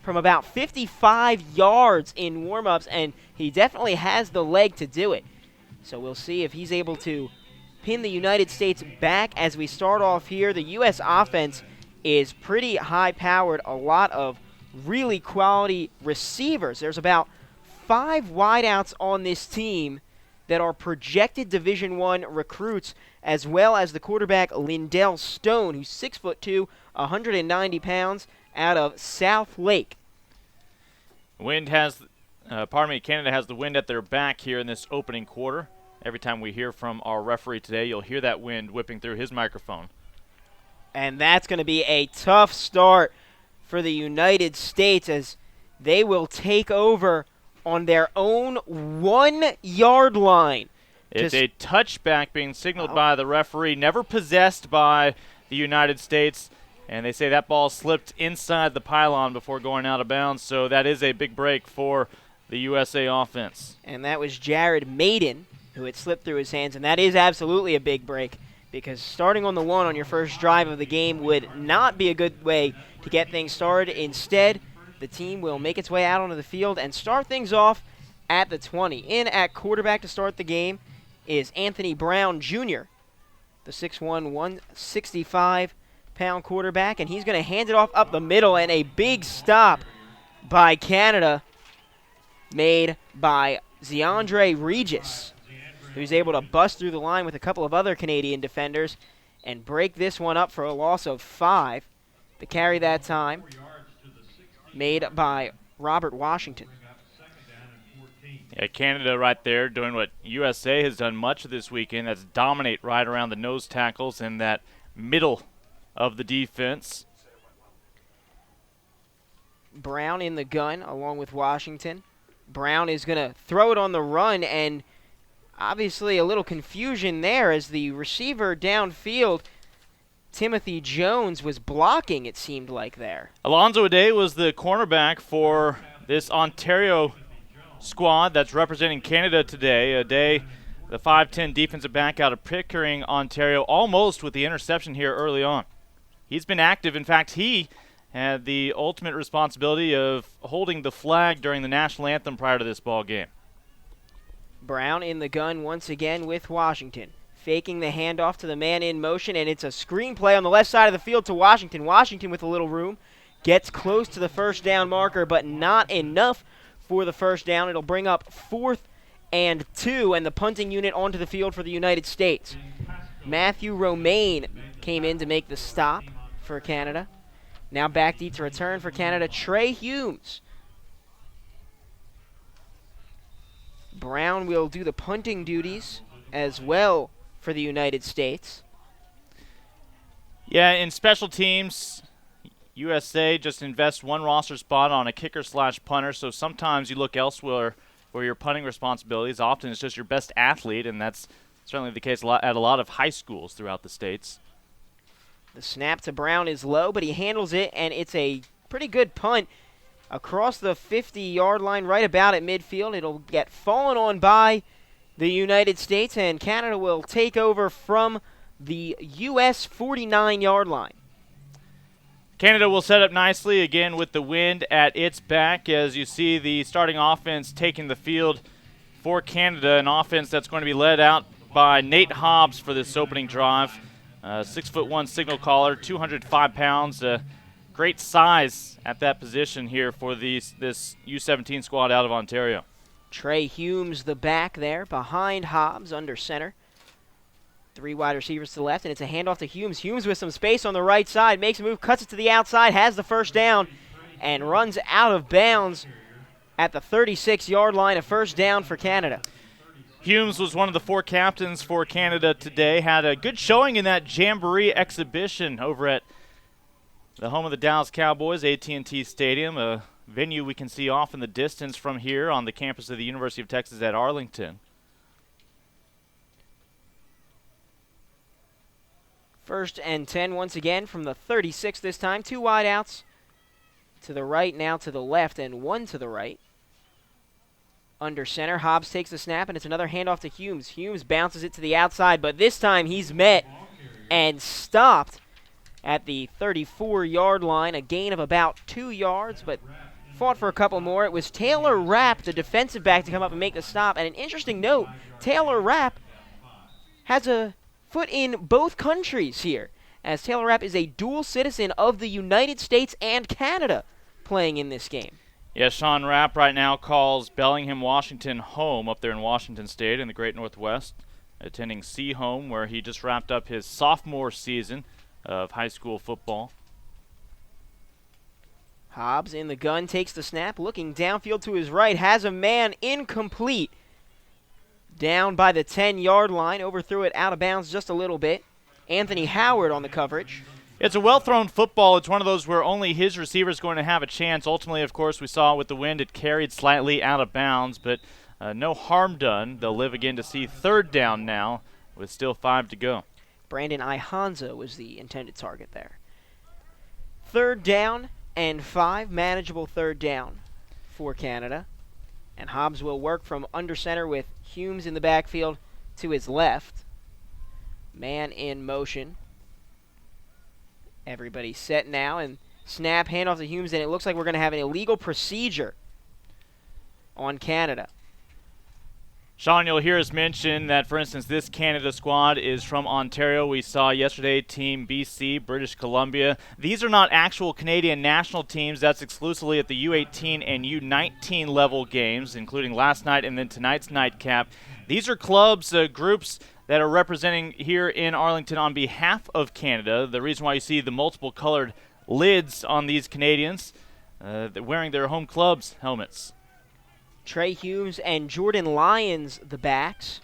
from about 55 yards in warm-ups, and he definitely has the leg to do it. So we'll see if he's able to pin the United States back as we start off here. The U.S. offense is pretty high-powered, a lot of really quality receivers. There's about 5 wideouts on this team that are projected Division I recruits, as well as the quarterback Lindell Stone, who's 6'2", 190 pounds, out of South Lake. Canada has the wind at their back here in this opening quarter. Every time we hear from our referee today, you'll hear that wind whipping through his microphone. And that's going to be a tough start for the United States as they will take over on their own 1-yard line. It's a touchback being signaled by the referee, never possessed by the United States. And they say that ball slipped inside the pylon before going out of bounds, so that is a big break for the USA offense. And that was Jared Maiden who had slipped through his hands, and that is absolutely a big break because starting on the 1 on your first drive of the game would not be a good way to get things started. Instead, the team will make its way out onto the field and start things off at the 20. In at quarterback to start the game is Anthony Brown Jr., the 6'1", 165-pound quarterback, and he's going to hand it off up the middle, and a big stop by Canada made by Zeandre Regis, who's able to bust through the line with a couple of other Canadian defenders and break this one up for a loss of 5. The carry that time made by Robert Washington. Yeah, Canada right there doing what USA has done much of this weekend. That's dominate right around the nose tackles in that middle of the defense. Brown in the gun along with Washington. Brown is going to throw it on the run, and obviously a little confusion there as the receiver downfield, Timothy Jones, was blocking, it seemed like there. Alonzo Ade was the cornerback for this Ontario squad that's representing Canada today. Ade, the 5'10 defensive back out of Pickering, Ontario, almost with the interception here early on. He's been active. In fact, he had the ultimate responsibility of holding the flag during the national anthem prior to this ball game. Brown in the gun once again with Washington. Faking the handoff to the man in motion, and it's a screen play on the left side of the field to Washington. Washington with a little room. Gets close to the first down marker, but not enough for the first down. It'll bring up 4th and 2, and the punting unit onto the field for the United States. Matthew Romaine came in to make the stop for Canada. Now back deep to return for Canada, Trey Humes. Brown will do the punting duties as well for the United States. Yeah, in special teams, USA just invests one roster spot on a kicker/punter, so sometimes you look elsewhere for your punting responsibilities. Often it's just your best athlete, and that's certainly the case at a lot of high schools throughout the states. The snap to Brown is low, but he handles it, and it's a pretty good punt across the 50-yard line, right about at midfield. It'll get fallen on by the United States, and Canada will take over from the U.S. 49-yard line. Canada will set up nicely again with the wind at its back as you see the starting offense taking the field for Canada, an offense that's going to be led out by Nate Hobbs for this opening drive. 6'1" signal caller, 205 pounds. Great size at that position here for this U17 squad out of Ontario. Trey Humes, the back there, behind Hobbs, under center. 3 wide receivers to the left, and it's a handoff to Humes. Humes with some space on the right side, makes a move, cuts it to the outside, has the first down, and runs out of bounds at the 36-yard line. A first down for Canada. Humes was one of the 4 captains for Canada today. Had a good showing in that Jamboree exhibition over at the home of the Dallas Cowboys, AT&T Stadium, a venue we can see off in the distance from here on the campus of the University of Texas at Arlington. First and 10 once again from the 36 this time. 2 wideouts to the right, now to the left, and 1 to the right. Under center, Hobbs takes the snap, and it's another handoff to Humes. Humes bounces it to the outside, but this time he's met and stopped at the 34-yard line. A gain of about 2 yards, but fought for a couple more. It was Taylor Rapp, the defensive back, to come up and make the stop. And an interesting note, Taylor Rapp has a foot in both countries here, as Taylor Rapp is a dual citizen of the United States and Canada playing in this game. Yeah, Sean Rapp right now calls Bellingham, Washington home up there in Washington State in the Great Northwest, attending C-Home, where he just wrapped up his sophomore season of high school football. Hobbs in the gun, takes the snap, looking downfield to his right, has a man incomplete. Down by the 10-yard line, overthrew it out of bounds just a little bit. Anthony Howard on the coverage. It's a well-thrown football. It's one of those where only his receiver is going to have a chance. Ultimately, of course, we saw with the wind it carried slightly out of bounds, but no harm done. They'll live again to see third down now with still 5 to go. Brandon Ihanza was the intended target there. 3rd down and 5, manageable 3rd down for Canada. And Hobbs will work from under center with Humes in the backfield to his left. Man in motion. Everybody set now, and snap, handoff to Humes, and it looks like we're going to have an illegal procedure on Canada. Sean, you'll hear us mention that, for instance, this Canada squad is from Ontario. We saw yesterday Team BC, British Columbia. These are not actual Canadian national teams. That's exclusively at the U18 and U19 level games, including last night and then tonight's nightcap. These are clubs, groups that are representing here in Arlington on behalf of Canada. The reason why you see the multiple colored lids on these Canadians, wearing their home club's helmets. Trey Humes and Jordan Lyons, the backs,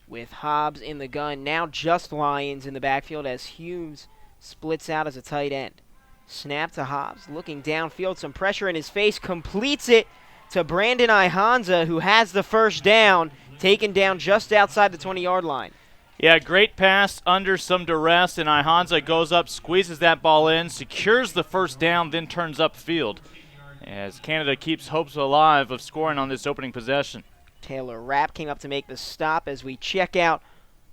with Hobbs in the gun. Now just Lyons in the backfield as Humes splits out as a tight end. Snap to Hobbs, looking downfield, some pressure in his face, completes it to Brandon Ihanza, who has the first down, taken down just outside the 20-yard line. Yeah, great pass under some duress, and Ihanza goes up, squeezes that ball in, secures the first down, then turns upfield, as Canada keeps hopes alive of scoring on this opening possession. Taylor Rapp came up to make the stop as we check out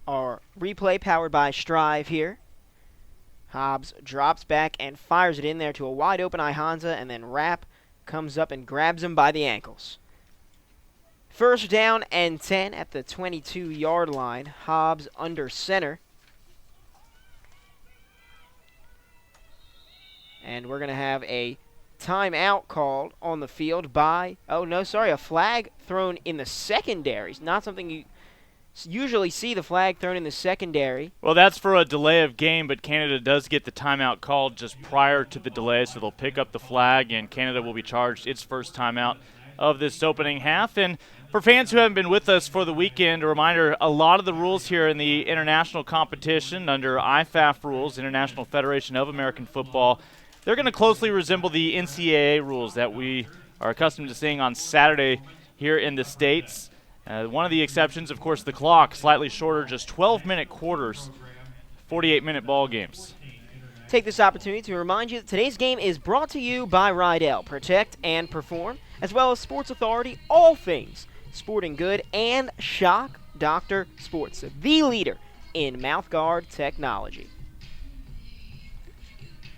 our replay powered by Strive here. Hobbs drops back and fires it in there to a wide-open Ihanza, and then Rapp comes up and grabs him by the ankles. 1st down and 10 at the 22-yard line. Hobbs under center. And we're going to have a timeout called on the field by, a flag thrown in the secondaries. Not something you usually see, the flag thrown in the secondary. Well, that's for a delay of game, but Canada does get the timeout called just prior to the delay, so they'll pick up the flag, and Canada will be charged its first timeout of this opening half. And for fans who haven't been with us for the weekend, a reminder, a lot of the rules here in the international competition under IFAF rules, International Federation of American Football, they're going to closely resemble the NCAA rules that we are accustomed to seeing on Saturday here in the States. One of the exceptions, of course, the clock, slightly shorter, just 12-minute quarters, 48-minute ball games. Take this opportunity to remind you that today's game is brought to you by Rydell, Protect and Perform, as well as Sports Authority, all things sporting good, and Shock Doctor Sports, the leader in mouthguard technology.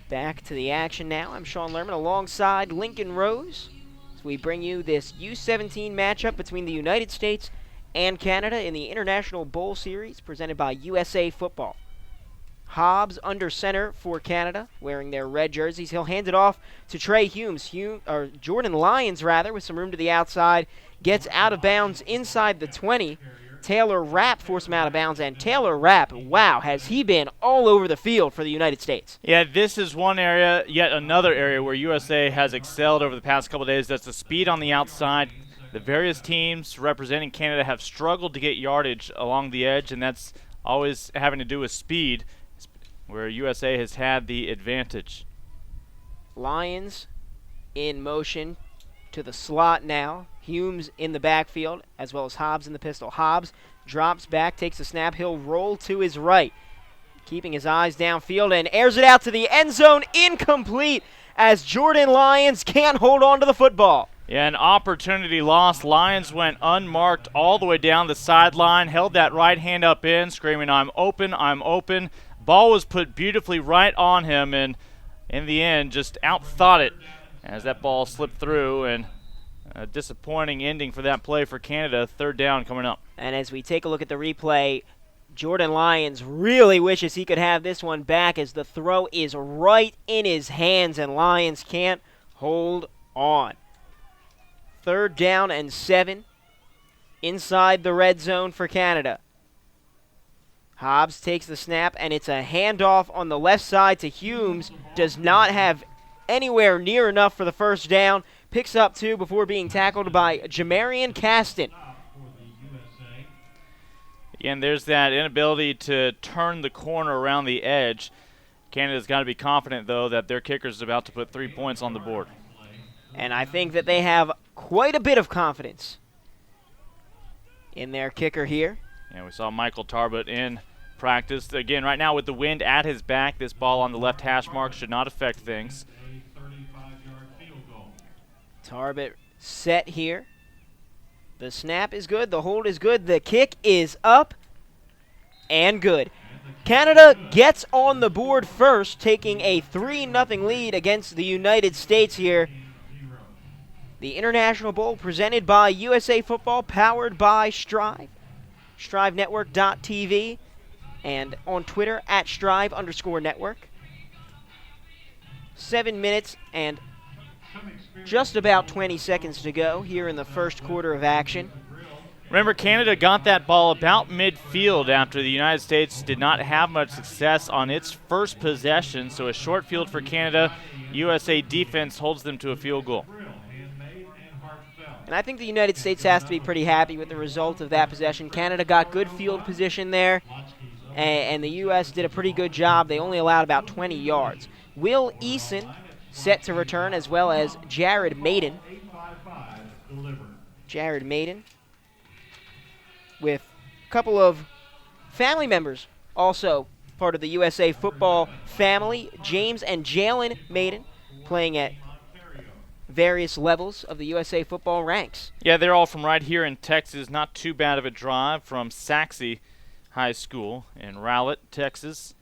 Back to the action now. I'm Sean Lerman alongside Lincoln Rose as we bring you this U17 matchup between the United States and Canada in the International Bowl Series presented by USA Football. Hobbs under center for Canada, wearing their red jerseys. He'll hand it off to Trey Humes, Jordan Lyons, with some room to the outside. Gets out of bounds inside the 20. Taylor Rapp forced him out of bounds, and Taylor Rapp, wow, has he been all over the field for the United States. Yeah, this is one area, yet another area where USA has excelled over the past couple of days. That's the speed on the outside. The various teams representing Canada have struggled to get yardage along the edge, and that's always having to do with speed, where USA has had the advantage. Lyons in motion to the slot now. Humes in the backfield, as well as Hobbs in the pistol. Hobbs drops back, takes a snap. He'll roll to his right, keeping his eyes downfield, and airs it out to the end zone. Incomplete, as Jordan Lyons can't hold on to the football. Yeah, an opportunity lost. Lyons went unmarked all the way down the sideline, held that right hand up in, screaming, "I'm open, I'm open." Ball was put beautifully right on him, and in the end, just outthought it as that ball slipped through, and a disappointing ending for that play for Canada. Third down coming up. And as we take a look at the replay, Jordan Lyons really wishes he could have this one back as the throw is right in his hands and Lyons can't hold on. 3rd down and 7 inside the red zone for Canada. Hobbs takes the snap, and it's a handoff on the left side to Humes. Does not have anywhere near enough for the first down. Picks up 2 before being tackled by Jamarian Caston. Again, there's that inability to turn the corner around the edge. Canada's got to be confident, though, that their kicker is about to put 3 points on the board. And I think that they have quite a bit of confidence in their kicker here. Yeah, we saw Michael Tarbert in practice. Again, right now with the wind at his back, this ball on the left hash mark should not affect things. Tarbert set here. The snap is good. The hold is good. The kick is up and good. Canada gets on the board first, taking a 3-0 lead against the United States here. The International Bowl presented by USA Football, powered by Strive. StriveNetwork.tv, and on Twitter at @Strive_network. 7 minutes and just about 20 seconds to go here in the first quarter of action. Remember, Canada got that ball about midfield after the United States did not have much success on its first possession, so a short field for Canada. USA defense holds them to a field goal. And I think the United States has to be pretty happy with the result of that possession. Canada got good field position there, and the U.S. did a pretty good job. They only allowed about 20 yards. Will Eason set to return, as well as Jared Maiden. Jared Maiden with a couple of family members also part of the USA Football family. James and Jalen Maiden playing at various levels of the USA Football ranks. Yeah, they're all from right here in Texas. Not too bad of a drive from Saxe High School in Rowlett, Texas.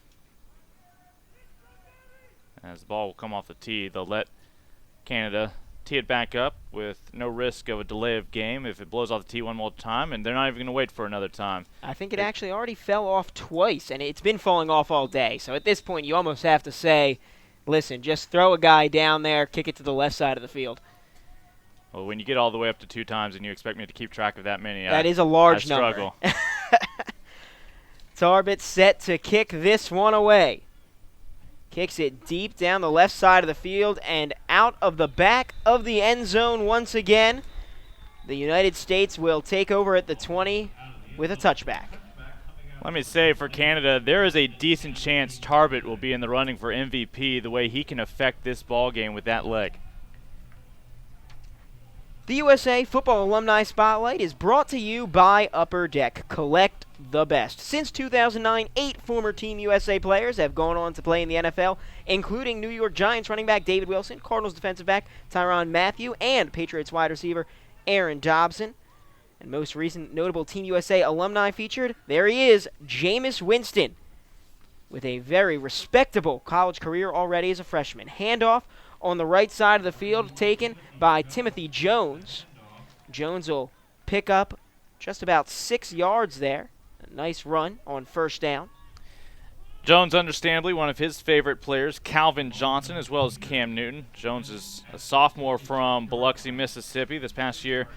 As the ball will come off the tee, they'll let Canada tee it back up with no risk of a delay of game if it blows off the tee one more time, and they're not even going to wait for another time. I think it actually already fell off twice, and it's been falling off all day. So at this point, you almost have to say, listen, just throw a guy down there, kick it to the left side of the field. Well, when you get all the way up to 2 times and you expect me to keep track of that many, that is a large number. Number. Tarbert set to kick this one away. Kicks it deep down the left side of the field and out of the back of the end zone once again. The United States will take over at the 20 with a touchback. Let me say, for Canada, there is a decent chance Tarbert will be in the running for MVP the way he can affect this ball game with that leg. The USA Football Alumni Spotlight is brought to you by Upper Deck. Collect the best. Since 2009, 8 former Team USA players have gone on to play in the NFL, including New York Giants running back David Wilson, Cardinals defensive back Tyrann Mathieu, and Patriots wide receiver Aaron Dobson. And most recent notable Team USA alumni featured, there he is, Jameis Winston, with a very respectable college career already as a freshman. Handoff on the right side of the field taken by Timothy Jones. Jones will pick up just about 6 yards there. A nice run on first down. Jones, understandably, one of his favorite players, Calvin Johnson, as well as Cam Newton. Jones is a sophomore from Biloxi, Mississippi. This past year,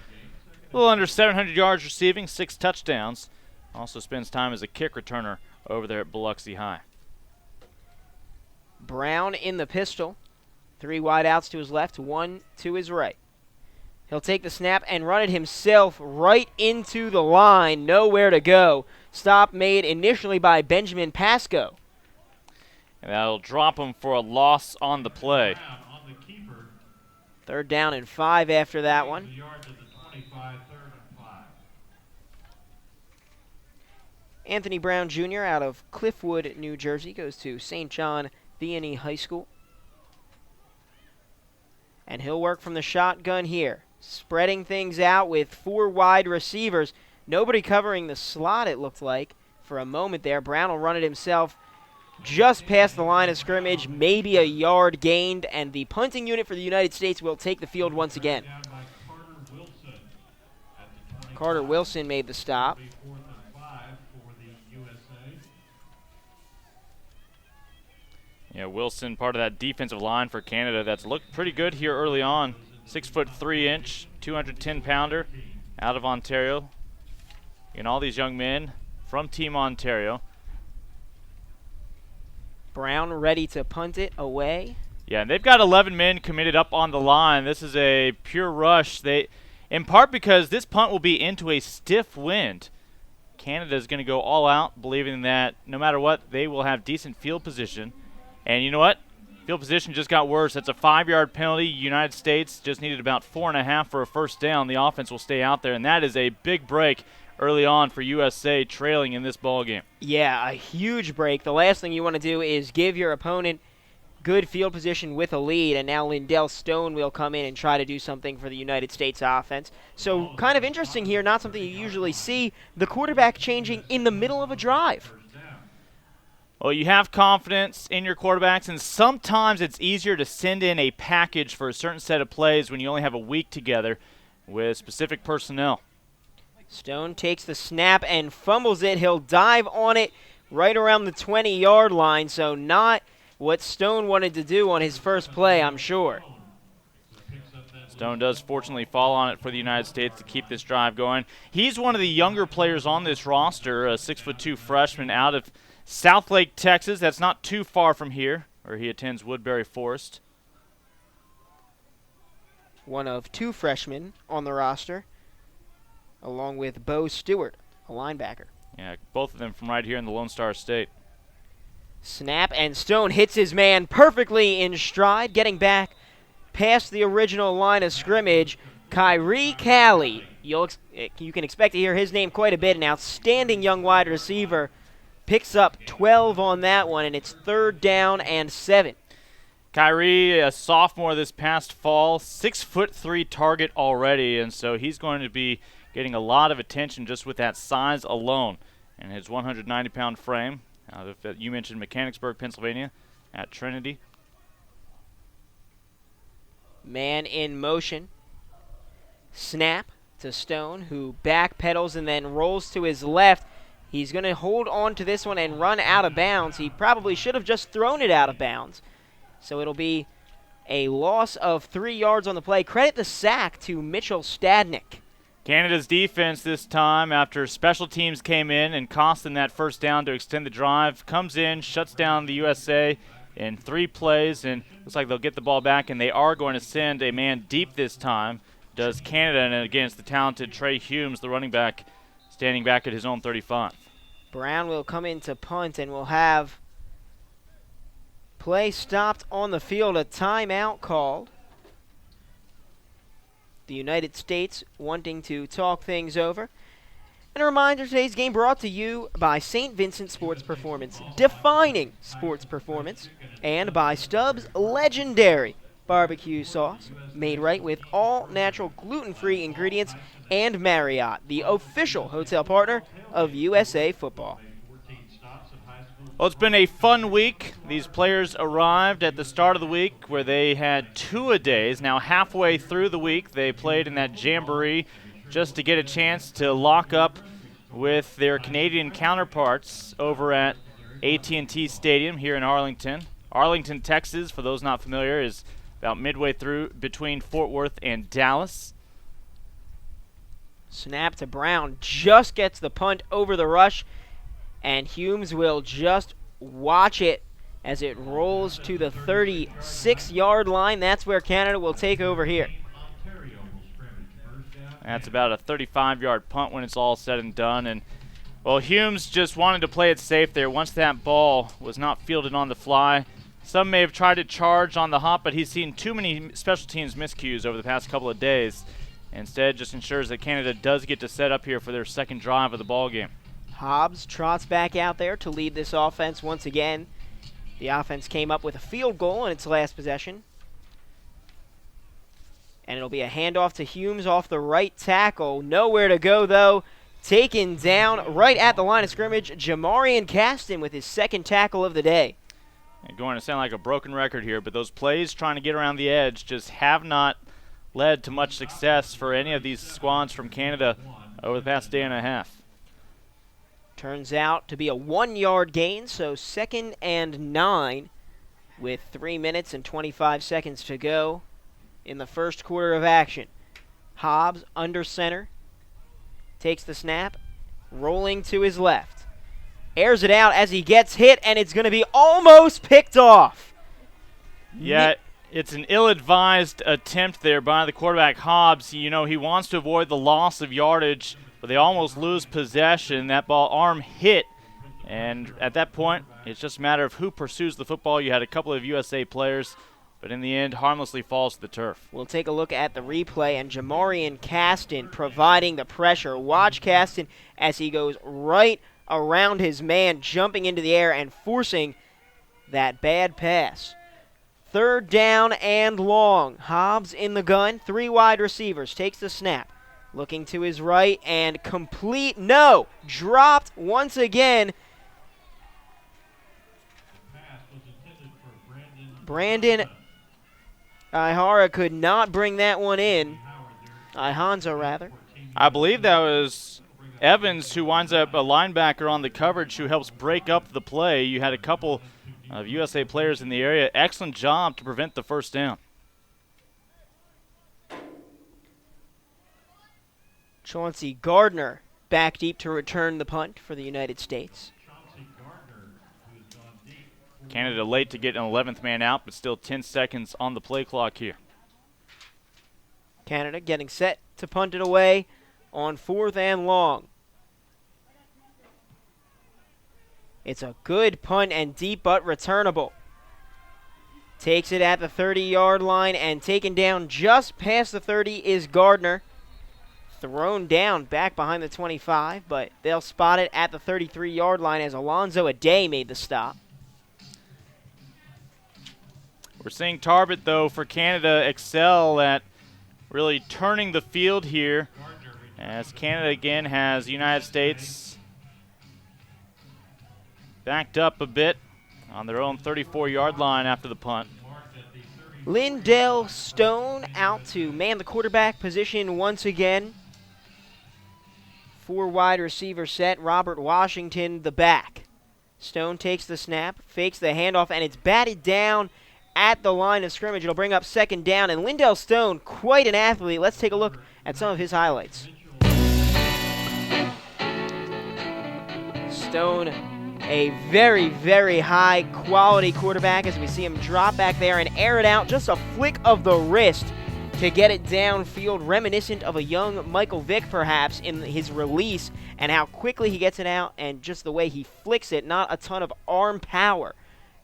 a little under 700 yards receiving, 6 touchdowns. Also spends time as a kick returner over there at Biloxi High. Brown in the pistol. 3 wide outs to his left, 1 to his right. He'll take the snap and run it himself right into the line. Nowhere to go. Stop made initially by Benjamin Pasco. And that'll drop him for a loss on the play. 3rd down and 5 after that one. Anthony Brown Jr. out of Cliffwood, New Jersey, goes to St. John Vianney High School. And he'll work from the shotgun here, spreading things out with 4 wide receivers. Nobody covering the slot, it looked like, for a moment there. Brown will run it himself just past the line of scrimmage, maybe a yard gained, and the punting unit for the United States will take the field once again. Carter Wilson made the stop. Yeah, Wilson, part of that defensive line for Canada that's looked pretty good here early on. 6'3", 210-pounder out of Ontario. And all these young men from Team Ontario. Brown ready to punt it away. Yeah, and they've got 11 men committed up on the line. This is a pure rush. In part because this punt will be into a stiff wind. Canada is going to go all out, believing that no matter what, they will have decent field position. And you know what? Field position just got worse. That's a 5-yard penalty. United States just needed about 4.5 for a first down. The offense will stay out there, and that is a big break early on for USA, trailing in this ball game. Yeah, a huge break. The last thing you want to do is give your opponent good field position with a lead, and now Lindell Stone will come in and try to do something for the United States offense. So kind of interesting here, not something you usually see, the quarterback changing in the middle of a drive. Well, you have confidence in your quarterbacks, and sometimes it's easier to send in a package for a certain set of plays when you only have a week together with specific personnel. Stone takes the snap and fumbles it. He'll dive on it right around the 20-yard line, so not what Stone wanted to do on his first play, I'm sure. Stone does fortunately fall on it for the United States to keep this drive going. He's one of the younger players on this roster, a 6'2" freshman out of Southlake, Texas. That's not too far from here, where he attends Woodbury Forest. One of 2 freshmen on the roster, along with Bo Stewart, a linebacker. Yeah, both of them from right here in the Lone Star State. Snap, and Stone hits his man perfectly in stride, getting back past the original line of scrimmage. Kyrie Calley, you can expect to hear his name quite a bit, an outstanding young wide receiver. Picks up 12 on that one, and it's 3rd down and 7. Kyrie, a sophomore this past fall, 6'3" target already, and so he's going to be getting a lot of attention just with that size alone. And his 190-pound frame, out of, you mentioned Mechanicsburg, Pennsylvania, at Trinity. Man in motion. Snap to Stone, who backpedals and then rolls to his left. He's going to hold on to this one and run out of bounds. He probably should have just thrown it out of bounds. So it'll be a loss of 3 yards on the play. Credit the sack to Mitchell Stadnick. Canada's defense this time, after special teams came in and cost them that first down to extend the drive, comes in, shuts down the USA in 3 plays, and looks like they'll get the ball back, and they are going to send a man deep this time. Does Canada, and again, it's the talented Trey Humes, the running back, standing back at his own 35. Brown will come in to punt, and we'll have play stopped on the field, a timeout called. The United States wanting to talk things over. And a reminder, today's game brought to you by St. Vincent Sports Performance, defining sports performance, and by Stubbs Legendary Barbecue Sauce, made right with all natural gluten-free ingredients, and Marriott, the official hotel partner of USA Football. Well, it's been a fun week. These players arrived at the start of the week where they had 2-a-days. Now halfway through the week, they played in that jamboree just to get a chance to lock up with their Canadian counterparts over at AT&T Stadium here in Arlington. Arlington, Texas, for those not familiar, is about midway through between Fort Worth and Dallas. Snap to Brown, just gets the punt over the rush, and Humes will just watch it as it rolls to the 36-yard line. That's where Canada will take over here. That's about a 35-yard punt when it's all said and done. And, well, Humes just wanted to play it safe there once that ball was not fielded on the fly. Some may have tried to charge on the hop, but he's seen too many special teams miscues over the past couple of days. Instead, just ensures that Canada does get to set up here for their second drive of the ball game. Hobbs trots back out there to lead this offense once again. The offense came up with a field goal in its last possession. And it'll be a handoff to Humes off the right tackle. Nowhere to go, though. taken down right at the line of scrimmage. Jamarian Caston with his second tackle of the day. And going to sound like a broken record here, but those plays trying to get around the edge just have not led to much success for any of these squads from Canada over the past day and a half. Turns out to be a 1-yard gain, so 2nd and 9 with 3 minutes and 25 seconds to go in the first quarter of action. Hobbs under center, takes the snap, rolling to his left. Airs it out as he gets hit, and it's going to be almost picked off. Yeah, it's an ill-advised attempt there by the quarterback, Hobbs. You know, he wants to avoid the loss of yardage, but they almost lose possession. That ball arm hit, and at that point, it's just a matter of who pursues the football. You had a couple of USA players, but in the end, harmlessly falls to the turf. We'll take a look at the replay, and Jamarian Caston providing the pressure. Watch Caston as he goes right around his man, jumping into the air and forcing that bad pass. 3rd down and long. Hobbs in the gun, 3 wide receivers, takes the snap. Looking to his right and complete, no, dropped once again. Brandon Ihara could not bring that one in. Ihanza, rather. I believe that was Evans, who winds up a linebacker on the coverage, who helps break up the play. You had a couple of USA players in the area. Excellent job to prevent the first down. Chauncey Gardner back deep to return the punt for the United States. Canada late to get an 11th man out, but still 10 seconds on the play clock here. Canada getting set to punt it away on 4th and long. It's a good punt and deep, but returnable. Takes it at the 30-yard line, and taken down just past the 30 is Gardner. Thrown down back behind the 25, but they'll spot it at the 33-yard line as Alonzo Aday made the stop. We're seeing Tarbert, though, for Canada excel at really turning the field here, as Canada again has the United States backed up a bit on their own 34-yard line after the punt. Lindell Stone out to man the quarterback position once again. 4 wide receiver set. Robert Washington the back. Stone takes the snap, fakes the handoff, and it's batted down at the line of scrimmage. It'll bring up 2nd down, and Lindell Stone, quite an athlete. Let's take a look at some of his highlights. Stone, a very, very high quality quarterback, as we see him drop back there and air it out. Just a flick of the wrist to get it downfield, reminiscent of a young Michael Vick perhaps in his release, and how quickly he gets it out and just the way he flicks it. Not a ton of arm power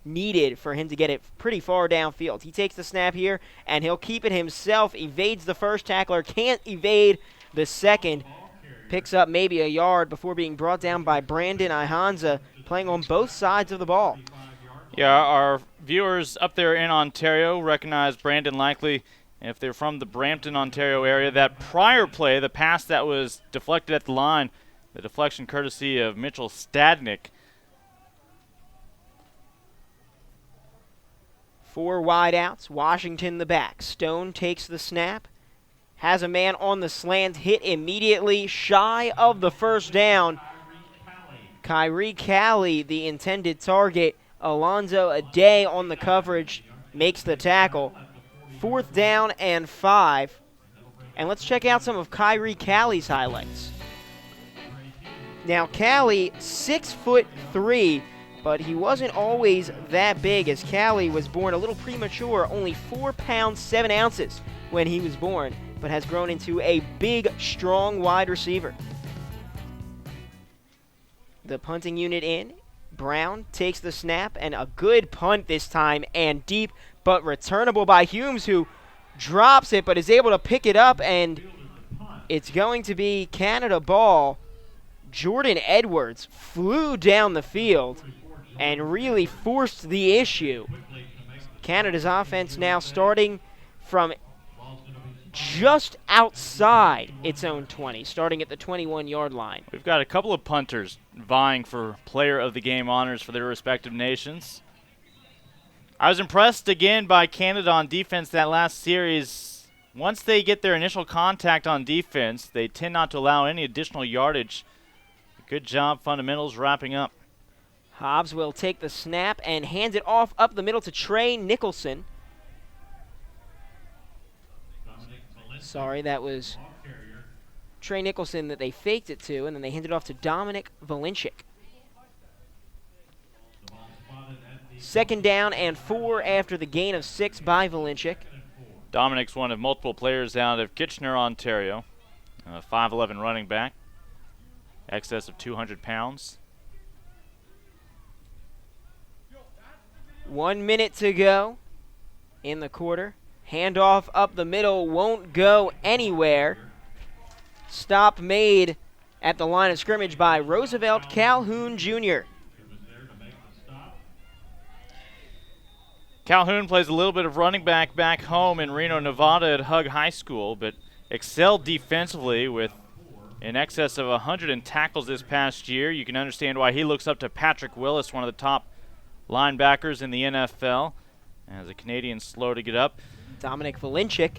needed for him to get it pretty far downfield. He takes the snap here, and he'll keep it himself, evades the first tackler, can't evade the second, picks up maybe a yard before being brought down by Brandon Ihanza, playing on both sides of the ball. Yeah, our viewers up there in Ontario recognize Brandon likely if they're from the Brampton, Ontario area. That prior play, the pass that was deflected at the line, the deflection courtesy of Mitchell Stadnick. 4 wide outs, Washington the back. Stone takes the snap, has a man on the slant, hit immediately, shy of the first down. Kyrie Cali, the intended target. Alonzo Aday on the coverage, makes the tackle. 4th down and 5. And let's check out some of Kyrie Cali's highlights. Now, Cali, 6'3", but he wasn't always that big, as Cali was born a little premature, only 4 pounds 7 ounces when he was born, but has grown into a big, strong wide receiver. The punting unit in. Brown takes the snap, and a good punt this time, and deep, but returnable by Humes, who drops it but is able to pick it up, and it's going to be Canada ball. Jordan Edwards flew down the field and really forced the issue. Canada's offense now starting from just outside its own 20, starting at the 21-yard line. We've got a couple of punters vying for player of the game honors for their respective nations. I was impressed again by Canada on defense that last series. Once they get their initial contact on defense, they tend not to allow any additional yardage. Good job, fundamentals, wrapping up. Hobbs will take the snap and hand it off up the middle to Trey Nicholson. Sorry, that was Trey Nicholson that they faked it to, and then they handed it off to Dominic Valinchik. 2nd down and 4 after the gain of 6 by Valinchik. Dominic's one of multiple players out of Kitchener, Ontario. 5'11" running back, excess of 200 pounds. 1 minute to go in the quarter. Handoff up the middle, won't go anywhere. Stop made at the line of scrimmage by Roosevelt Calhoun Jr. Calhoun plays a little bit of running back home in Reno, Nevada at Hug High School, but excelled defensively with in excess of 100 in tackles this past year. You can understand why he looks up to Patrick Willis, one of the top linebackers in the NFL, as a Canadian slow to get up. Dominic Valinchik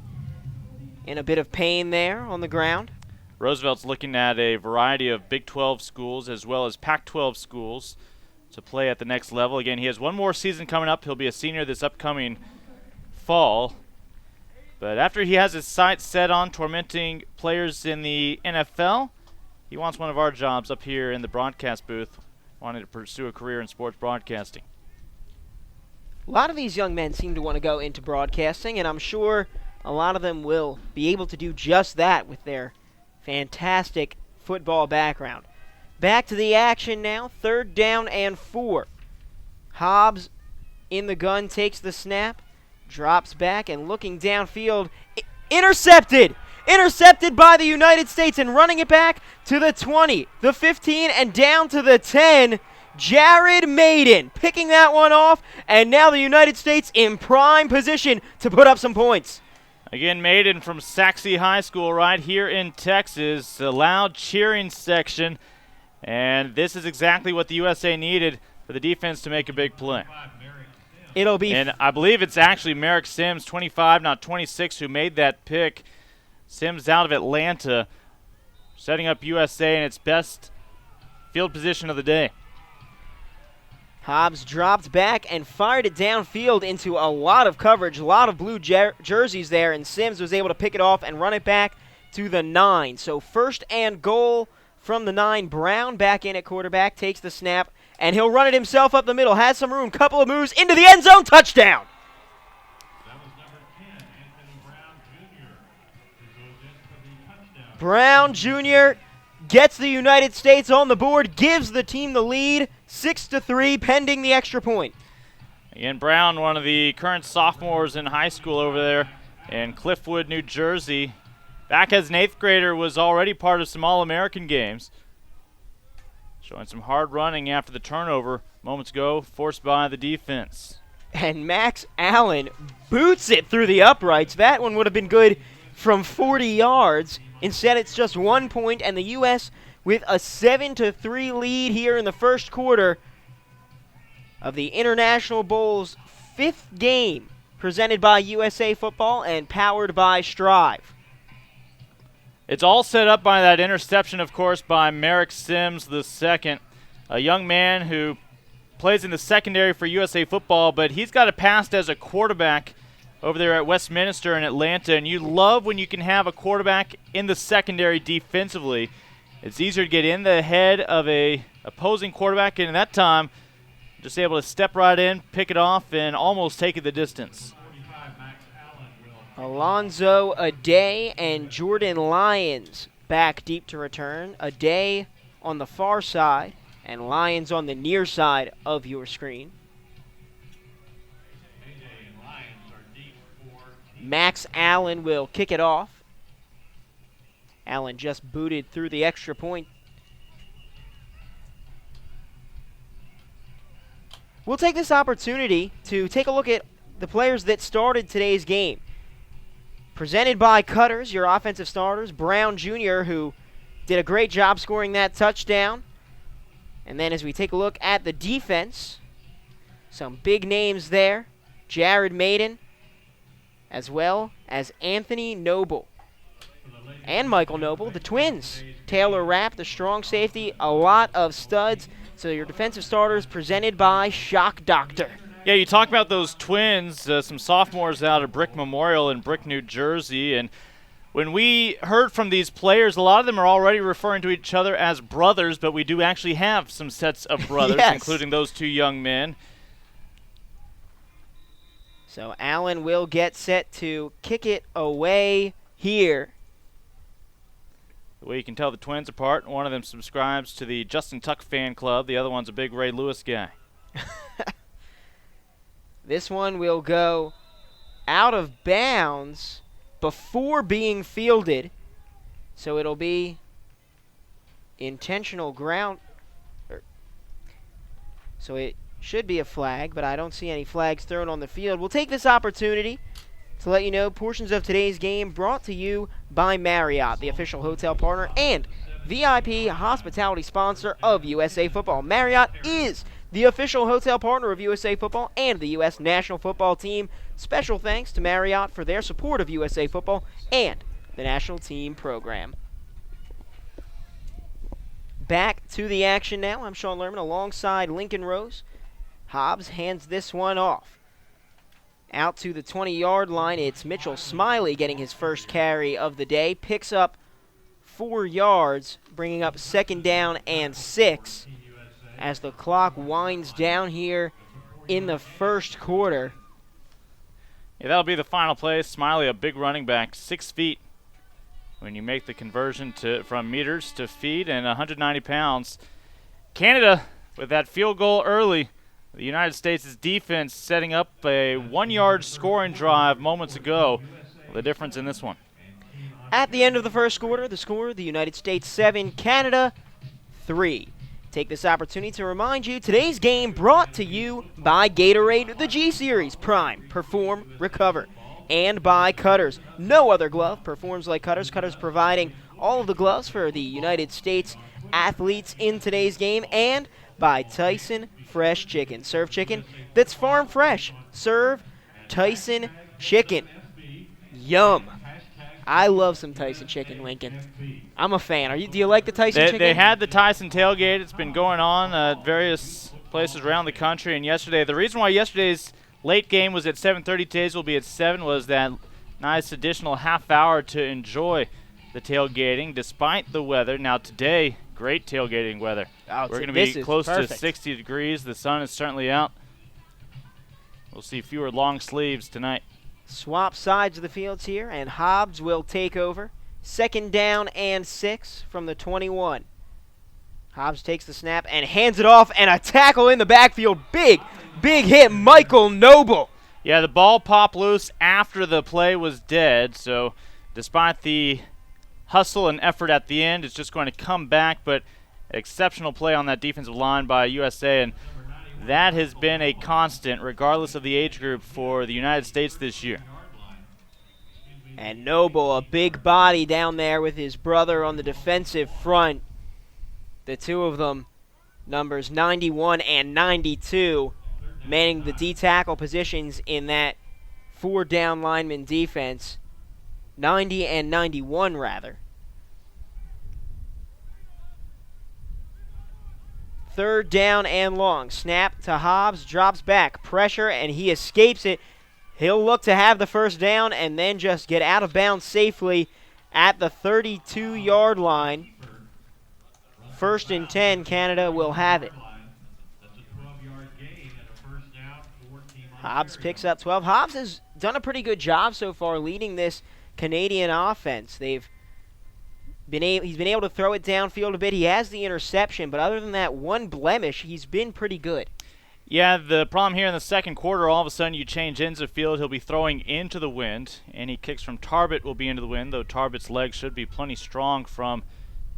in a bit of pain there on the ground. Roosevelt's looking at a variety of Big 12 schools as well as Pac-12 schools to play at the next level. Again, he has one more season coming up. He'll be a senior this upcoming fall. But after he has his sights set on tormenting players in the NFL, he wants one of our jobs up here in the broadcast booth, wanting to pursue a career in sports broadcasting. A lot of these young men seem to want to go into broadcasting, and I'm sure a lot of them will be able to do just that with their fantastic football background. Back to the action now, 3rd down and 4. Hobbs in the gun, takes the snap, drops back, and looking downfield, intercepted! Intercepted by the United States, and running it back to the 20, the 15, and down to the 10. Jared Maiden picking that one off, and now the United States in prime position to put up some points. Again, Maiden from Saxe High School right here in Texas. A loud cheering section, and this is exactly what the USA needed for the defense to make a big play. It'll be, and I believe it's actually Merrick Sims, 25, not 26, who made that pick. Sims out of Atlanta, setting up USA in its best field position of the day. Hobbs dropped back and fired it downfield into a lot of coverage, a lot of blue jerseys there, and Sims was able to pick it off and run it back to the 9. So 1st and goal from the 9. Brown back in at quarterback, takes the snap, and he'll run it himself up the middle. Has some room, couple of moves, into the end zone, touchdown! That was number 10, Anthony Brown Brown Jr. Jr. gets the United States on the board, gives the team the lead, 6-3, pending the extra point. Again, Brown, one of the current sophomores in high school over there in Cliffwood, New Jersey. Back as an 8th grader, was already part of some All-American games. Showing some hard running after the turnover moments ago, forced by the defense. And Max Allen boots it through the uprights. That one would have been good from 40 yards. Instead, it's just 1 point, and the U.S. with a 7-3 lead here in the first quarter of the International Bowl's 5th game, presented by USA Football and powered by Strive. It's all set up by that interception, of course, by Merrick Sims II, a young man who plays in the secondary for USA Football, but he's got a past as a quarterback over there at Westminster in Atlanta, and you love when you can have a quarterback in the secondary defensively. It's easier to get in the head of a opposing quarterback, and at that time, just able to step right in, pick it off, and almost take it the distance. Alonzo Aday and Jordan Lyons back deep to return. Aday on the far side and Lyons on the near side of your screen. Max Allen will kick it off. Allen just booted through the extra point. We'll take this opportunity to take a look at the players that started today's game. Presented by Cutters, your offensive starters. Brown Jr., who did a great job scoring that touchdown. And then as we take a look at the defense, some big names there. Jared Maiden, as well as Anthony Noble and Michael Noble, the twins. Taylor Rapp, the strong safety, a lot of studs. So your defensive starters presented by Shock Doctor. Yeah, you talk about those twins, some sophomores out of Brick Memorial in Brick, New Jersey, and when we heard from these players, a lot of them are already referring to each other as brothers, but we do actually have some sets of brothers, Yes. including those two young men. So Allen will get set to kick it away here. The way you can tell the twins apart, one of them subscribes to the Justin Tuck fan club. The other one's a big Ray Lewis guy. This one will go out of bounds before being fielded. So it'll be intentional ground. So it should be a flag, but I don't see any flags thrown on the field. We'll take this opportunity to let you know portions of today's game brought to you by Marriott, the official hotel partner and VIP hospitality sponsor of USA Football. Marriott is the official hotel partner of USA Football and the U.S. national football team. Special thanks to Marriott for their support of USA Football and the national team program. Back to the action now. I'm Sean Lerman alongside Lincoln Rose. Hobbs hands this one off. Out to the 20-yard line, it's Mitchell Smiley getting his first carry of the day. Picks up 4 yards, bringing up 2nd down and 6 as the clock winds down here in the first quarter. Yeah, that'll be the final play. Smiley, a big running back, 6 feet when you make the conversion from meters to feet, and 190 pounds. Canada, with that field goal early, the United States' defense setting up a 1-yard scoring drive moments ago. The difference in this one. At the end of the first quarter, the score, the United States 7, Canada 3. Take this opportunity to remind you, today's game brought to you by Gatorade, the G-Series, Prime, Perform, Recover, and by Cutters. No other glove performs like Cutters. Cutters providing all of the gloves for the United States athletes in today's game, and by Tyson Fresh Chicken. Serve chicken that's farm fresh. Serve Tyson Chicken. Yum. I love some Tyson chicken, Lincoln. I'm a fan. Do you like the Tyson chicken? They had the Tyson tailgate. It's been going on at various places around the country. And yesterday, the reason why yesterday's late game was at 7:30, today's will be at 7, was that nice additional half hour to enjoy the tailgating despite the weather. Now today, great tailgating weather. Oh, we're going to be close perfect. to 60 degrees. The sun is certainly out. We'll see fewer long sleeves tonight. Swap sides of the fields here, and Hobbs will take over. 2nd down and 6 from the 21. Hobbs takes the snap and hands it off, and a tackle in the backfield. Big hit, Michael Noble. Yeah, the ball popped loose after the play was dead, so despite the hustle and effort at the end, it's just going to come back, but exceptional play on that defensive line by USA, and that has been a constant regardless of the age group for the United States this year. And Noble, a big body down there with his brother on the defensive front. The two of them, numbers 91 and 92, manning the D-tackle positions in that 4-down lineman defense. 90 and 91, rather. 3rd down and long. Snap to Hobbs, drops back. Pressure, and he escapes it. He'll look to have the first down and then just get out of bounds safely at the 32-yard line. 1st and 10, Canada will have it. Hobbs picks up 12. Hobbs has done a pretty good job so far leading this Canadian offense. He's been able to throw it downfield a bit. He has the interception, but other than that one blemish, he's been pretty good. Yeah, the problem here in the second quarter, all of a sudden you change ends of field. He'll be throwing into the wind. Any kicks from Tarbett will be into the wind, though Tarbett's legs should be plenty strong from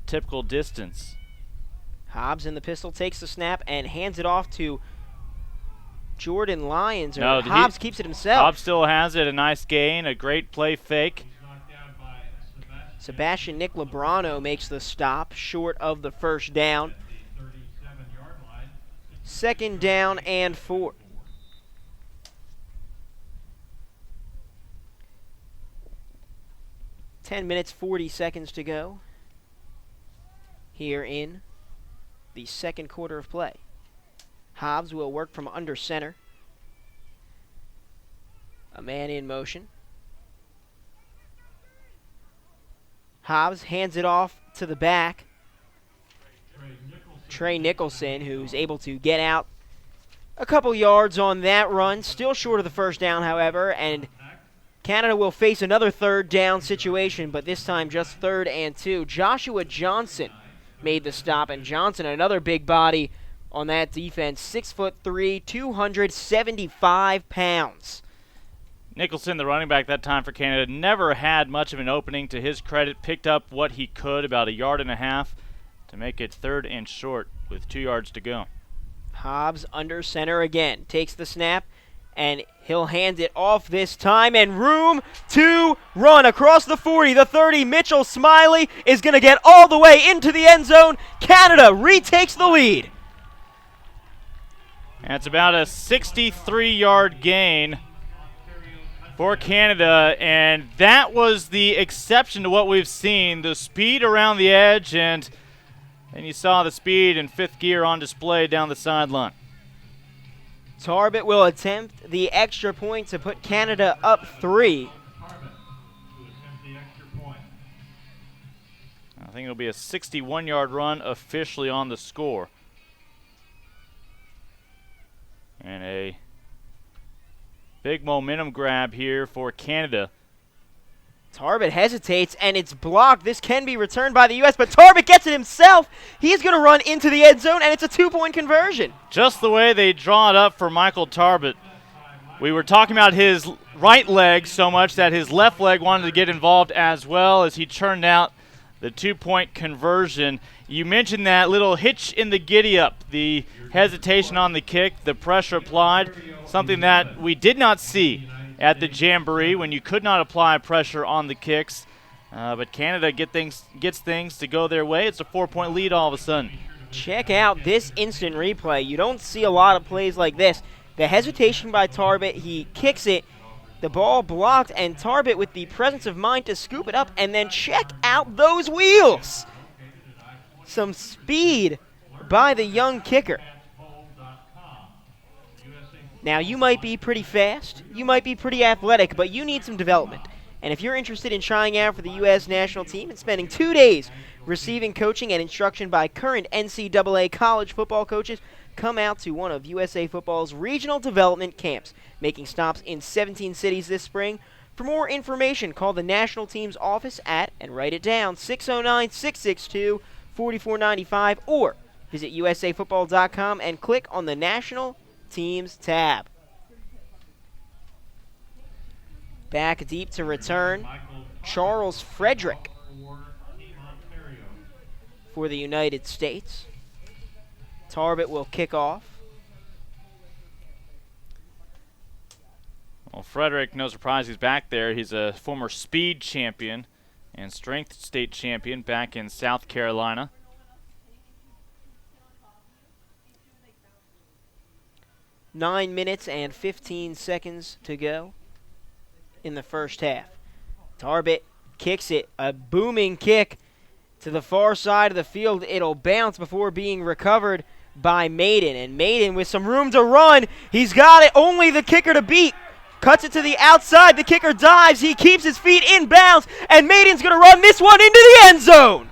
typical distance. Hobbs in the pistol takes the snap and hands it off to Jordan Lyons. Hobbs keeps it himself. Hobbs still has it. A nice gain, a great play fake. Sebastian Nick Lebrano makes the stop short of the first down. 37-yard line. 2nd down and 4. Ten minutes, 40 seconds to go here in the second quarter of play. Hobbs will work from under center. A man in motion. Hobbs hands it off to the back. Trey Nicholson, who's able to get out a couple yards on that run. Still short of the first down, however, and Canada will face another 3rd down situation, but this time just 3rd and 2. Joshua Johnson made the stop, and Johnson, another big body on that defense, 6'3", 275 pounds. Nicholson, the running back that time for Canada, never had much of an opening. To his credit, picked up what he could, about 1.5 yards, to make it 3rd and short with 2 yards to go. Hobbs under center again, takes the snap, and he'll hand it off this time, and room to run across the 40, the 30. Mitchell Smiley is going to get all the way into the end zone. Canada retakes the lead. And it's about a 63-yard gain for Canada, and that was the exception to what we've seen. The speed around the edge, and you saw the speed in 5th gear on display down the sideline. Tarbett will attempt the extra point to put Canada up 3. I think it'll be a 61-yard run officially on the score. And a big momentum grab here for Canada. Tarbett hesitates, and it's blocked. This can be returned by the U.S., but Tarbett gets it himself. He's going to run into the end zone, and it's a 2-point conversion. Just the way they draw it up for Michael Tarbett. We were talking about his right leg so much that his left leg wanted to get involved as well as he churned out the 2-point conversion. You mentioned that little hitch in the giddy-up, the hesitation on the kick, the pressure applied, something that we did not see at the Jamboree when you could not apply pressure on the kicks. But Canada gets things to go their way. It's a 4-point lead all of a sudden. Check out this instant replay. You don't see a lot of plays like this. The hesitation by Tarbett, he kicks it, the ball blocked, and Tarbett with the presence of mind to scoop it up, and then check out those wheels. Some speed by the young kicker. Now, you might be pretty fast, you might be pretty athletic, but you need some development. And if you're interested in trying out for the U.S. national team and spending 2 days receiving coaching and instruction by current NCAA college football coaches, come out to one of USA Football's regional development camps, making stops in 17 cities this spring. For more information, call the national team's office at, and write it down, 609-662-4495, or visit usafootball.com and click on the National Teams tab. Back deep to return, Charles Frederick for the United States. Tarbett will kick off. Well, Frederick, no surprise, he's back there. He's a former speed champion and strength state champion back in South Carolina. Nine minutes and 15 seconds to go in the first half. Tarbett kicks it, a booming kick to the far side of the field. It'll bounce before being recovered by Maiden, and Maiden with some room to run. He's got it, only the kicker to beat. Cuts it to the outside, the kicker dives, he keeps his feet in bounds, and Maiden's going to run this one into the end zone.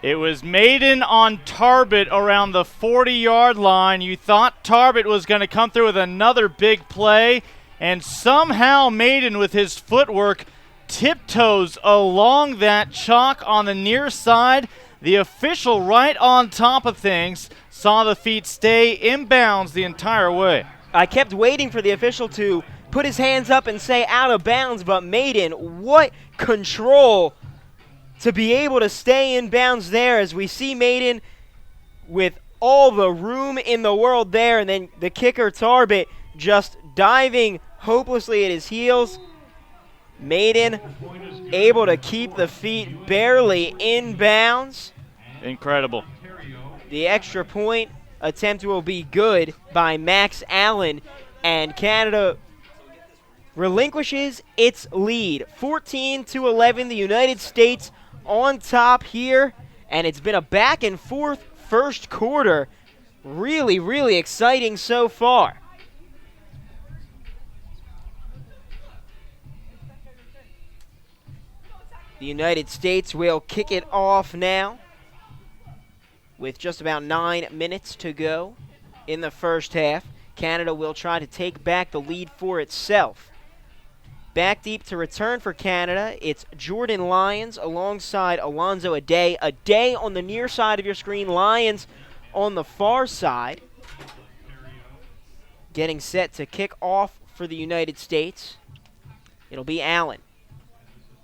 It was Maiden on Tarbett around the 40-yard line. You thought Tarbett was going to come through with another big play, and somehow Maiden with his footwork tiptoes along that chalk on the near side. The official right on top of things saw the feet stay in bounds the entire way. I kept waiting for the official to put his hands up and say out of bounds, but Maiden, what control to be able to stay in bounds there as we see Maiden with all the room in the world there, and then the kicker Tarbett just diving hopelessly at his heels. Maiden able to keep the feet barely in bounds. Incredible. The extra point attempt will be good by Max Allen, and Canada relinquishes its lead. 14-11, the United States on top here, and it's been a back and forth first quarter. Really, really exciting so far. The United States will kick it off now with just about 9 minutes to go in the first half. Canada will try to take back the lead for itself. Back deep to return for Canada, it's Jordan Lyons alongside Alonzo Aday. Aday on the near side of your screen, Lyons on the far side. Getting set to kick off for the United States. It'll be Allen.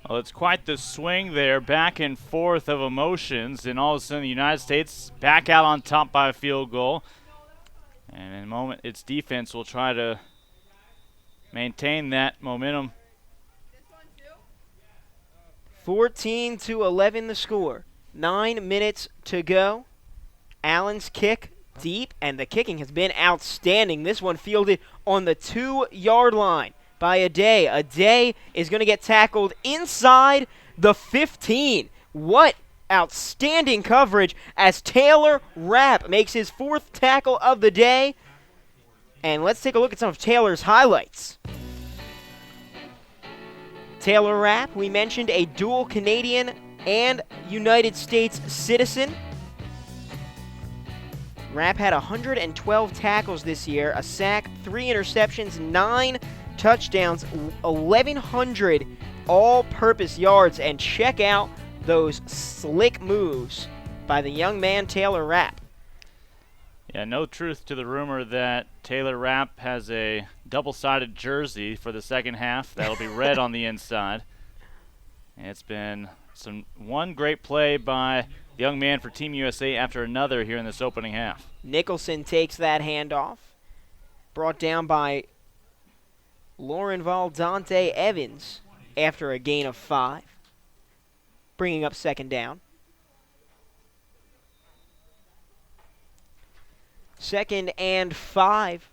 Well, it's quite the swing there, back and forth of emotions, and all of a sudden the United States back out on top by a field goal. And in a moment, its defense will try to maintain that momentum. 14-11 the score. 9 minutes to go. Allen's kick deep, and the kicking has been outstanding. This one fielded on the 2-yard line by Aday. Aday is going to get tackled inside the 15. What outstanding coverage as Taylor Rapp makes his 4th tackle of the day. And let's take a look at some of Taylor's highlights. Taylor Rapp, we mentioned, a dual Canadian and United States citizen. Rapp had 112 tackles this year, a sack, 3 interceptions, 9 touchdowns, 1,100 all-purpose yards, and check out those slick moves by the young man Taylor Rapp. Yeah, no truth to the rumor that Taylor Rapp has a double-sided jersey for the second half. That'll be red on the inside. And it's been one great play by the young man for Team USA after another here in this opening half. Nicholson takes that handoff. Brought down by Lauren Valdante Evans after a gain of 5. Bringing up second down. 2nd and 5.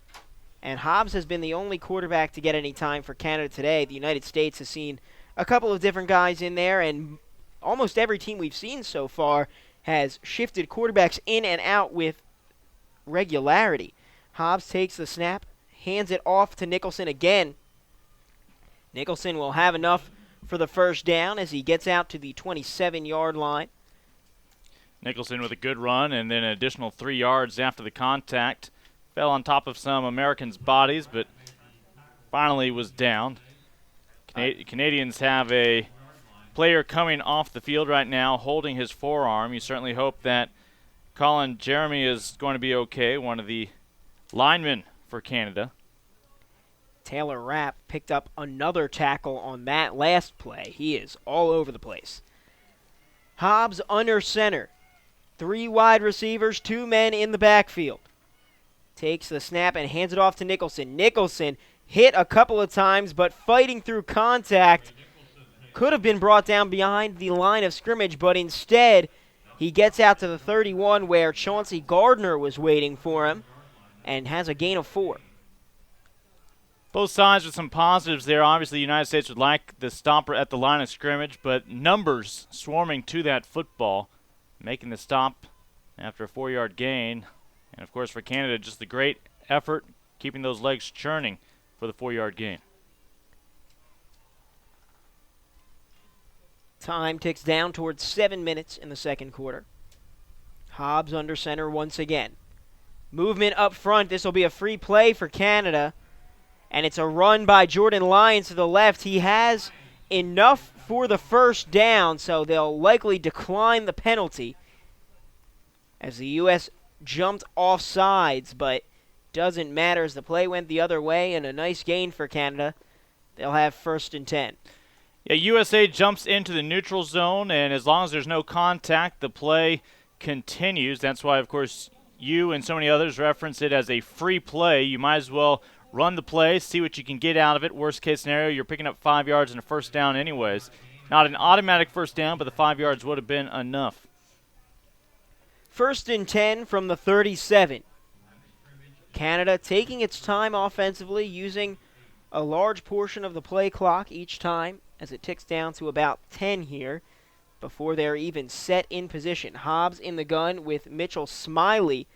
And Hobbs has been the only quarterback to get any time for Canada today. The United States has seen a couple of different guys in there, and almost every team we've seen so far has shifted quarterbacks in and out with regularity. Hobbs takes the snap, hands it off to Nicholson again. Nicholson will have enough for the first down as he gets out to the 27-yard line. Nicholson with a good run and then an additional 3 yards after the contact. Fell on top of some Americans' bodies, but finally was down. Canadians have a player coming off the field right now holding his forearm. You certainly hope that Colin Jeremy is going to be okay, one of the linemen for Canada. Taylor Rapp picked up another tackle on that last play. He is all over the place. Hobbs under center. 3 wide receivers, 2 men in the backfield. Takes the snap and hands it off to Nicholson. Nicholson hit a couple of times, but fighting through contact. Could have been brought down behind the line of scrimmage, but instead he gets out to the 31 where Chauncey Gardner was waiting for him and has a gain of 4. Both sides with some positives there. Obviously, the United States would like the stopper at the line of scrimmage, but numbers swarming to that football, making the stop after a 4-yard gain. And, of course, for Canada, just the great effort, keeping those legs churning for the 4-yard gain. Time ticks down towards 7 minutes in the second quarter. Hobbs under center once again. Movement up front. This will be a free play for Canada. And it's a run by Jordan Lyons to the left. He has enough for the first down, so they'll likely decline the penalty as the U.S. jumped off sides, but doesn't matter as the play went the other way, and a nice gain for Canada. They'll have 1st and 10. Yeah, USA jumps into the neutral zone, and as long as there's no contact, the play continues. That's why, of course, you and so many others reference it as a free play. You might as well run the play, see what you can get out of it. Worst case scenario, you're picking up 5 yards and a first down anyways. not an automatic first down, but the 5 yards would have been enough. 1st and 10 from the 37. Canada taking its time offensively, using a large portion of the play clock each time as it ticks down to about 10 here before they're even set in position. Hobbs in the gun with Mitchell Smiley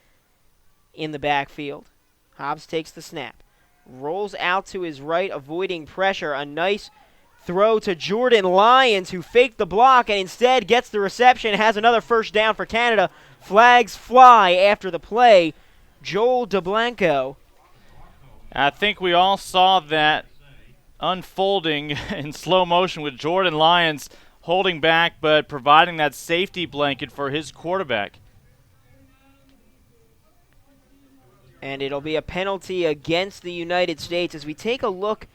in the backfield. Hobbs takes the snap, rolls out to his right, avoiding pressure. A nice throw to Jordan Lyons, who faked the block and instead gets the reception, has another first down for Canada. Flags fly after the play. Joel DeBlanco. I think we all saw that unfolding in slow motion with Jordan Lyons holding back but providing that safety blanket for his quarterback. And it'll be a penalty against the United States. As we take a look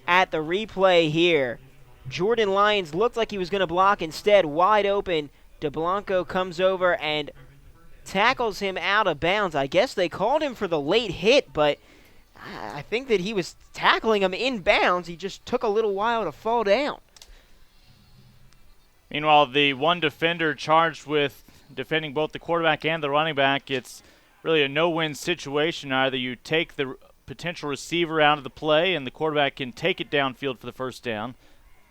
at the replay here, Jordan Lyons looked like he was going to block. Instead, wide open, DeBlanco comes over and tackles him out of bounds. I guess they called him for the late hit, but I think that he was tackling him in bounds. He just took a little while to fall down. Meanwhile, the one defender charged with defending both the quarterback and the running back, it's really a no-win situation. Either you take the potential receiver out of the play and the quarterback can take it downfield for the first down,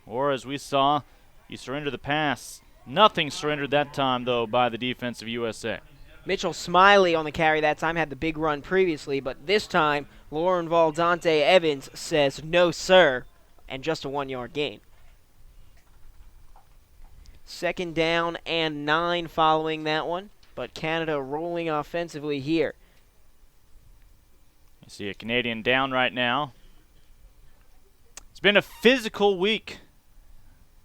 or as we saw, you surrender the pass. Nothing surrendered that time, though, by the defense of USA. Mitchell Smiley on the carry that time, had the big run previously, but this time Lauren Valdante Evans says no sir, and just a 1-yard gain. 2nd down and 9 following that one, but Canada rolling offensively here. You see a Canadian down right now. It's been a physical week.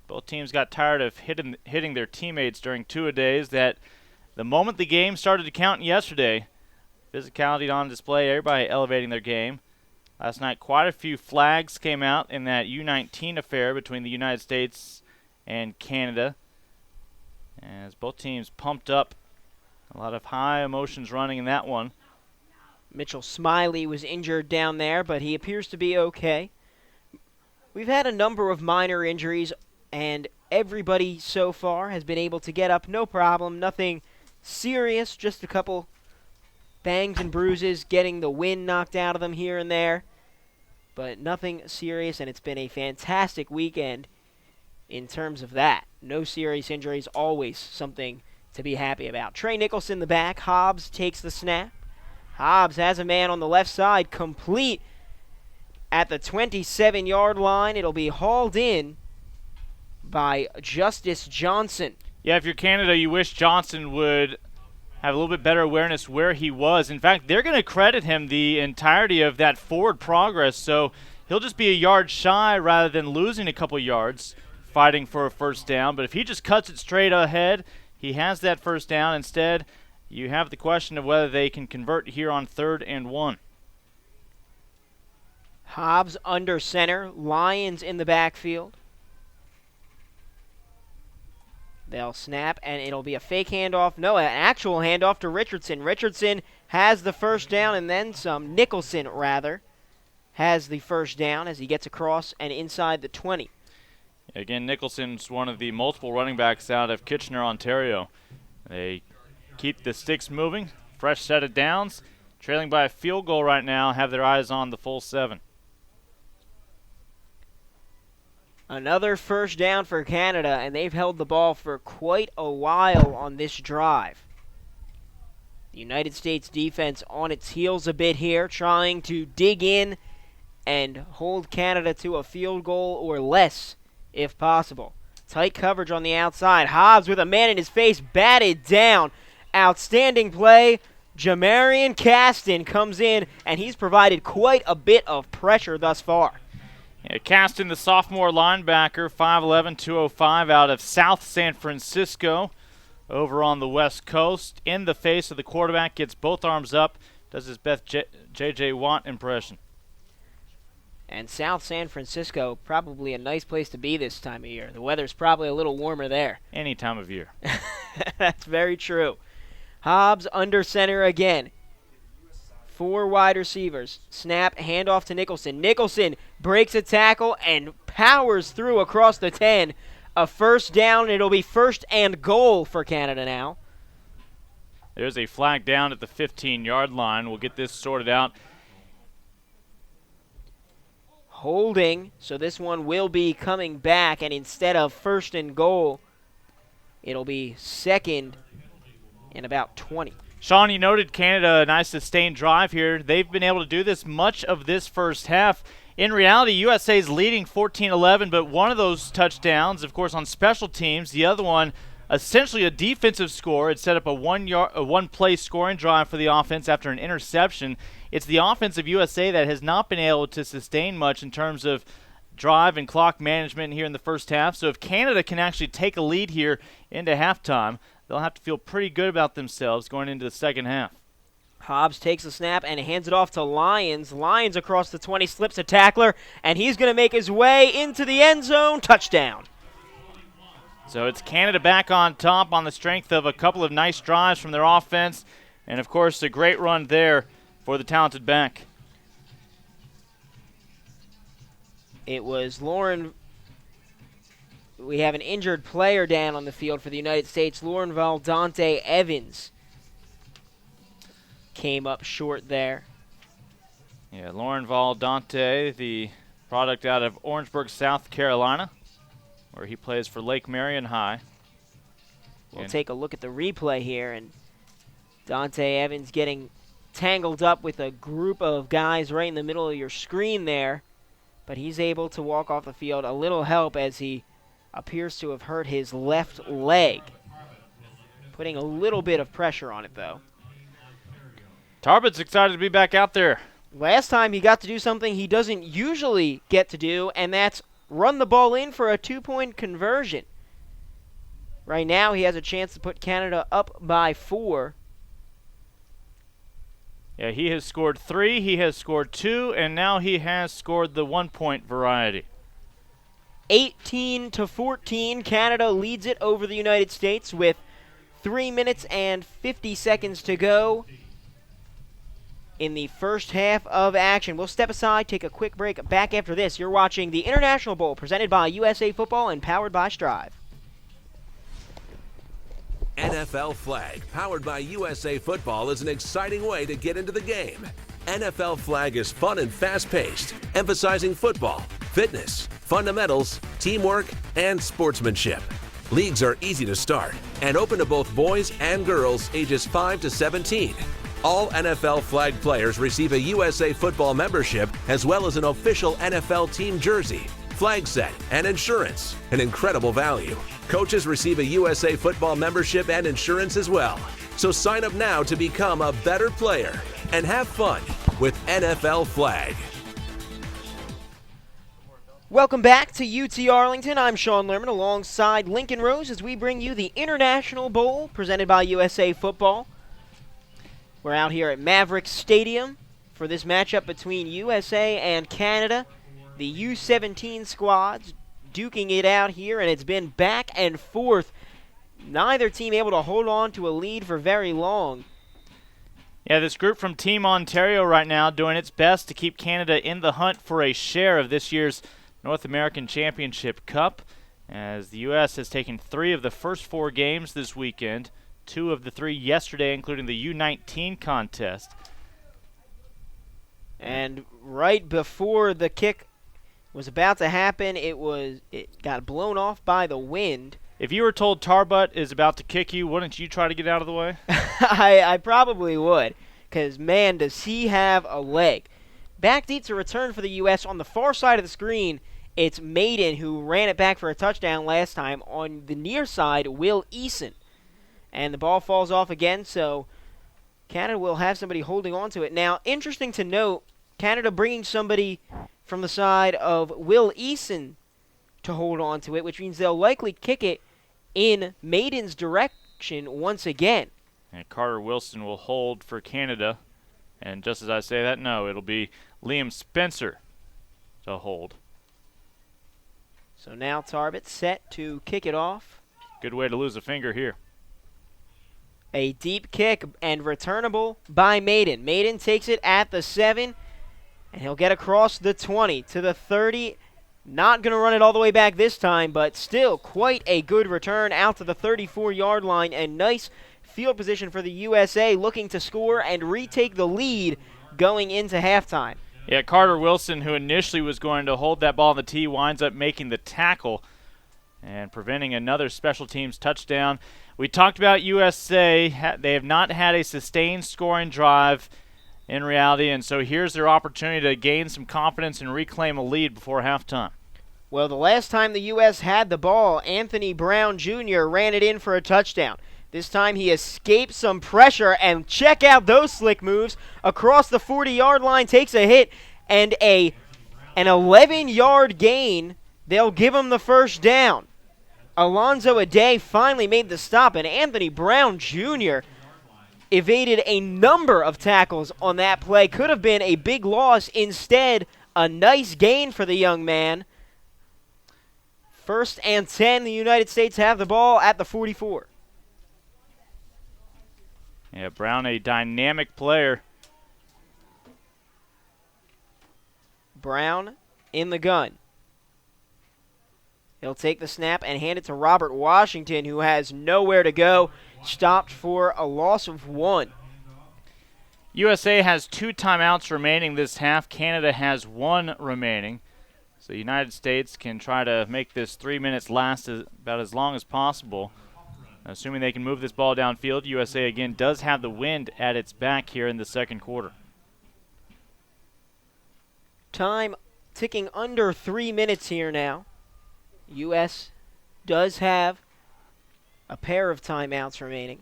Both teams got tired of hitting their teammates during two-a-days. That the moment the game started to count yesterday, physicality on display, everybody elevating their game. Last night, quite a few flags came out in that U19 affair between the United States and Canada, as both teams pumped up. A lot of high emotions running in that one. Mitchell Smiley was injured down there, but he appears to be okay. We've had a number of minor injuries, and everybody so far has been able to get up, no problem, nothing serious, just a couple bangs and bruises, getting the wind knocked out of them here and there, but nothing serious, and it's been a fantastic weekend in terms of that. No serious injuries, always something to be happy about. Trey Nicholson the back. Hobbs takes the snap. Hobbs has a man on the left side, complete at the 27-yard line. It'll be hauled in by Justice Johnson. Yeah, if you're Canada, you wish Johnson would have a little bit better awareness where he was. In fact, they're going to credit him the entirety of that forward progress, so he'll just be a yard shy rather than losing a couple yards fighting for a first down. But if he just cuts it straight ahead, he has that first down. Instead, you have the question of whether they can convert here on 3rd and 1. Hobbs under center, Lyons in the backfield. They'll snap, and it'll be a fake handoff. No, an actual handoff to Richardson. Richardson has the first down and then some. Nicholson, rather, has the first down as he gets across and inside the 20. Again, Nicholson's one of the multiple running backs out of Kitchener, Ontario. They keep the sticks moving. Fresh set of downs. Trailing by a field goal right now, have their eyes on the full 7. Another first down for Canada, and they've held the ball for quite a while on this drive. The United States defense on its heels a bit here, trying to dig in and hold Canada to a field goal or less, if possible. Tight coverage on the outside. Hobbs with a man in his face, batted down. Outstanding play. Jamarian Caston comes in, and he's provided quite a bit of pressure thus far. Yeah, Caston, the sophomore linebacker, 5'11", 205, out of South San Francisco, over on the West Coast. In the face of the quarterback, gets both arms up, does his best J.J. Watt impression. And South San Francisco, probably a nice place to be this time of year. The weather's probably a little warmer there. Any time of year. That's very true. Hobbs under center again. 4 wide receivers. Snap, handoff to Nicholson. Nicholson breaks a tackle and powers through across the 10. a first down. It'll be first and goal for Canada now. There's a flag down at the 15-yard line. We'll get this sorted out. Holding, so this one will be coming back, and instead of first and goal, it'll be second and about 20. Sean, you noted Canada, a nice sustained drive here. They've been able to do this much of this first half. In reality, USA is leading 14-11, but one of those touchdowns, of course, on special teams. The other one, essentially a defensive score. It set up a one-play scoring drive for the offense after an interception. It's the offense of USA that has not been able to sustain much in terms of drive and clock management here in the first half. So if Canada can actually take a lead here into halftime, they'll have to feel pretty good about themselves going into the second half. Hobbs takes the snap and hands it off to Lyons. Lyons across the 20, slips a tackler, and he's going to make his way into the end zone. Touchdown. So it's Canada back on top on the strength of a couple of nice drives from their offense, and of course a great run there for the talented back. It was Lauren. We have an injured player down on the field for the United States. Lauren Valdante Evans came up short there. Yeah, Lauren Valdante, the product out of Orangeburg, South Carolina, where he plays for Lake Marion High. We'll take a look at the replay here, and Dante Evans getting tangled up with a group of guys right in the middle of your screen there, but he's able to walk off the field. A little help as he appears to have hurt his left leg, putting a little bit of pressure on it, though. Tarbot's excited to be back out there. Last time he got to do something he doesn't usually get to do, and that's run the ball in for a 2-point conversion. Right now he has a chance to put Canada up by 4. Yeah, he has scored 3, he has scored 2, and now he has scored the 1-point variety. 18-14, Canada leads it over the United States with 3 minutes and 50 seconds to go in the first half of action. We'll step aside, take a quick break. Back after this, you're watching the International Bowl presented by USA Football and powered by Strive. NFL Flag, powered by USA Football, is an exciting way to get into the game. NFL Flag is fun and fast-paced, emphasizing football, fitness, fundamentals, teamwork, and sportsmanship. Leagues are easy to start and open to both boys and girls ages 5 to 17. All NFL Flag players receive a USA Football membership as well as an official NFL team jersey, flag set, and insurance, an incredible value. Coaches receive a USA Football membership and insurance as well. So sign up now to become a better player and have fun with NFL Flag. Welcome back to UT-Arlington. I'm Sean Lerman alongside Lincoln Rose as we bring you the International Bowl presented by USA Football. We're out here at Maverick Stadium for this matchup between USA and Canada. The U17 squads duking it out here, and it's been back and forth. Neither team able to hold on to a lead for very long. Yeah, this group from Team Ontario right now doing its best to keep Canada in the hunt for a share of this year's North American Championship Cup, as the U.S. has taken 3 of the first 4 games this weekend, 2 of the 3 yesterday, including the U19 contest. And right before the kick was about to happen, it got blown off by the wind. If you were told Tarbot is about to kick you, wouldn't you try to get out of the way? I probably would, because, man, does he have a leg. Back deep to return for the U.S. on the far side of the screen. It's Maiden who ran it back for a touchdown last time. On the near side, Will Eason. And the ball falls off again, so Canada will have somebody holding on to it. Now, interesting to note, Canada bringing somebody from the side of Will Eason to hold on to it, which means they'll likely kick it in Maiden's direction once again. And Carter Wilson will hold for Canada. And just as I say that, no, it'll be Liam Spencer to hold. So now Tarbot set to kick it off. Good way to lose a finger here. A deep kick and returnable by Maiden. Maiden takes it at the 7, and he'll get across the 20 to the 30, Not going to run it all the way back this time, but still quite a good return out to the 34-yard line, and nice field position for the USA, looking to score and retake the lead going into halftime. Yeah, Carter Wilson, who initially was going to hold that ball on the tee, winds up making the tackle and preventing another special teams touchdown. We talked about USA. They have not had a sustained scoring drive in reality, and so here's their opportunity to gain some confidence and reclaim a lead before halftime. Well, the last time the U.S. had the ball, Anthony Brown Jr. ran it in for a touchdown. This time he escaped some pressure, and check out those slick moves. Across the 40-yard line, takes a hit, and an 11-yard gain. They'll give him the first down. Alonzo Aday finally made the stop, and Anthony Brown Jr. evaded a number of tackles on that play. Could have been a big loss. Instead, a nice gain for the young man. 1st and 10, the United States have the ball at the 44. Yeah, Brown, a dynamic player. Brown in the gun. He'll take the snap and hand it to Robert Washington, who has nowhere to go. Stopped for a loss of 1. USA has 2 timeouts remaining this half. Canada has 1 remaining. So the United States can try to make this 3 minutes last about as long as possible. Assuming they can move this ball downfield, USA again does have the wind at its back here in the second quarter. Time ticking under 3 minutes here now. U.S. does have a pair of timeouts remaining.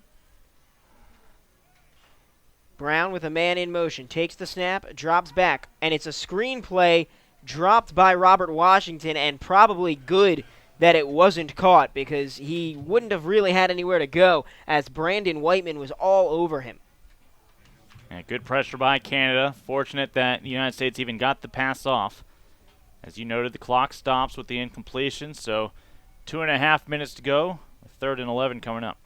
Brown with a man in motion, takes the snap, drops back, and it's a screen play dropped by Robert Washington, and probably good that it wasn't caught because he wouldn't have really had anywhere to go as Brandon Whiteman was all over him. And good pressure by Canada. Fortunate that the United States even got the pass off. As you noted, the clock stops with the incompletion, so 2.5 minutes to go. 3rd and 11 coming up.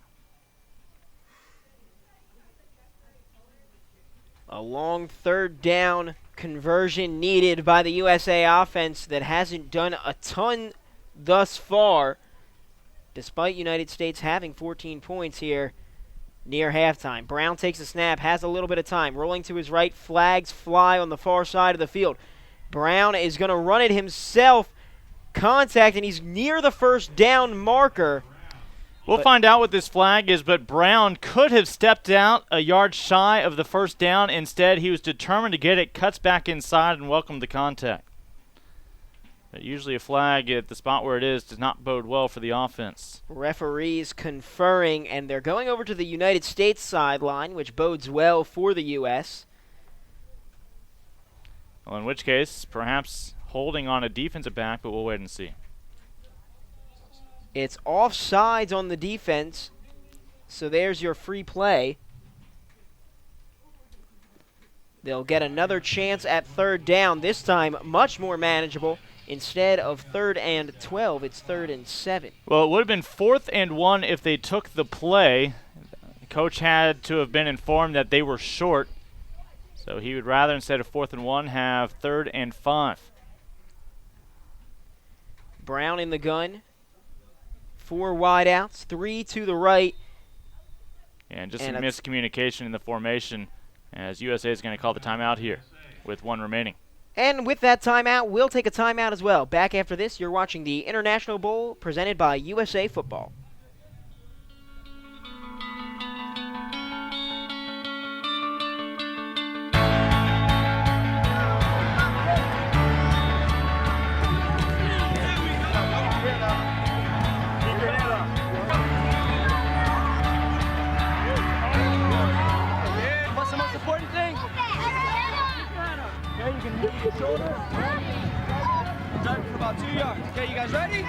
A long 3rd down conversion needed by the USA offense that hasn't done a ton thus far, despite United States having 14 points here near halftime. Brown takes a snap, has a little bit of time, rolling to his right, flags fly on the far side of the field. Brown is going to run it himself, contact, and he's near the first down marker. We'll find out what this flag is, but Brown could have stepped out a yard shy of the first down. Instead, he was determined to get it, cuts back inside, and welcomed the contact. But usually a flag at the spot where it is does not bode well for the offense. Referees conferring, and they're going over to the United States sideline, which bodes well for the U.S. Well, in which case, perhaps holding on a defensive back, but we'll wait and see. It's offsides on the defense, so there's your free play. They'll get another chance at 3rd down, this time much more manageable. Instead of 3rd and 12, it's 3rd and 7. Well, it would have been 4th and 1 if they took the play. The coach had to have been informed that they were short, so he would rather, instead of 4th and 1, have 3rd and 5. Brown in the gun. 4 wideouts, 3 to the right. And just some miscommunication in the formation as USA is going to call the timeout here with 1 remaining. And with that timeout, we'll take a timeout as well. Back after this, you're watching the International Bowl presented by USA Football. Shoulder. Drive for about 2 yards. Okay, you guys ready?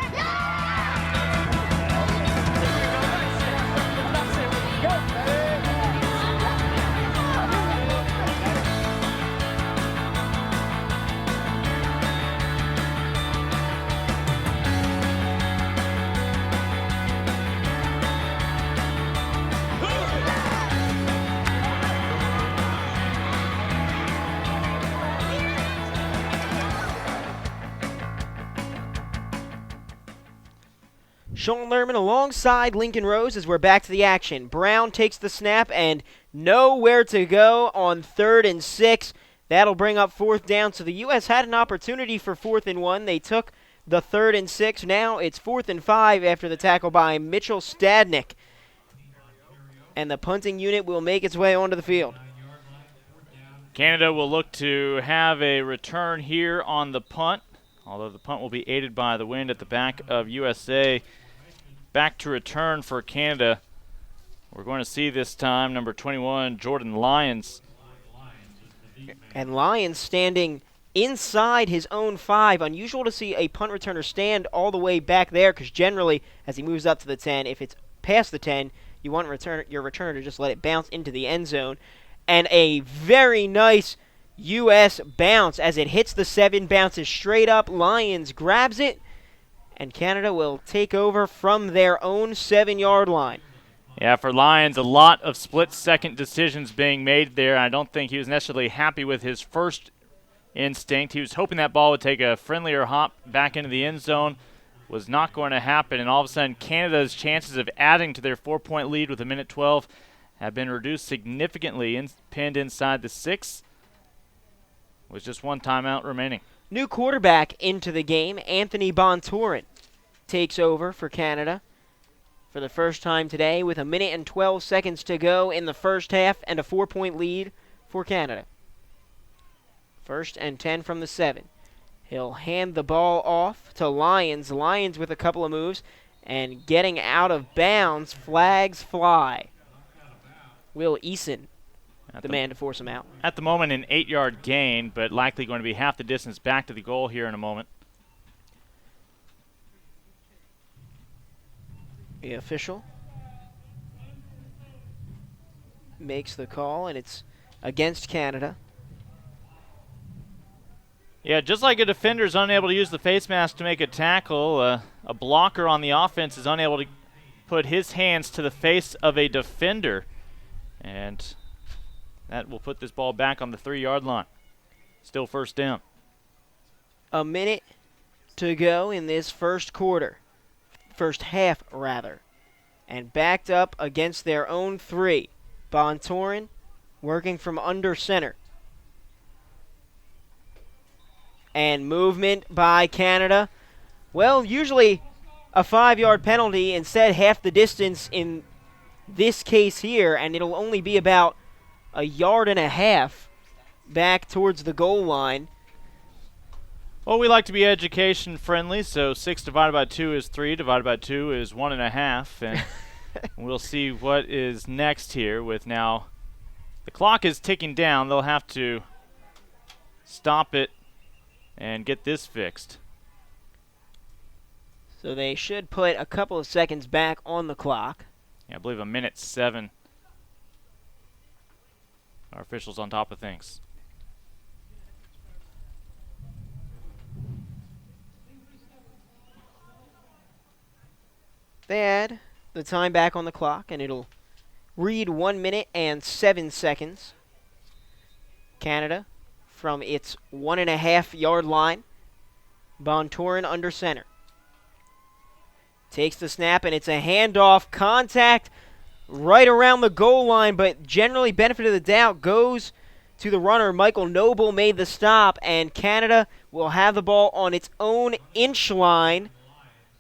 Sean Lerman alongside Lincoln Rose as we're back to the action. Brown takes the snap and nowhere to go on 3rd and 6. That'll bring up 4th down. So the U.S. had an opportunity for 4th and 1. They took the 3rd and 6. Now it's 4th and 5 after the tackle by Mitchell Stadnick. And the punting unit will make its way onto the field. Canada will look to have a return here on the punt, although the punt will be aided by the wind at the back of USA. Back to return for Canada. We're going to see this time number 21, Jordan Lyons. And Lyons standing inside his own 5. Unusual to see a punt returner stand all the way back there, because generally, as he moves up to the 10, if it's past the 10, you want your returner to just let it bounce into the end zone. And a very nice U.S. bounce as it hits the 7, bounces straight up. Lyons grabs it, and Canada will take over from their own 7-yard line. Yeah, for Lyons, a lot of split-second decisions being made there. I don't think he was necessarily happy with his first instinct. He was hoping that ball would take a friendlier hop back into the end zone. Was not going to happen, and all of a sudden Canada's chances of adding to their 4-point lead with 1:12 have been reduced significantly, pinned inside the 6, with just 1 timeout remaining. New quarterback into the game, Anthony Bontorin, takes over for Canada for the first time today with 1:12 to go in the first half and a 4-point lead for Canada. 1st and 10 from the 7. He'll hand the ball off to Lyons. Lyons with a couple of moves and getting out of bounds. Flags fly. Will Eason, the man to force him out. At the moment, an 8-yard gain, but likely going to be half the distance back to the goal here in a moment. The official makes the call, and it's against Canada. Yeah, just like a defender is unable to use the face mask to make a tackle, a blocker on the offense is unable to put his hands to the face of a defender. And that will put this ball back on the 3-yard line. Still 1st down. A minute to go in this first quarter. First half, rather. And backed up against their own 3. Bontorin working from under center. And movement by Canada. Well, usually a 5-yard penalty, instead half the distance in this case here, and it'll only be about 1.5 yards back towards the goal line. Well, we like to be education friendly, so 6 divided by 2 is 3, divided by 2 is 1.5, and we'll see what is next here with now the clock is ticking down. They'll have to stop it and get this fixed. So they should put a couple of seconds back on the clock. Yeah, I believe 1:07. Our officials on top of things. They add the time back on the clock, and it'll read 1 minute and 7 seconds. Canada from its 1.5-yard line. Bontorin under center. Takes the snap, and it's a handoff. Contact right around the goal line, but generally benefit of the doubt goes to the runner. Michael Noble made the stop, and Canada will have the ball on its own inch line.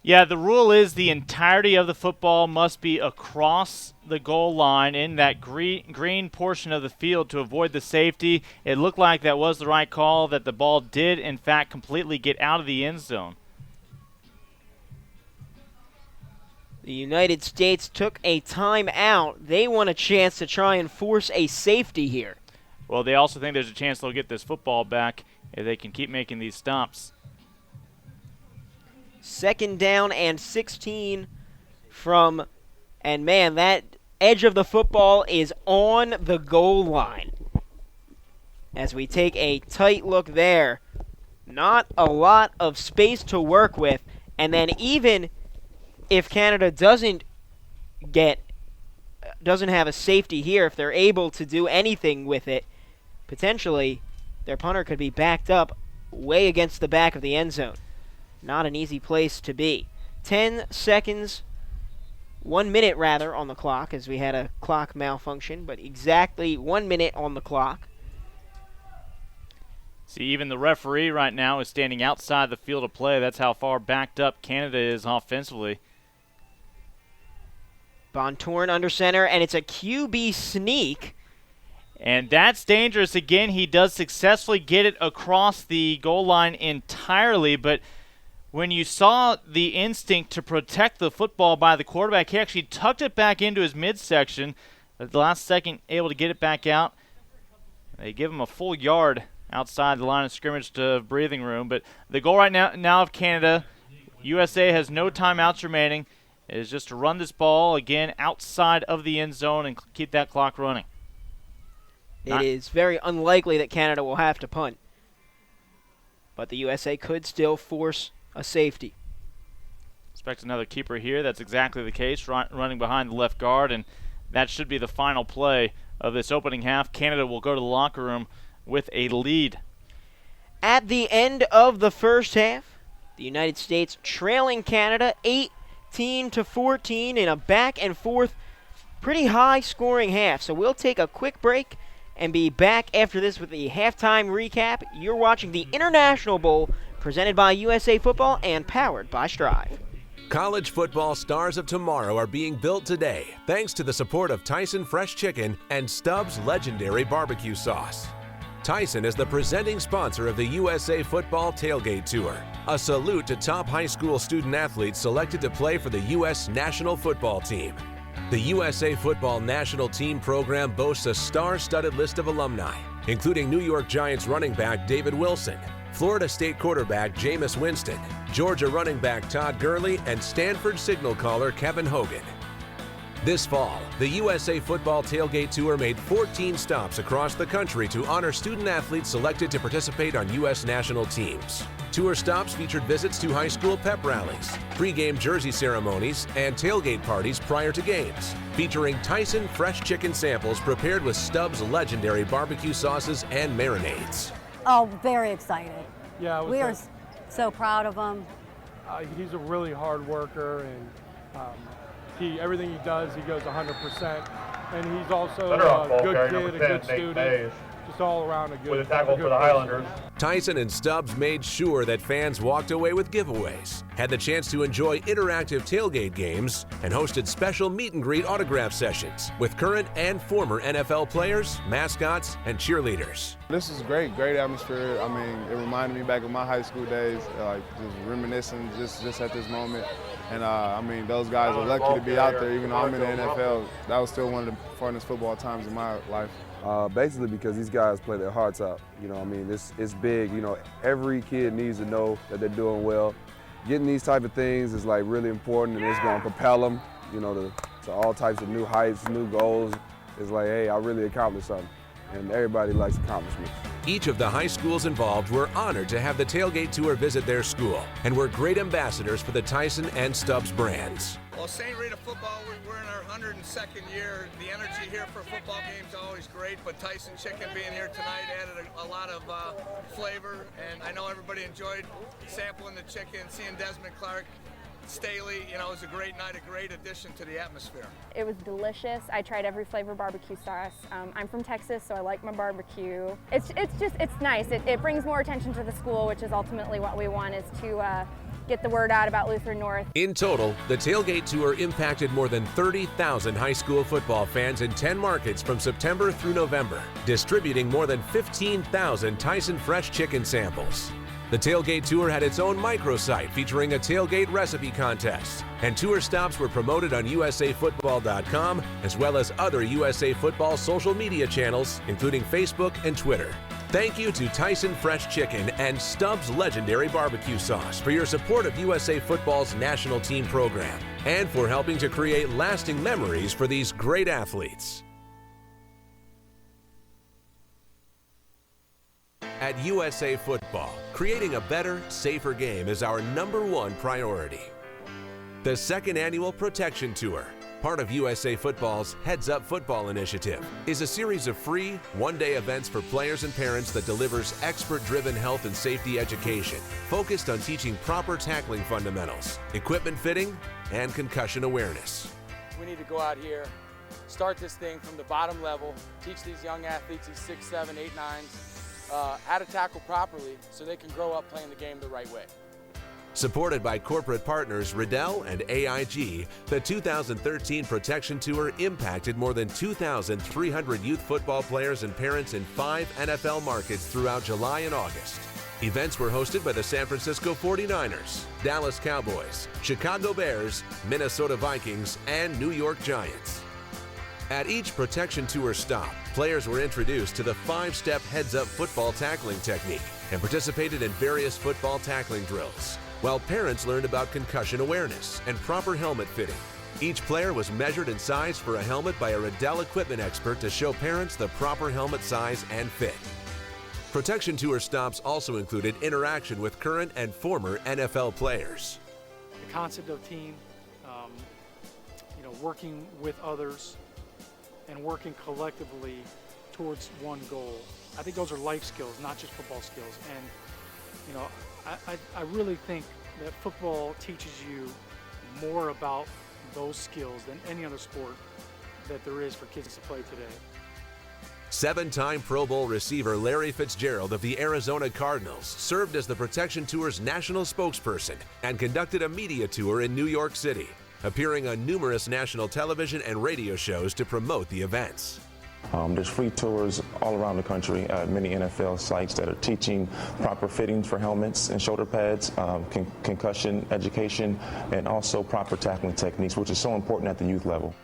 Yeah, the rule is the entirety of the football must be across the goal line in that green portion of the field to avoid the safety. It looked like that was the right call, that the ball did, in fact, completely get out of the end zone. The United States took a timeout. They want a chance to try and force a safety here. Well, they also think there's a chance they'll get this football back if they can keep making these stops. 2nd down and 16 from, and man, that edge of the football is on the goal line. As we take a tight look there, not a lot of space to work with, and then even if Canada doesn't have a safety here, if they're able to do anything with it, potentially their punter could be backed up way against the back of the end zone. Not an easy place to be. 10 seconds, 1 minute rather, on the clock, as we had a clock malfunction, but exactly 1 minute on the clock. See, even the referee right now is standing outside the field of play. That's how far backed up Canada is offensively. Bontorn under center, and it's a QB sneak. And that's dangerous. Again, he does successfully get it across the goal line entirely, but when you saw the instinct to protect the football by the quarterback, he actually tucked it back into his midsection. At the last second, able to get it back out. They give him a full yard outside the line of scrimmage to breathing room. But the goal right now of Canada, USA has no timeouts remaining, is just to run this ball, again, outside of the end zone and keep that clock running. It is very unlikely that Canada will have to punt. But the USA could still force a safety. Expect another keeper here. That's exactly the case, running behind the left guard, and that should be the final play of this opening half. Canada will go to the locker room with a lead. At the end of the first half, the United States trailing Canada 18-14 in a back and forth, pretty high scoring half. So we'll take a quick break and be back after this with the halftime recap. You're watching the International Bowl, presented by USA Football and powered by Strive. College football stars of tomorrow are being built today thanks to the support of Tyson Fresh Chicken and Stubbs Legendary Barbecue Sauce. Tyson is the presenting sponsor of the USA Football Tailgate Tour, a salute to top high school student athletes selected to play for the U.S. National Football Team. The USA Football National Team program boasts a star-studded list of alumni, including New York Giants running back David Wilson, Florida State quarterback Jameis Winston, Georgia running back Todd Gurley, and Stanford signal caller Kevin Hogan. This fall, the USA Football Tailgate Tour made 14 stops across the country to honor student athletes selected to participate on U.S. national teams. Tour stops featured visits to high school pep rallies, pregame jersey ceremonies, and tailgate parties prior to games, featuring Tyson Fresh Chicken samples prepared with Stubbs Legendary Barbecue sauces and marinades. Oh, very excited. Yeah, we are so proud of him. He's a really hard worker, and everything he does, he goes 100%. And he's also a good kid, a good student, just all around a good with a tackle for the Highlanders. Tyson and Stubbs made sure that fans walked away with giveaways, had the chance to enjoy interactive tailgate games, and hosted special meet and greet autograph sessions with current and former NFL players, mascots, and cheerleaders. This is great atmosphere. I mean, it reminded me back of my high school days, like just reminiscing just at this moment. And I mean, those guys are lucky to be out there, even though I'm in the NFL. That was still one of the funnest football times in my life. Basically because these guys play their hearts out. You know, I mean, it's big. You know, every kid needs to know that they're doing well. Getting these type of things is like really important, and it's going to propel them, you know, to all types of new heights, new goals. It's like, hey, I really accomplished something, and everybody likes accomplishments. Each of the high schools involved were honored to have the Tailgate Tour visit their school and were great ambassadors for the Tyson and Stubbs brands. Well, St. Rita football, we're in our 102nd year. The energy here for football games is always great, but Tyson Chicken being here tonight added a lot of flavor, and I know everybody enjoyed sampling the chicken, seeing Desmond Clark, Staley. You know, it was a great night, a great addition to the atmosphere. It was delicious. I tried every flavor barbecue sauce. I'm from Texas, so I like my barbecue. It's nice. It brings more attention to the school, which is ultimately what we want, is to get the word out about Lutheran North. In total, the Tailgate Tour impacted more than 30,000 high school football fans in 10 markets from September through November, distributing more than 15,000 Tyson Fresh Chicken samples. The Tailgate Tour had its own microsite featuring a tailgate recipe contest, and tour stops were promoted on usafootball.com as well as other USA Football social media channels, including Facebook and Twitter. Thank you to Tyson Fresh Chicken and Stubbs Legendary Barbecue Sauce for your support of USA Football's national team program and for helping to create lasting memories for these great athletes. At USA Football, creating a better, safer game is our #1 priority. The second annual Protection Tour, Part of USA Football's Heads Up Football initiative is a series of free, one-day events for players and parents that delivers expert-driven health and safety education focused on teaching proper tackling fundamentals, equipment fitting, and concussion awareness. We need to go out here, start this thing from the bottom level, teach these young athletes, these 6, 7, 8, 9s, how to tackle properly so they can grow up playing the game the right way. Supported by corporate partners Riddell and AIG, the 2013 Protection Tour impacted more than 2,300 youth football players and parents in 5 NFL markets throughout July and August. Events were hosted by the San Francisco 49ers, Dallas Cowboys, Chicago Bears, Minnesota Vikings, and New York Giants. At each Protection Tour stop, players were introduced to the 5-step heads-up football tackling technique and participated in various football tackling drills, while parents learned about concussion awareness and proper helmet fitting. Each player was measured and sized for a helmet by a Riddell equipment expert to show parents the proper helmet size and fit. Protection Tour stops also included interaction with current and former NFL players. The concept of team, working with others and working collectively towards one goal. I think those are life skills, not just football skills. And, I really think that football teaches you more about those skills than any other sport that there is for kids to play today. 7-time Pro Bowl receiver Larry Fitzgerald of the Arizona Cardinals served as the Protection Tour's national spokesperson and conducted a media tour in New York City, appearing on numerous national television and radio shows to promote the events. There's free tours all around the country at many NFL sites that are teaching proper fittings for helmets and shoulder pads, concussion education, and also proper tackling techniques, which is so important at the youth level.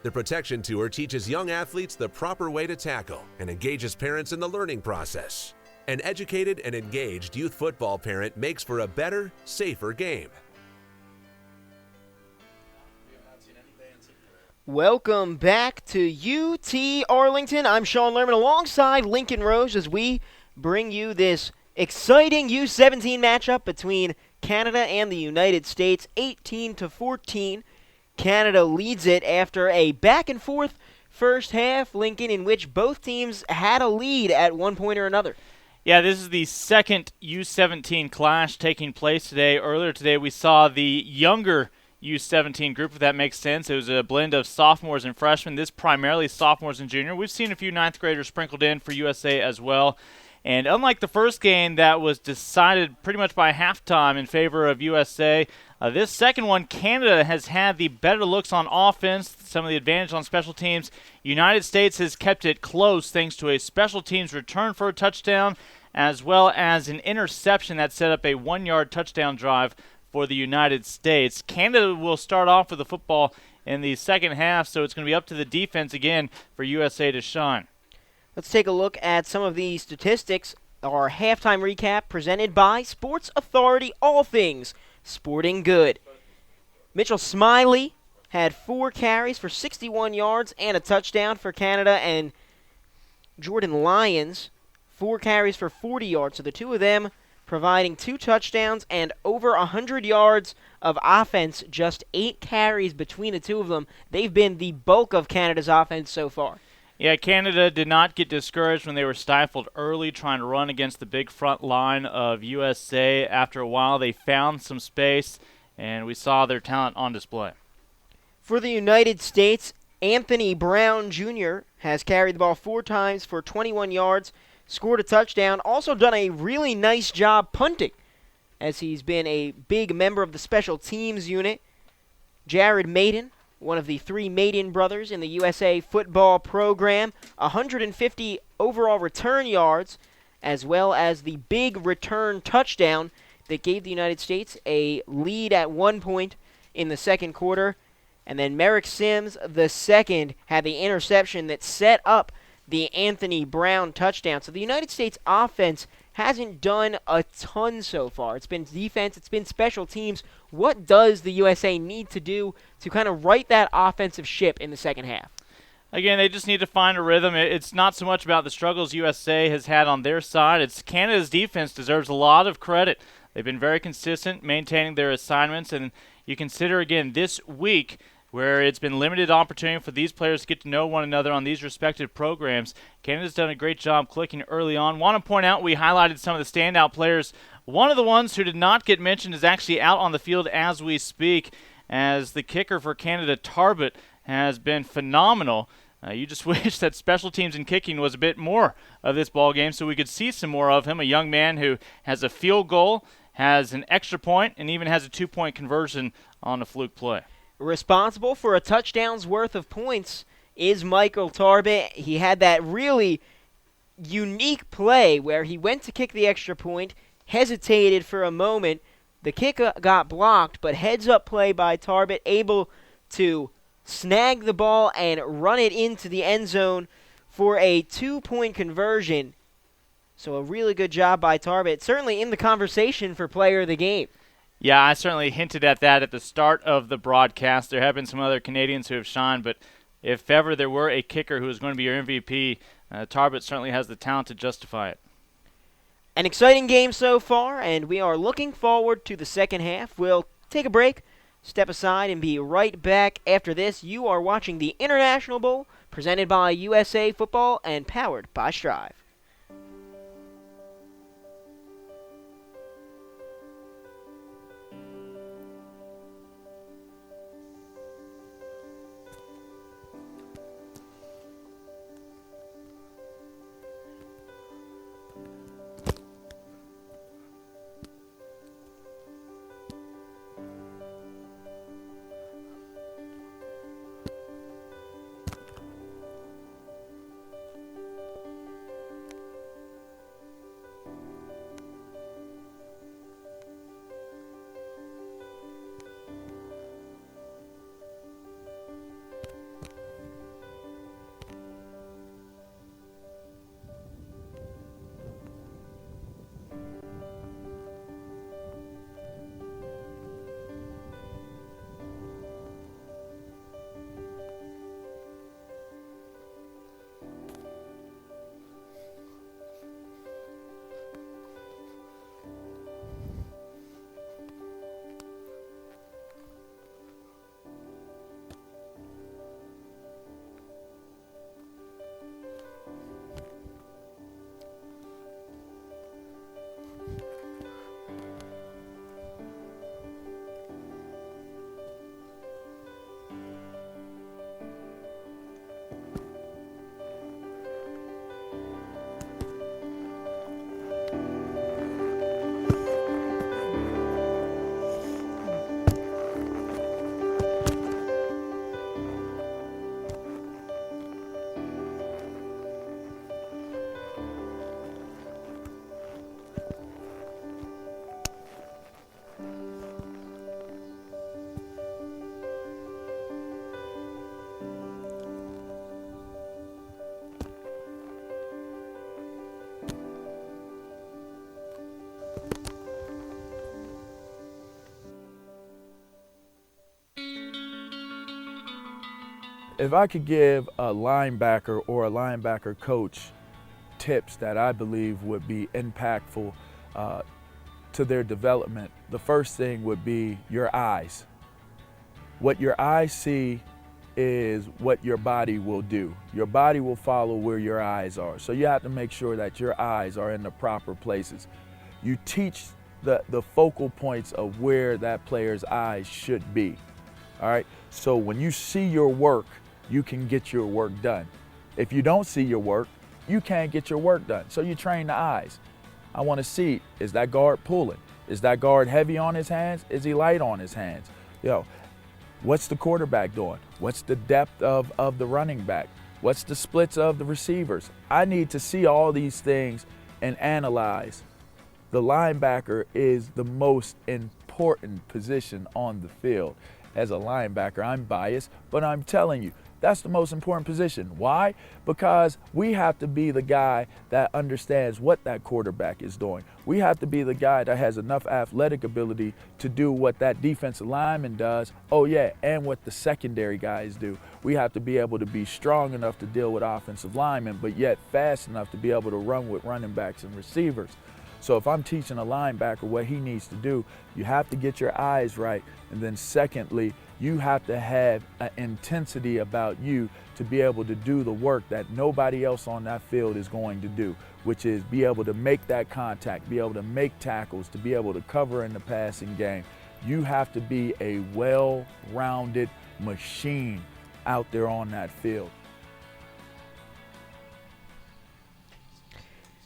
The Protection Tour teaches young athletes the proper way to tackle and engages parents in the learning process. An educated and engaged youth football parent makes for a better, safer game. Welcome back to UT-Arlington. I'm Sean Lerman alongside Lincoln Rose as we bring you this exciting U17 matchup between Canada and the United States, 18-14. Canada leads it after a back-and-forth first half, Lincoln, in which both teams had a lead at one point or another. Yeah, this is the second U17 clash taking place today. Earlier today, we saw the younger U17 group, if that makes sense. It was a blend of sophomores and freshmen. This primarily sophomores and juniors. We've seen a few ninth graders sprinkled in for USA as well. And unlike the first game that was decided pretty much by halftime in favor of USA, this second one, Canada has had the better looks on offense, some of the advantage on special teams. United States has kept it close thanks to a special teams return for a touchdown, as well as an interception that set up a 1-yard touchdown drive for the United States. Canada will start off with the football in the second half, so it's going to be up to the defense again for USA to shine. Let's take a look at some of the statistics. Our halftime recap presented by Sports Authority, all things sporting good. Mitchell Smiley had 4 carries for 61 yards and a touchdown for Canada, and Jordan Lyons, 4 carries for 40 yards. So the two of them providing 2 touchdowns and over 100 yards of offense, just 8 carries between the two of them. They've been the bulk of Canada's offense so far. Yeah, Canada did not get discouraged when they were stifled early trying to run against the big front line of USA. After a while, they found some space, and we saw their talent on display. For the United States, Anthony Brown Jr. has carried the ball 4 times for 21 yards, scored a touchdown, also done a really nice job punting, as he's been a big member of the special teams unit. Jared Maiden, one of the 3 Maiden brothers in the USA football program, 150 overall return yards, as well as the big return touchdown that gave the United States a lead at one point in the second quarter. And then Merrick Sims, the second, had the interception that set up the Anthony Brown touchdown. So the United States offense hasn't done a ton so far. It's been defense, it's been special teams. What does the USA need to do to kind of right that offensive ship in the second half? Again, they just need to find a rhythm. It's not so much about the struggles USA has had on their side. It's Canada's defense deserves a lot of credit. They've been very consistent maintaining their assignments, and you consider, again, this week where it's been limited opportunity for these players to get to know one another on these respective programs. Canada's done a great job clicking early on. Want to point out, we highlighted some of the standout players. One of the ones who did not get mentioned is actually out on the field as we speak, as the kicker for Canada, Tarbett, has been phenomenal. You just wish that special teams and kicking was a bit more of this ball game so we could see some more of him, a young man who has a field goal, has an extra point, and even has a 2-point conversion on a fluke play. Responsible for a touchdown's worth of points is Michael Tarbett. He had that really unique play where he went to kick the extra point, hesitated for a moment. The kick got blocked, but heads-up play by Tarbett, able to snag the ball and run it into the end zone for a 2-point conversion. So a really good job by Tarbett, certainly in the conversation for player of the game. Yeah, I certainly hinted at that at the start of the broadcast. There have been some other Canadians who have shined, but if ever there were a kicker who was going to be your MVP, Tarbett certainly has the talent to justify it. An exciting game so far, and we are looking forward to the second half. We'll take a break, step aside, and be right back after this. You are watching the International Bowl, presented by USA Football and powered by Strive. If I could give a linebacker or a linebacker coach tips that I believe would be impactful to their development, the first thing would be your eyes. What your eyes see is what your body will do. Your body will follow where your eyes are. So you have to make sure that your eyes are in the proper places. You teach the focal points of where that player's eyes should be. All right? So when you see your work, you can get your work done. If you don't see your work, you can't get your work done. So you train the eyes. I want to see, is that guard pulling? Is that guard heavy on his hands? Is he light on his hands? What's the quarterback doing? What's the depth of the running back? What's the splits of the receivers? I need to see all these things and analyze. The linebacker is the most important position on the field. As a linebacker, I'm biased, but I'm telling you, that's the most important position. Why? Because we have to be the guy that understands what that quarterback is doing. We have to be the guy that has enough athletic ability to do what that defensive lineman does. Oh yeah, and what the secondary guys do. We have to be able to be strong enough to deal with offensive linemen, but yet fast enough to be able to run with running backs and receivers. So if I'm teaching a linebacker what he needs to do, you have to get your eyes right. And then secondly, You have to have an intensity about you to be able to do the work that nobody else on that field is going to do, which is be able to make that contact, be able to make tackles, to be able to cover in the passing game. You have to be a well-rounded machine out there on that field.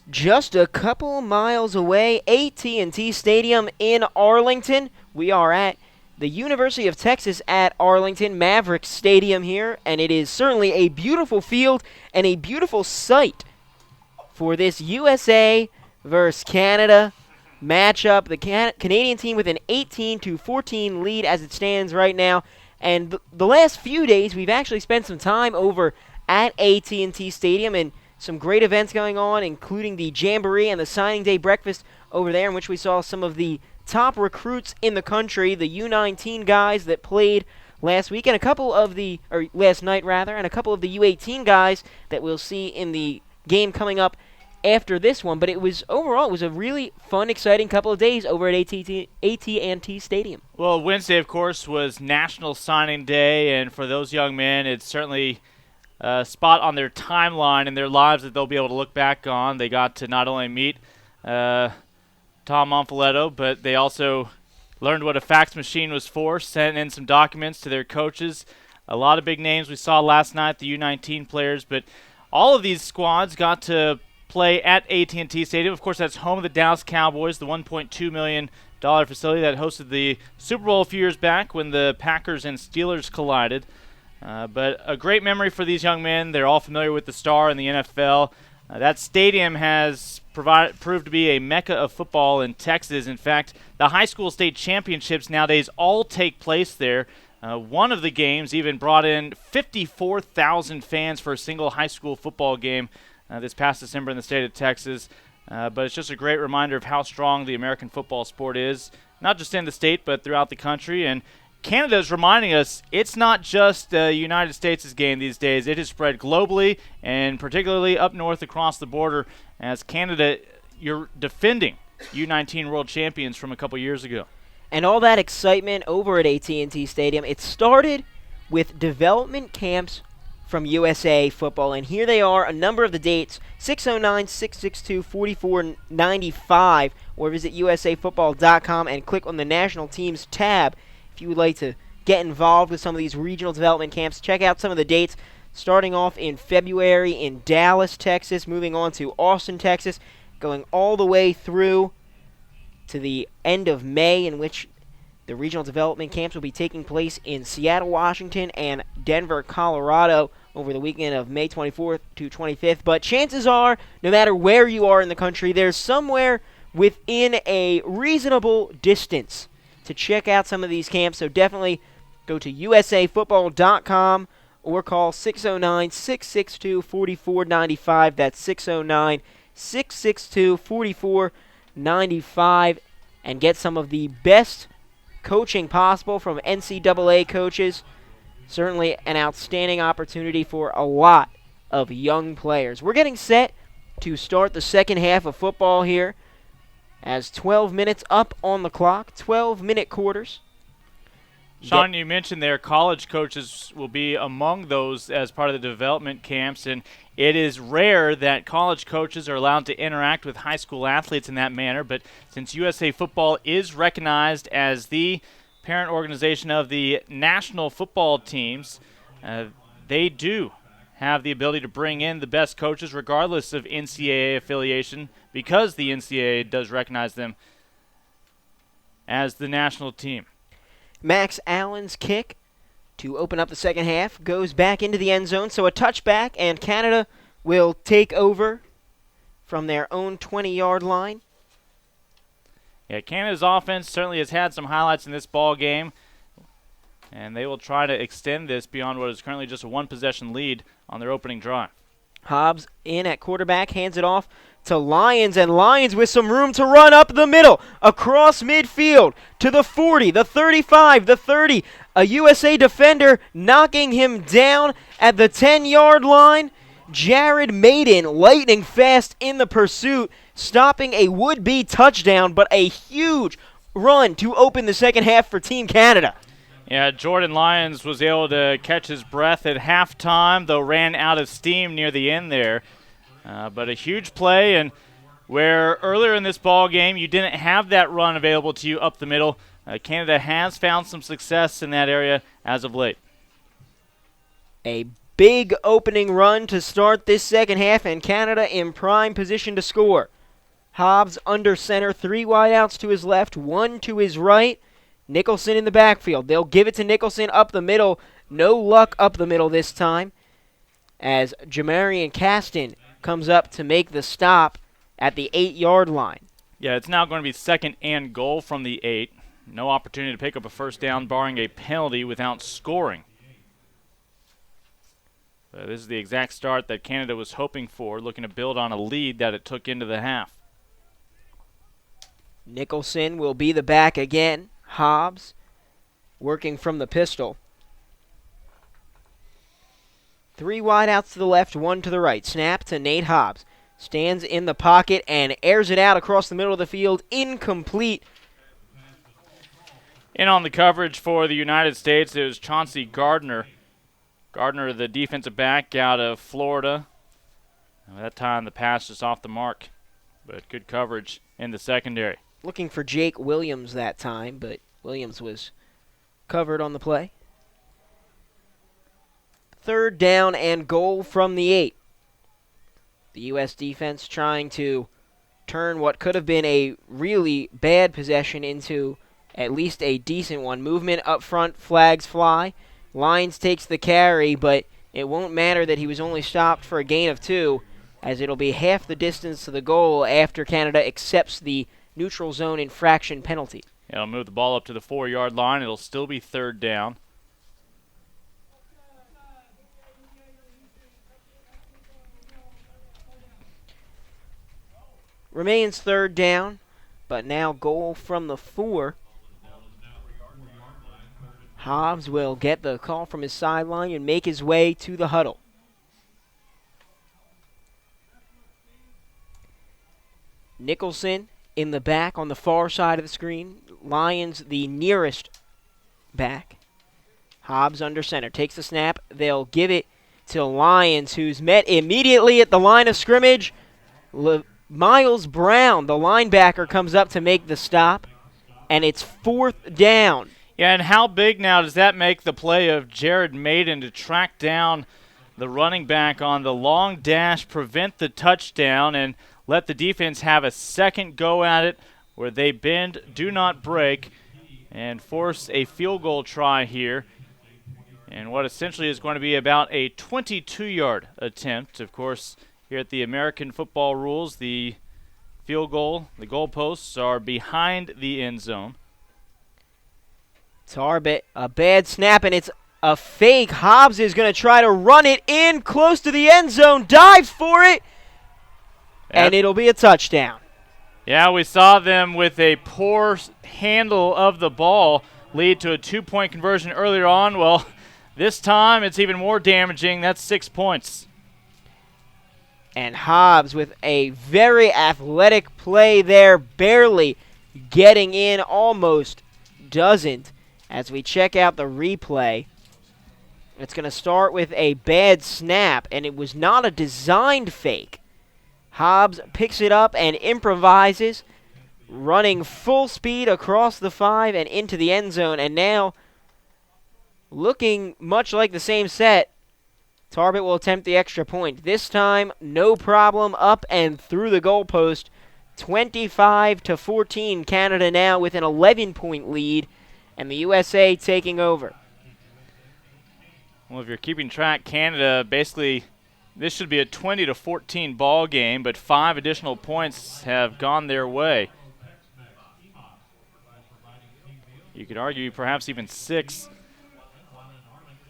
Just a couple miles away, AT&T Stadium in Arlington. We are at the University of Texas at Arlington, Mavericks Stadium here, and it is certainly a beautiful field and a beautiful sight for this USA versus Canada matchup. The Canadian team with an 18-14 lead as it stands right now, and the last few days we've actually spent some time over at AT&T Stadium, and some great events going on, including the Jamboree and the Signing Day breakfast over there, in which we saw some of the top recruits in the country, the U19 guys that played last week, and last night rather, and a couple of the U18 guys that we'll see in the game coming up after this one. But overall it was a really fun, exciting couple of days over at AT&T Stadium. Well, Wednesday, of course, was National Signing Day, and for those young men, it's certainly spot on their timeline in their lives that they'll be able to look back on. They got to not only meet Tom Monfiletto, but they also learned what a fax machine was for, sent in some documents to their coaches. A lot of big names we saw last night, the U19 players, but all of these squads got to play at AT&T Stadium. Of course, that's home of the Dallas Cowboys, the $1.2 million facility that hosted the Super Bowl a few years back when the Packers and Steelers collided. But a great memory for these young men. They're all familiar with the star in the NFL. That stadium has proved to be a mecca of football in Texas. In fact, the high school state championships nowadays all take place there. One of the games even brought in 54,000 fans for a single high school football game this past December in the state of Texas. But it's just a great reminder of how strong the American football sport is, not just in the state but throughout the country. And Canada is reminding us it's not just the United States' game these days. It has spread globally and particularly up north across the border, as Canada, you're defending U19 world champions from a couple years ago. And all that excitement over at AT&T Stadium, it started with development camps from USA Football. And here they are, a number of the dates, 609-662-4495, or visit usafootball.com and click on the National Teams tab. If you would like to get involved with some of these regional development camps, check out some of the dates, starting off in February in Dallas, Texas, moving on to Austin, Texas, going all the way through to the end of May, in which the regional development camps will be taking place in Seattle, Washington, and Denver, Colorado, over the weekend of May 24th to 25th. But chances are, no matter where you are in the country, there's somewhere within a reasonable distance to check out some of these camps. So definitely go to usafootball.com or call 609-662-4495. That's 609-662-4495, and get some of the best coaching possible from NCAA coaches. Certainly an outstanding opportunity for a lot of young players. We're getting set to start the second half of football here, as 12 minutes up on the clock, 12-minute quarters. Sean, you mentioned there college coaches will be among those as part of the development camps, and it is rare that college coaches are allowed to interact with high school athletes in that manner, but since USA Football is recognized as the parent organization of the national football teams, they do have the ability to bring in the best coaches regardless of NCAA affiliation, because the NCAA does recognize them as the national team. Max Allen's kick to open up the second half goes back into the end zone, so a touchback, and Canada will take over from their own 20-yard line. Yeah, Canada's offense certainly has had some highlights in this ball game, and they will try to extend this beyond what is currently just a one-possession lead on their opening drive. Hobbs in at quarterback, hands it off to Lyons, and Lyons with some room to run up the middle, across midfield, to the 40, the 35, the 30. A USA defender knocking him down at the 10-yard line. Jared Maiden lightning fast in the pursuit, stopping a would-be touchdown, but a huge run to open the second half for Team Canada. Yeah, Jordan Lyons was able to catch his breath at halftime, though ran out of steam near the end there. But a huge play, and where earlier in this ball game you didn't have that run available to you up the middle, Canada has found some success in that area as of late. A big opening run to start this second half, and Canada in prime position to score. Hobbs under center, 3 wideouts to his left, 1 to his right. Nicholson in the backfield. They'll give it to Nicholson up the middle. No luck up the middle this time, as Jamarian Caston comes up to make the stop at the 8-yard line. Yeah, it's now going to be 2nd and goal from the 8. No opportunity to pick up a first down, barring a penalty without scoring. This is the exact start that Canada was hoping for, looking to build on a lead that it took into the half. Nicholson will be the back again. Hobbs working from the pistol. 3 wideouts to the left, 1 to the right. Snap to Nate Hobbs. Stands in the pocket and airs it out across the middle of the field. Incomplete. In on the coverage for the United States, it was Chauncey Gardner. Gardner, the defensive back out of Florida. At that time, the pass just off the mark, but good coverage in the secondary. Looking for Jake Williams that time, but Williams was covered on the play. 3rd down and goal from the 8. The U.S. defense trying to turn what could have been a really bad possession into at least a decent one. Movement up front, flags fly. Lyons takes the carry, but it won't matter that he was only stopped for a gain of 2, as it'll be half the distance to the goal after Canada accepts the neutral zone infraction penalty. It'll move the ball up to the 4-yard line. It'll still be 3rd down. Remains 3rd down, but now goal from the 4. Hobbs will get the call from his sideline and make his way to the huddle. Nicholson in the back on the far side of the screen. Lyons the nearest back. Hobbs under center. Takes the snap. They'll give it to Lyons, who's met immediately at the line of scrimmage. Miles Brown, the linebacker, comes up to make the stop, and it's 4th down. Yeah, and how big now does that make the play of Jared Maiden to track down the running back on the long dash, prevent the touchdown, and let the defense have a second go at it where they bend, do not break, and force a field goal try here. And what essentially is going to be about a 22-yard attempt. Of course, here at the American football rules, the field goal, the goalposts are behind the end zone. Tarbett, a bad snap, and it's a fake. Hobbs is going to try to run it in close to the end zone, dives for it, and it'll be a touchdown. Yeah, we saw them with a poor handle of the ball lead to a 2-point conversion earlier on. Well, this time it's even more damaging. That's 6 points. And Hobbs with a very athletic play there, barely getting in, almost doesn't. As we check out the replay, it's going to start with a bad snap, and it was not a designed fake. Hobbs picks it up and improvises, running full speed across the 5 and into the end zone, and now looking much like the same set. Tarbett will attempt the extra point. This time, no problem, up and through the goalpost. 25-14, Canada now with an 11-point lead, and the USA taking over. Well, if you're keeping track, Canada basically, this should be a 20-14 ball game, but 5 additional points have gone their way. You could argue perhaps even 6.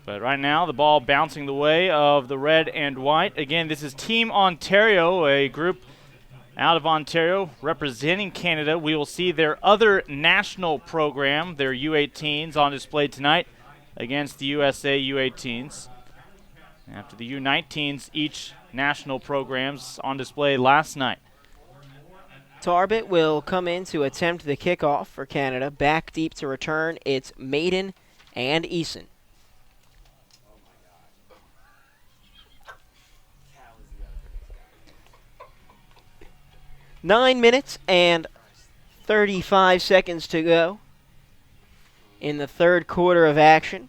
But right now, the ball bouncing the way of the red and white. Again, this is Team Ontario, a group out of Ontario representing Canada. We will see their other national program, their U18s, on display tonight against the USA U18s. After the U19s, each national programs on display last night. Tarbett will come in to attempt the kickoff for Canada. Back deep to return, it's Maiden and Eason. Nine minutes and 35 seconds to go in the third quarter of action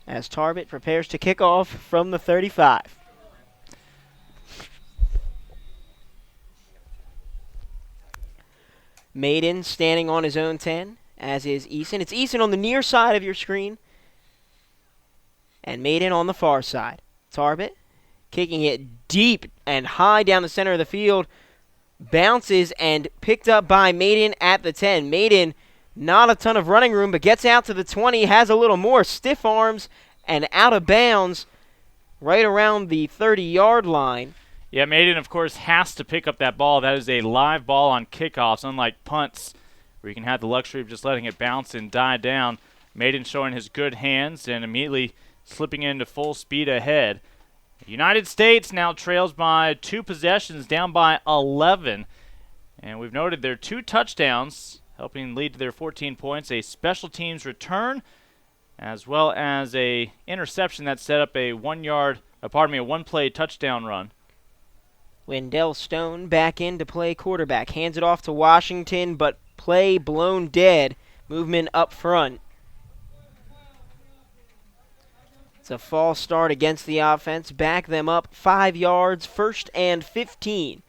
as Tarbert prepares to kick off from the 35. Maiden standing on his own 10, as is Eason. It's Eason on the near side of your screen, and Maiden on the far side. Tarbert kicking it deep and high down the center of the field, bounces and picked up by Maiden at the 10. Maiden, not a ton of running room, but gets out to the 20, has a little more, stiff arms and out of bounds right around the 30-yard line. Yeah, Maiden, of course, has to pick up that ball. That is a live ball on kickoffs, unlike punts, where you can have the luxury of just letting it bounce and die down. Maiden showing his good hands and immediately slipping into full speed ahead. The United States now trails by 2 possessions, down by 11. And we've noted their 2 touchdowns, helping lead to their 14 points, a special teams return, as well as a interception that set up a one-play touchdown run. Wendell Stone back in to play quarterback. Hands it off to Washington, but play blown dead. Movement up front. It's a false start against the offense. Back them up 5 yards, 1st and 15.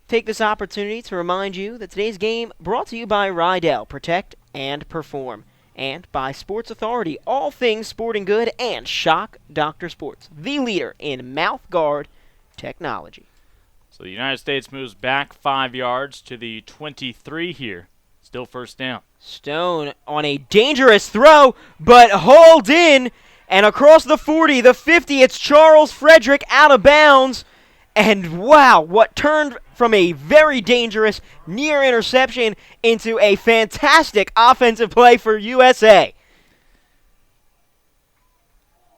Take this opportunity to remind you that today's game brought to you by Rydell, Protect and Perform, and by Sports Authority, all things sporting good, and Shock Dr. Sports, the leader in mouth guard technology. So the United States moves back 5 yards to the 23 here. Still first down. Stone on a dangerous throw, but hauled in, and across the 40, the 50, it's Charles Frederick out of bounds. And wow, what turned from a very dangerous near interception into a fantastic offensive play for USA.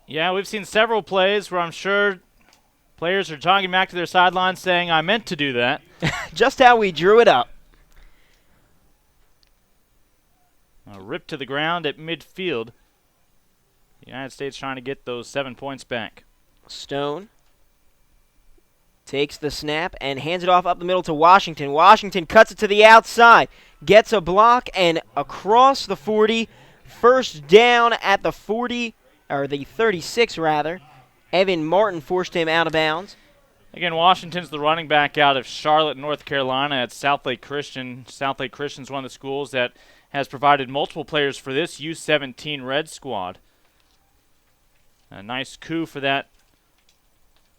Yeah, we've seen several plays where I'm sure players are jogging back to their sidelines saying, I meant to do that. Just how we drew it up. A rip to the ground at midfield. The United States trying to get those 7 points back. Stone takes the snap and hands it off up the middle to Washington. Washington cuts it to the outside, gets a block, and across the 40, first down at the 40, or the 36 rather. Evan Martin forced him out of bounds. Again, Washington's the running back out of Charlotte, North Carolina at South Lake Christian. South Lake Christian's one of the schools that has provided multiple players for this U17 Red squad. A nice coup for that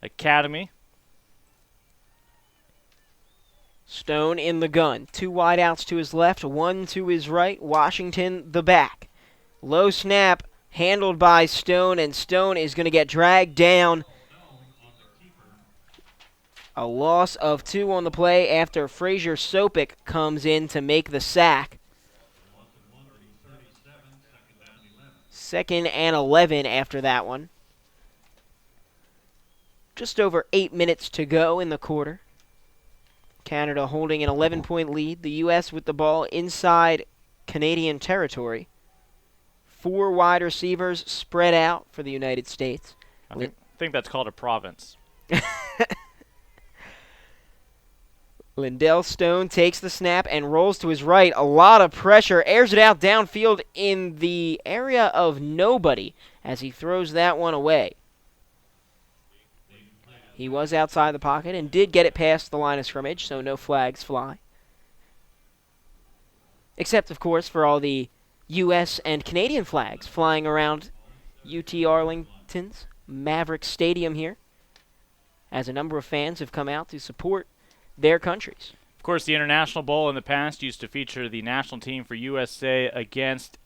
academy. Stone in the gun. 2 wideouts to his left, 1 to his right. Washington the back. Low snap handled by Stone, and Stone is going to get dragged down. A loss of 2 on the play after Frazier Sopik comes in to make the sack. 2nd and 11 after that one. Just over 8 minutes to go in the quarter. Canada holding an 11-point lead. The U.S. with the ball inside Canadian territory. 4 wide receivers spread out for the United States. I think that's called a province. Lindell Stone takes the snap and rolls to his right. A lot of pressure. Airs it out downfield in the area of nobody as he throws that one away. He was outside the pocket and did get it past the line of scrimmage, so no flags fly. Except, of course, for all the U.S. and Canadian flags flying around UT-Arlington's Maverick Stadium here, as a number of fans have come out to support their countries. Of course, the International Bowl in the past used to feature the national team for USA against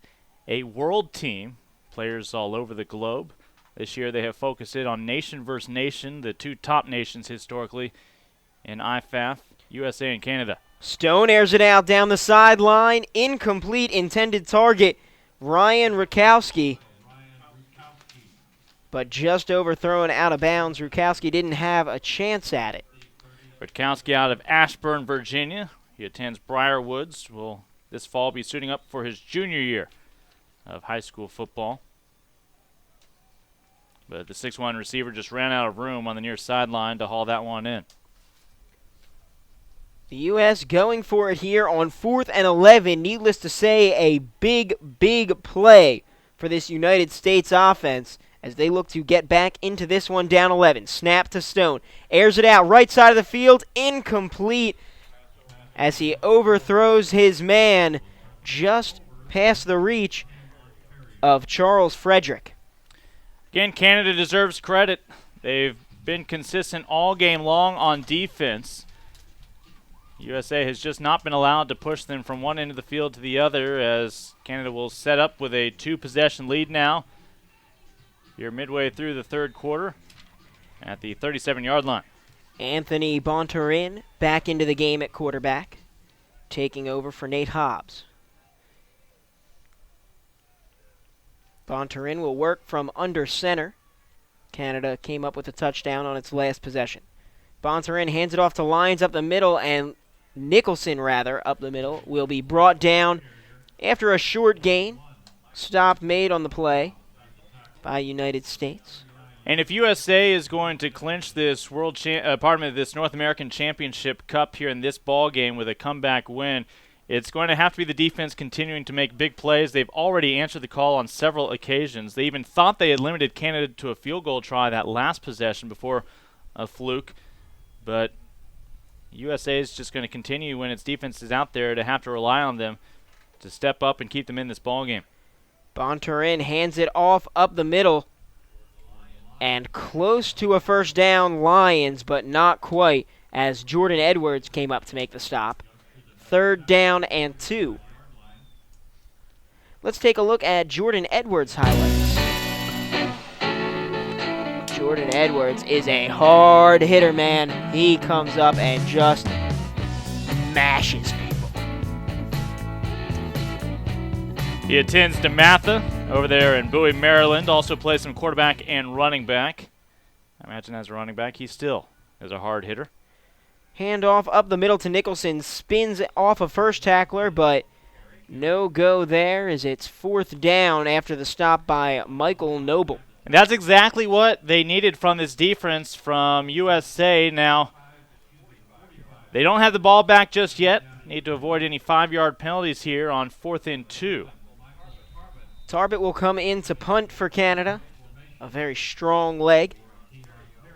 a world team, players all over the globe. This year they have focused it on nation versus nation, the 2 top nations historically in IFAF, USA and Canada. Stone airs it out down the sideline. Incomplete, intended target, Ryan Rukowski. But just overthrown out of bounds. Rukowski didn't have a chance at it. Rukowski out of Ashburn, Virginia. He attends Briarwoods. Will this fall be suiting up for his junior year of high school football. But the 6'1" receiver just ran out of room on the near sideline to haul that one in. The U.S. going for it here on 4th and 11. Needless to say, a big, big play for this United States offense as they look to get back into this one down 11. Snap to Stone. Airs it out. Right side of the field. Incomplete as he overthrows his man just past the reach of Charles Frederick. Again, Canada deserves credit. They've been consistent all game long on defense. USA has just not been allowed to push them from one end of the field to the other as Canada will set up with a 2-possession lead now. You're midway through the third quarter at the 37-yard line. Anthony Bontorin back into the game at quarterback, taking over for Nate Hobbs. Bontorin will work from under center. Canada came up with a touchdown on its last possession. Bontorin hands it off to Lyons up the middle, and Nicholson, up the middle, will be brought down after a short gain. Stop made on the play by United States. And if USA is going to clinch this this North American Championship Cup here in this ball game with a comeback win, it's going to have to be the defense continuing to make big plays. They've already answered the call on several occasions. They even thought they had limited Canada to a field goal try that last possession before a fluke, but USA is just going to continue when its defense is out there to have to rely on them to step up and keep them in this ball game. Bontorin hands it off up the middle and close to a first down, Lions, but not quite as Jordan Edwards came up to make the stop. 3rd down and 2. Let's take a look at Jordan Edwards' highlights. Jordan Edwards is a hard hitter, man. He comes up and just mashes people. He attends DeMatha over there in Bowie, Maryland. Also plays some quarterback and running back. I imagine as a running back, he still is a hard hitter. Handoff up the middle to Nicholson. Spins off a first tackler, but no go there as it's 4th down after the stop by Michael Noble. And that's exactly what they needed from this defense from USA. Now, they don't have the ball back just yet. Need to avoid any 5-yard penalties here on 4th and 2. Tarbett will come in to punt for Canada. A very strong leg,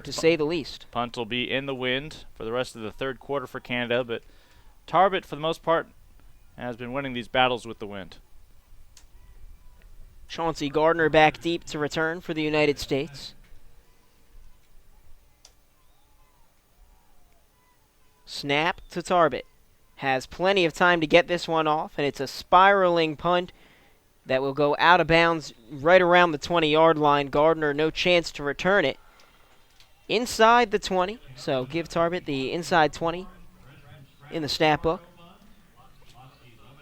to say the least. Punt will be in the wind for the rest of the third quarter for Canada, but Tarbett, for the most part, has been winning these battles with the wind. Chauncey Gardner back deep to return for the United States. Snap to Tarbett. Has plenty of time to get this one off, and it's a spiraling punt that will go out of bounds right around the 20-yard line. Gardner no chance to return it. Inside the 20, so give Tarbett the inside 20 in the stat book.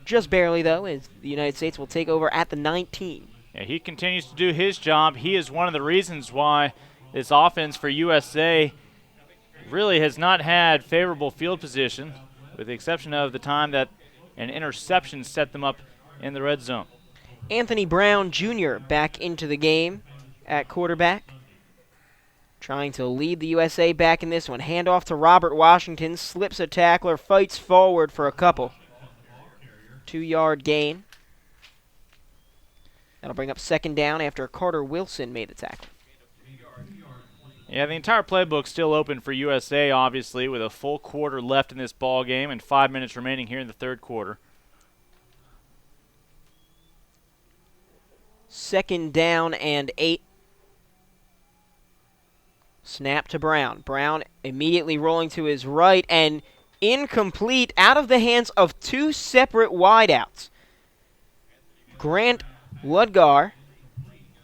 Just barely, though, as the United States will take over at the 19. Yeah, he continues to do his job. He is one of the reasons why this offense for USA really has not had favorable field position, with the exception of the time that an interception set them up in the red zone. Anthony Brown Jr. back into the game at quarterback, trying to lead the USA back in this one. Handoff to Robert Washington, slips a tackler, fights forward for a couple. 2-yard gain. That'll bring up 2nd down after Carter Wilson made the tackle. Yeah, the entire playbook's still open for USA, obviously, with a full quarter left in this ball game and 5 minutes remaining here in the third quarter. 2nd down and 8. Snap to Brown. Brown immediately rolling to his right and incomplete out of the hands of 2 separate wideouts. Grant Ludgar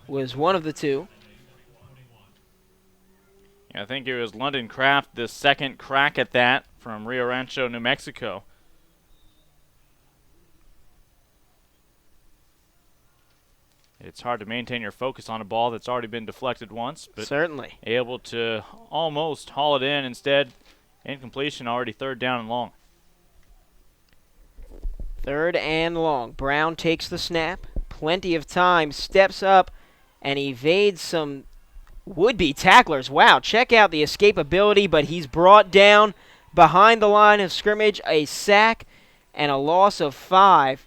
was one of the 2. Yeah, I think it was London Kraft, the second crack at that from Rio Rancho, New Mexico. It's hard to maintain your focus on a ball that's already been deflected once, but certainly able to almost haul it in. Instead, incompletion, already 3rd down and long. 3rd and long. Brown takes the snap. Plenty of time. Steps up and evades some would-be tacklers. Wow, check out the escapability, but he's brought down behind the line of scrimmage. A sack and a loss of 5.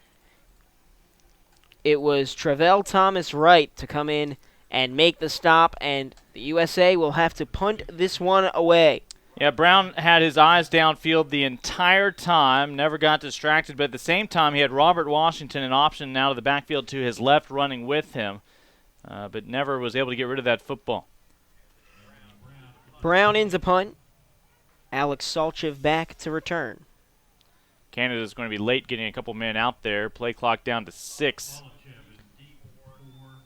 It was Travell Thomas Wright to come in and make the stop, and the USA will have to punt this one away. Yeah, Brown had his eyes downfield the entire time, never got distracted, but at the same time he had Robert Washington, an option now to the backfield to his left, running with him, but never was able to get rid of that football. Brown ends a punt. Alex Salchev back to return. Canada's going to be late getting a couple men out there. Play clock down to 6.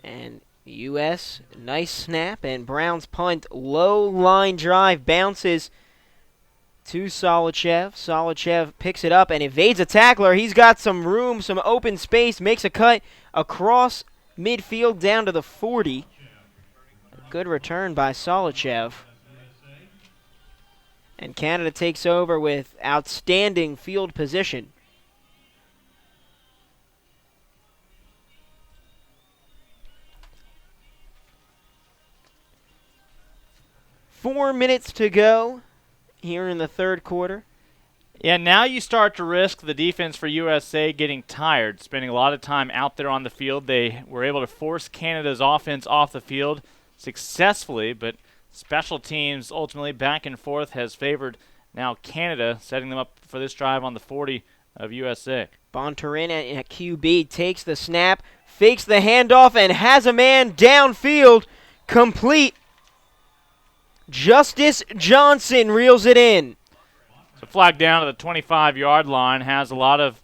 And U.S., nice snap, and Brown's punt, low line drive, bounces to Salchev. Salchev picks it up and evades a tackler. He's got some room, some open space, makes a cut across midfield down to the 40. A good return by Salchev. And Canada takes over with outstanding field position. Four minutes to go here in the third quarter. Yeah, now you start to risk the defense for USA getting tired, spending a lot of time out there on the field. They were able to force Canada's offense off the field successfully, but special teams ultimately back and forth has favored now Canada, setting them up for this drive on the 40 of USA. Bonturin at QB takes the snap, fakes the handoff, and has a man downfield complete. Justice Johnson reels it in. So flag down to the 25-yard line, has a lot of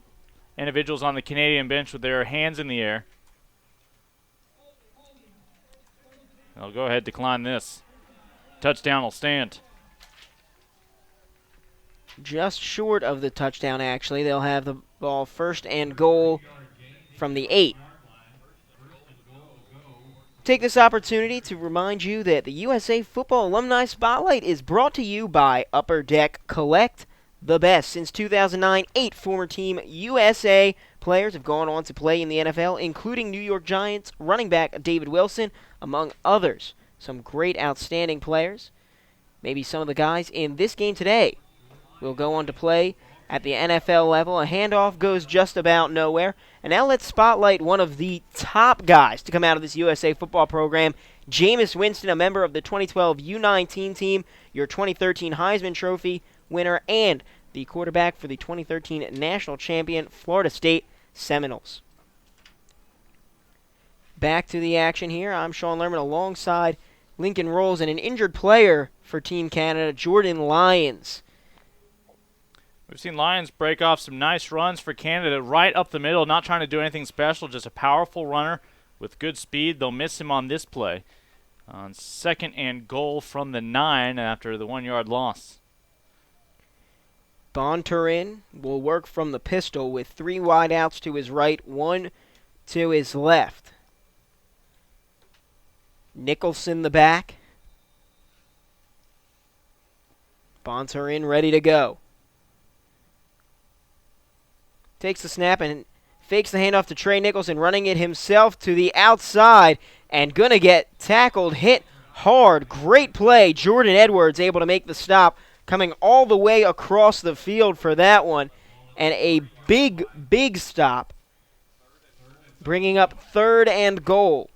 individuals on the Canadian bench with their hands in the air. They'll go ahead and decline this. Touchdown will stand. Just short of the touchdown, actually. They'll have the ball 1st and goal from the 8. Take this opportunity to remind you that the USA Football Alumni Spotlight is brought to you by Upper Deck Collect, the best. Since 2009, 8 former Team USA players have gone on to play in the NFL, including New York Giants running back David Wilson, among others. Some great, outstanding players. Maybe some of the guys in this game today will go on to play at the NFL level. A handoff goes just about nowhere. And now let's spotlight one of the top guys to come out of this USA football program, Jameis Winston, a member of the 2012 U19 team, your 2013 Heisman Trophy winner, and the quarterback for the 2013 national champion Florida State Seminoles. Back to the action here. I'm Sean Lerman alongside Lincoln Rolls and an injured player for Team Canada, Jordan Lyons. We've seen Lyons break off some nice runs for Canada right up the middle, not trying to do anything special, just a powerful runner with good speed. They'll miss him on this play. On 2nd and goal from the 9 after the 1-yard loss. Bonturin will work from the pistol with 3 wideouts to his right, 1 to his left. Nicholson the back. Bonturin ready to go. Takes the snap and fakes the handoff to Trey Nicholson, running it himself to the outside and gonna get tackled, hit hard. Great play. Jordan Edwards able to make the stop, coming all the way across the field for that one. And a big, big stop, bringing up 3rd and goal.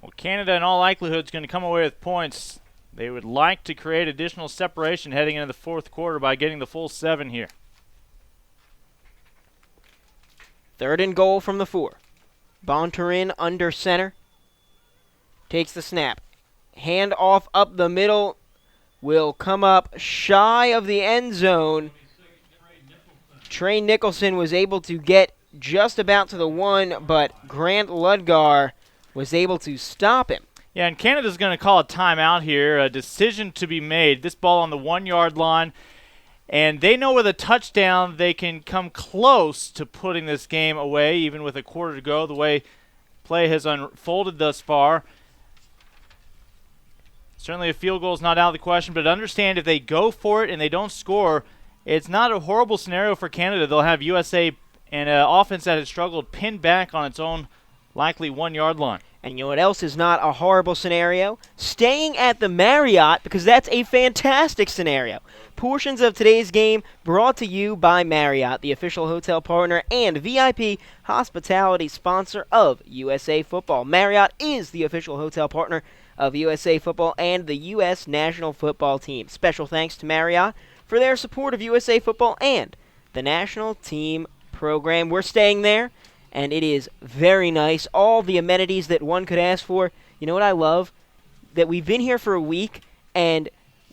Well, Canada in all likelihood is going to come away with points. They would like to create additional separation heading into the 4th quarter by getting the full 7 here. 3rd and goal from the 4. Bonturin under center. Takes the snap. Hand off up the middle. Will come up shy of the end zone. Trey Nicholson was able to get just about to the 1, but Grant Ludgar was able to stop him. Yeah, and Canada's going to call a timeout here, a decision to be made. This ball on the 1-yard line, and they know with a touchdown they can come close to putting this game away, even with a quarter to go, the way play has unfolded thus far. Certainly a field goal is not out of the question, but understand if they go for it and they don't score, it's not a horrible scenario for Canada. They'll have USA and an offense that has struggled pinned back on its own likely 1-yard line. And you know what else is not a horrible scenario? Staying at the Marriott, because that's a fantastic scenario. Portions of today's game brought to you by Marriott, the official hotel partner and VIP hospitality sponsor of USA Football. Marriott is the official hotel partner of USA Football and the U.S. national football team. Special thanks to Marriott for their support of USA Football and the national team program. We're staying there, and it is very nice. All the amenities that one could ask for. You know what I love? That we've been here for a week, and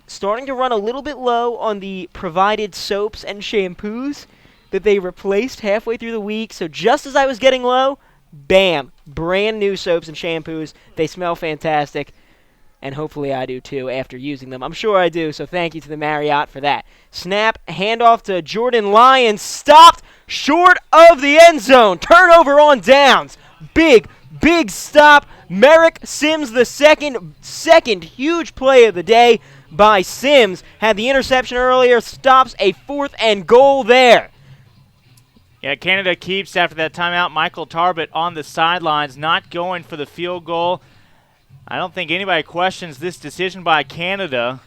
starting to run a little bit low on the provided soaps and shampoos that they replaced halfway through the week. So just as I was getting low, bam, brand new soaps and shampoos. They smell fantastic, and hopefully I do too after using them. I'm sure I do, so thank you to the Marriott for that. Snap, handoff to Jordan Lyons, stopped short of the end zone. Turnover on downs. Big stop. Merrick Sims the second huge play of the day by Sims. Had the interception earlier, stops a 4th and goal there. Yeah, Canada keeps after that timeout. Michael Tarbett on the sidelines, not going for the field goal. I don't think anybody questions this decision by Canada.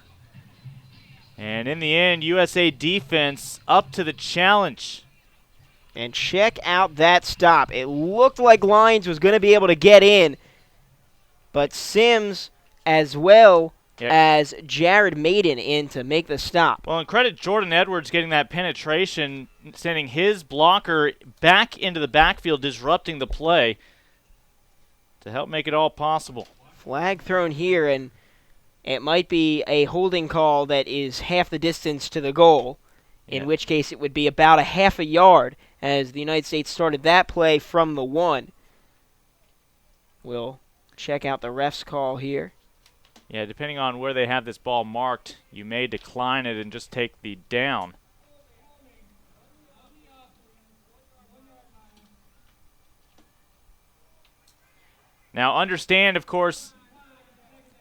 And in the end, USA defense up to the challenge. And check out that stop. It looked like Lyons was going to be able to get in, but Sims as well as Jared Maiden in to make the stop. Well, and credit Jordan Edwards getting that penetration, sending his blocker back into the backfield, disrupting the play to help make it all possible. Flag thrown here, and it might be a holding call that is half the distance to the goal, in which case it would be about a half a yard as the United States started that play from the 1. We'll check out the ref's call here. Yeah, depending on where they have this ball marked, you may decline it and just take the down. Now, understand, of course,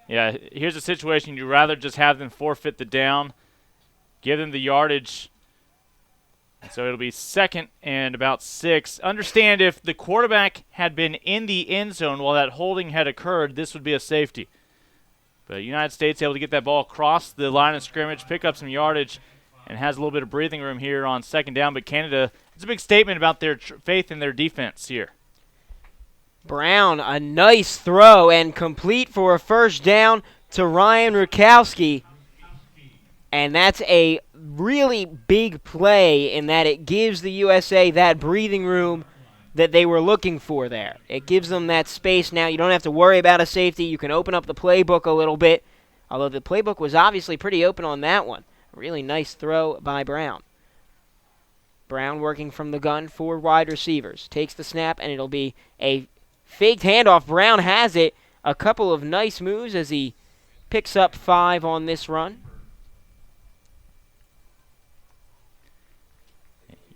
here's a situation you'd rather just have them forfeit the down, give them the yardage. So it'll be 2nd and about 6. Understand if the quarterback had been in the end zone while that holding had occurred, this would be a safety. But United States able to get that ball across the line of scrimmage, pick up some yardage, and has a little bit of breathing room here on 2nd down. But Canada, it's a big statement about their faith in their defense here. Brown, a nice throw and complete for a 1st down to Ryan Rukowski. And that's a really big play in that it gives the USA that breathing room that they were looking for there. It gives them that space now. You don't have to worry about a safety. You can open up the playbook a little bit, although the playbook was obviously pretty open on that one. A really nice throw by Brown. Brown working from the gun for wide receivers. Takes the snap, and it'll be a faked handoff. Brown has it. A couple of nice moves as he picks up 5 on this run.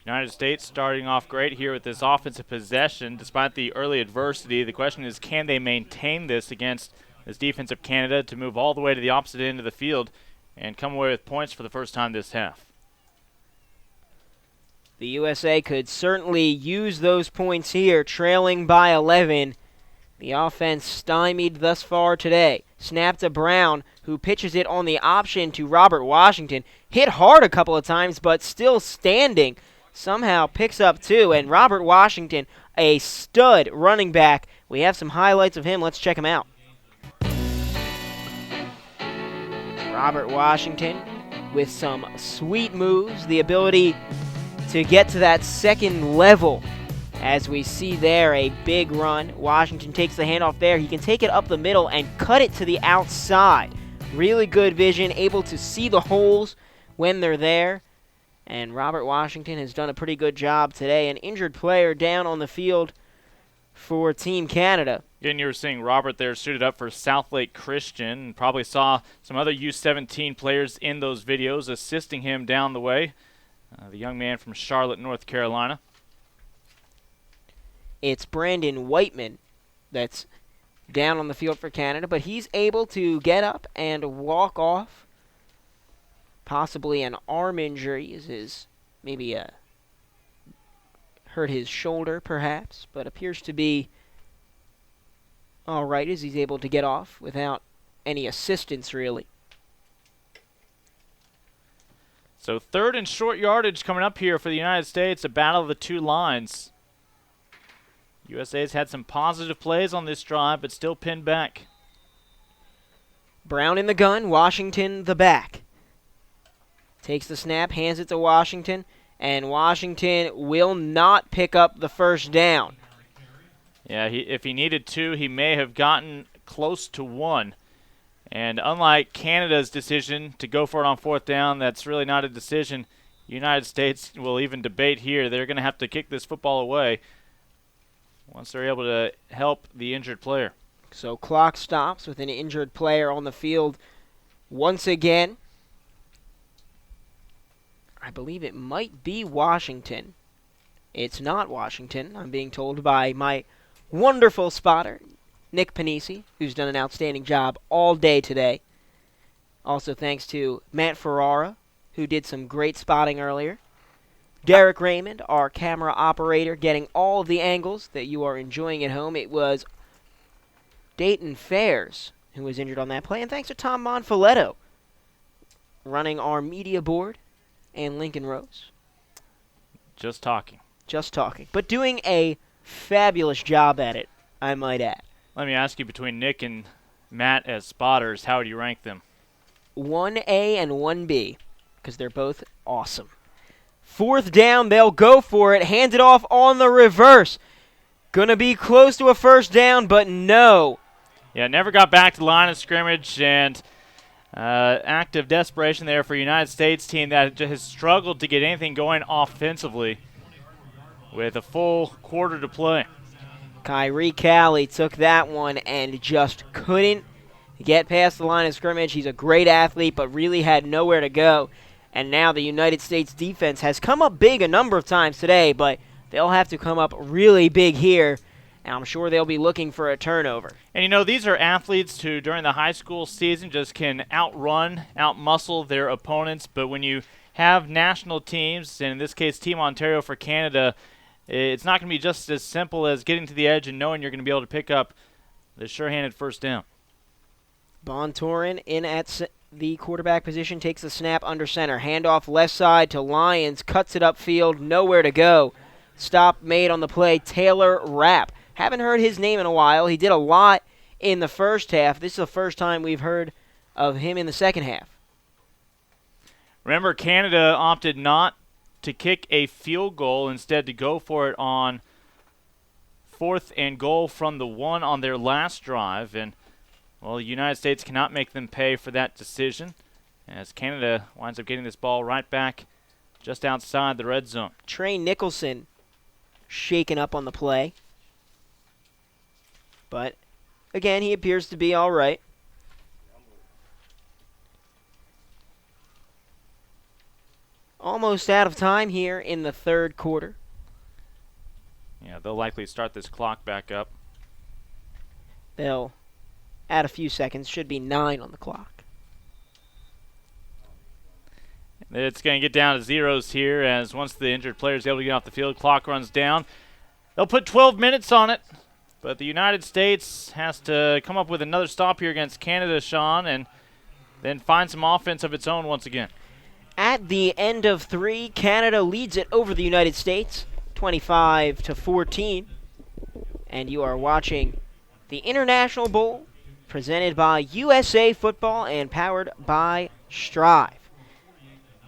United States starting off great here with this offensive possession despite the early adversity. The question is, can they maintain this against this defense of Canada to move all the way to the opposite end of the field and come away with points for the first time this half? The USA could certainly use those points here, trailing by 11. The offense stymied thus far today. Snap to Brown, who pitches it on the option to Robert Washington. Hit hard a couple of times, but still standing. Somehow picks up 2, and Robert Washington, a stud running back. We have some highlights of him. Let's check him out. Robert Washington with some sweet moves, the ability to get to that 2nd level. As we see there, a big run. Washington takes the handoff there. He can take it up the middle and cut it to the outside. Really good vision, able to see the holes when they're there. And Robert Washington has done a pretty good job today. An injured player down on the field for Team Canada. Again, you were seeing Robert there suited up for Southlake Christian. Probably saw some other U17 players in those videos assisting him down the way. The young man from Charlotte, North Carolina. It's Brandon Whiteman that's down on the field for Canada, but he's able to get up and walk off. Possibly an arm injury is his, maybe hurt his shoulder perhaps, but appears to be all right as he's able to get off without any assistance really. So 3rd and short yardage coming up here for the United States, a battle of the two lines. USA's had some positive plays on this drive, but still pinned back. Brown in the gun, Washington the back. Takes the snap, hands it to Washington, and Washington will not pick up the first down. Yeah, if he needed to, he may have gotten close to 1. And unlike Canada's decision to go for it on 4th down, that's really not a decision the United States will even debate here. They're going to have to kick this football away once they're able to help the injured player. So clock stops with an injured player on the field once again. I believe it might be Washington. It's not Washington, I'm being told by my wonderful spotter, Nick Panisi, who's done an outstanding job all day today. Also thanks to Matt Ferrara, who did some great spotting earlier. Derek Raymond, our camera operator, getting all of the angles that you are enjoying at home. It was Dayton Fairs who was injured on that play. And thanks to Tom Monfiletto, running our media board, and Lincoln Rose. Just talking. Just talking. But doing a fabulous job at it, I might add. Let me ask you, between Nick and Matt as spotters, how would you rank them? 1A and 1B, because they're both awesome. 4th down, they'll go for it. Hand it off on the reverse. Gonna be close to a first down, but no. Yeah, never got back to the line of scrimmage, and act of desperation there for a United States team that has struggled to get anything going offensively with a full quarter to play. Kyrie Cali took that one and just couldn't get past the line of scrimmage. He's a great athlete, but really had nowhere to go. And now the United States defense has come up big a number of times today, but they'll have to come up really big here. And I'm sure they'll be looking for a turnover. And, you know, these are athletes who, during the high school season, just can outrun, outmuscle their opponents. But when you have national teams, and in this case Team Ontario for Canada, it's not going to be just as simple as getting to the edge and knowing you're going to be able to pick up the sure-handed first down. Bontorin in at the quarterback position, takes the snap under center. Handoff left side to Lyons, cuts it upfield, nowhere to go. Stop made on the play, Taylor Rapp. Haven't heard his name in a while. He did a lot in the first half. This is the first time we've heard of him in the second half. Remember, Canada opted not to kick a field goal, instead to go for it on 4th and goal from the 1 on their last drive. And, well, the United States cannot make them pay for that decision, as Canada winds up getting this ball right back just outside the red zone. Trey Nicholson shaken up on the play. But, again, he appears to be all right. Almost out of time here in the third quarter. Yeah, they'll likely start this clock back up. They'll add a few seconds. Should be 9 on the clock. It's going to get down to zeros here, as once the injured player is able to get off the field, clock runs down. They'll put 12 minutes on it. But the United States has to come up with another stop here against Canada, Sean, and then find some offense of its own once again. At the end of 3, Canada leads it over the United States, 25-14. And you are watching the International Bowl, presented by USA Football and powered by Strive.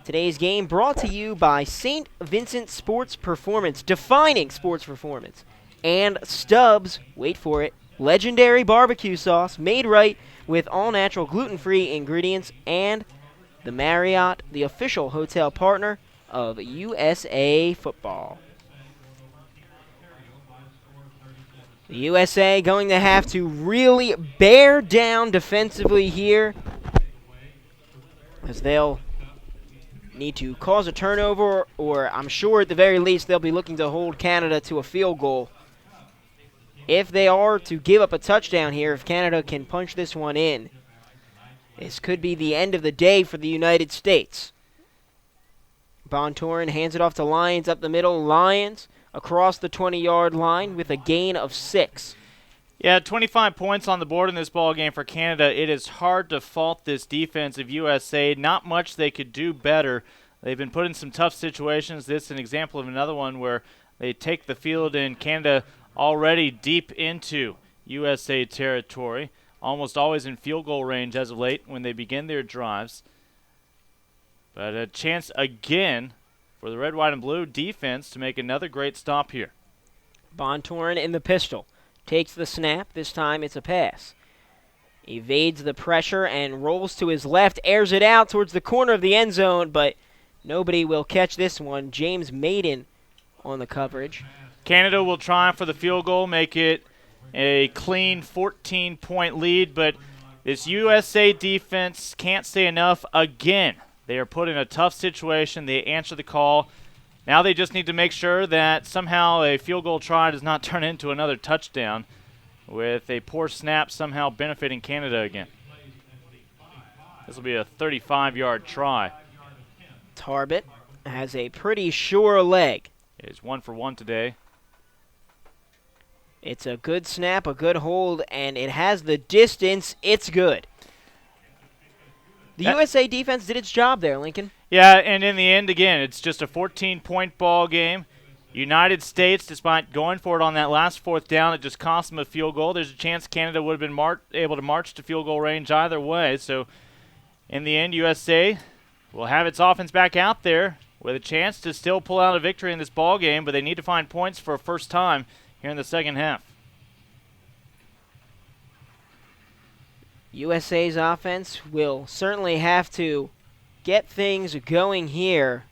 Today's game brought to you by St. Vincent Sports Performance, defining sports performance. And Stubbs, wait for it, legendary barbecue sauce made right with all-natural gluten-free ingredients, and the Marriott, the official hotel partner of USA Football. The USA going to have to really bear down defensively here, as they'll need to cause a turnover, or I'm sure at the very least they'll be looking to hold Canada to a field goal if they are to give up a touchdown here, if Canada can punch this one in, this could be the end of the day for the United States. Bontorin hands it off to Lyons up the middle. Lyons across the 20-yard line with a gain of 6. Yeah, 25 points on the board in this ball game for Canada. It is hard to fault this defense of USA. Not much they could do better. They've been put in some tough situations. This is an example of another one where they take the field in Canada already deep into USA territory, almost always in field goal range as of late when they begin their drives. But a chance again for the red, white, and blue defense to make another great stop here. Bontorin in the pistol. Takes the snap. This time it's a pass. Evades the pressure and rolls to his left. Airs it out towards the corner of the end zone, but nobody will catch this one. James Maiden on the coverage. Canada will try for the field goal, make it a clean 14-point lead, but this USA defense can't say enough again. They are put in a tough situation. They answer the call. Now they just need to make sure that somehow a field goal try does not turn into another touchdown with a poor snap somehow benefiting Canada again. This will be a 35-yard try. Tarbett has a pretty sure leg. He's 1 for 1 today. It's a good snap, a good hold, and it has the distance. It's good. The USA defense did its job there, Lincoln. Yeah, and in the end, again, it's just a 14-point ball game. United States, despite going for it on that last 4th down, it just cost them a field goal. There's a chance Canada would have been able to march to field goal range either way. So, in the end, USA will have its offense back out there with a chance to still pull out a victory in this ball game, but they need to find points for a first time here in the second half. USA's offense will certainly have to get things going here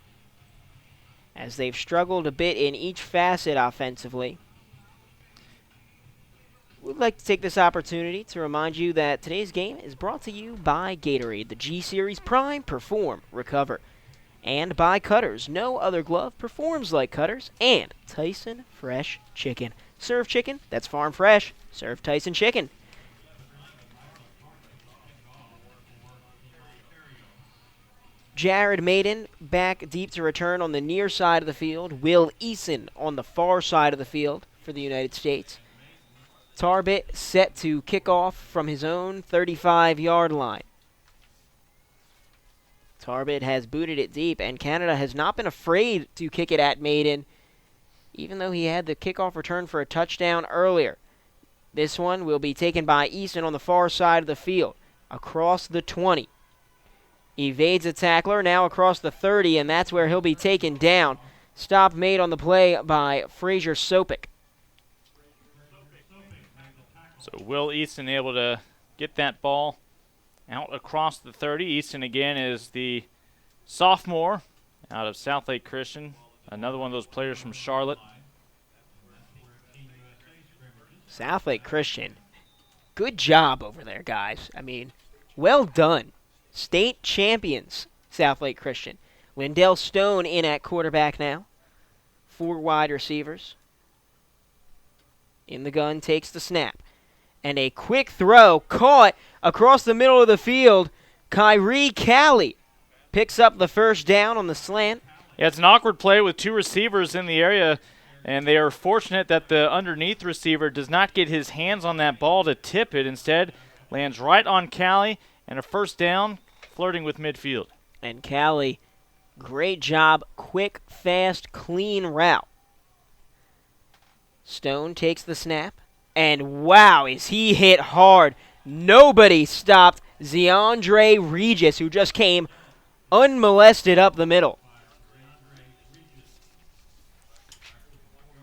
as they've struggled a bit in each facet offensively. We'd like to take this opportunity to remind you that today's game is brought to you by Gatorade, the G-Series Prime, Perform, Recover, and by Cutters. No other glove performs like Cutters, and Tyson Fresh Chicken. Serve chicken that's farm fresh. Serve Tyson Chicken. Jared Maiden back deep to return on the near side of the field. Will Eason on the far side of the field for the United States. Tarbett set to kick off from his own 35-yard line. Tarbett has booted it deep, and Canada has not been afraid to kick it at Maiden, even though he had the kickoff return for a touchdown earlier. This one will be taken by Eason on the far side of the field, across the 20. Evades a tackler, now across the 30, and that's where he'll be taken down. Stop made on the play by Frazier Sopik. So Will Eason able to get that ball out across the 30. Eason again is the sophomore out of Southlake Christian. Another one of those players from Charlotte. Southlake Christian. Good job over there, guys. I mean, well done. State champions, Southlake Christian. Lindell Stone in at quarterback now. 4 wide receivers. In the gun, takes the snap. And a quick throw caught across the middle of the field. Kyrie Calley picks up the first down on the slant. Yeah, it's an awkward play with 2 receivers in the area, and they are fortunate that the underneath receiver does not get his hands on that ball to tip it. Instead, lands right on Calley. And a first down, flirting with midfield. And Calley, great job, quick, fast, clean route. Stone takes the snap, and wow, is he hit hard. Nobody stopped Zeandre Regis, who just came unmolested up the middle.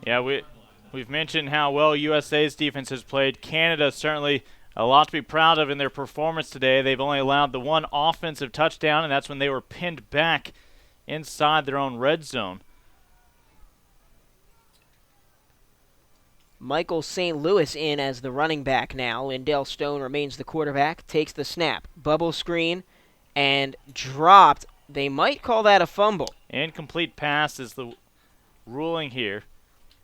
Yeah, we've mentioned how well USA's defense has played. Canada certainly a lot to be proud of in their performance today. They've only allowed the 1 offensive touchdown, and that's when they were pinned back inside their own red zone. Michael St. Louis in as the running back now. Lindell Stone remains the quarterback, takes the snap. Bubble screen, and dropped. They might call that a fumble. Incomplete pass is the ruling here,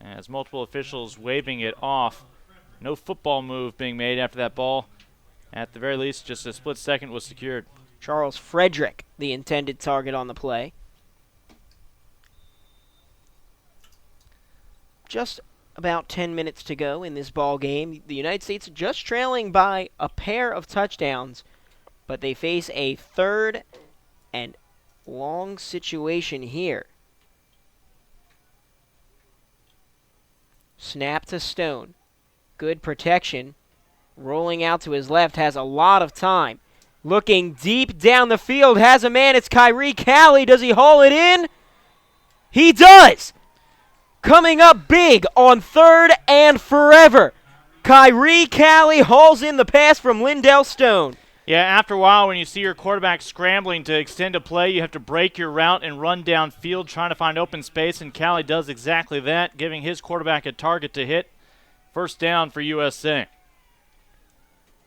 as multiple officials waving it off. No football move being made after that ball. At the very least, just a split second was secured. Charles Frederick, the intended target on the play. Just about 10 minutes to go in this ball game. The United States just trailing by a pair of touchdowns, but they face a third and long situation here. Snap to Stone. Good protection. Rolling out to his left, has a lot of time. Looking deep down the field, has a man. It's Kyrie Cali. Does he haul it in? He does! Coming up big on third and forever. Kyrie Cali hauls in the pass from Lindell Stone. Yeah, after a while, when you see your quarterback scrambling to extend a play, you have to break your route and run downfield trying to find open space, and Cali does exactly that, giving his quarterback a target to hit. First down for USA.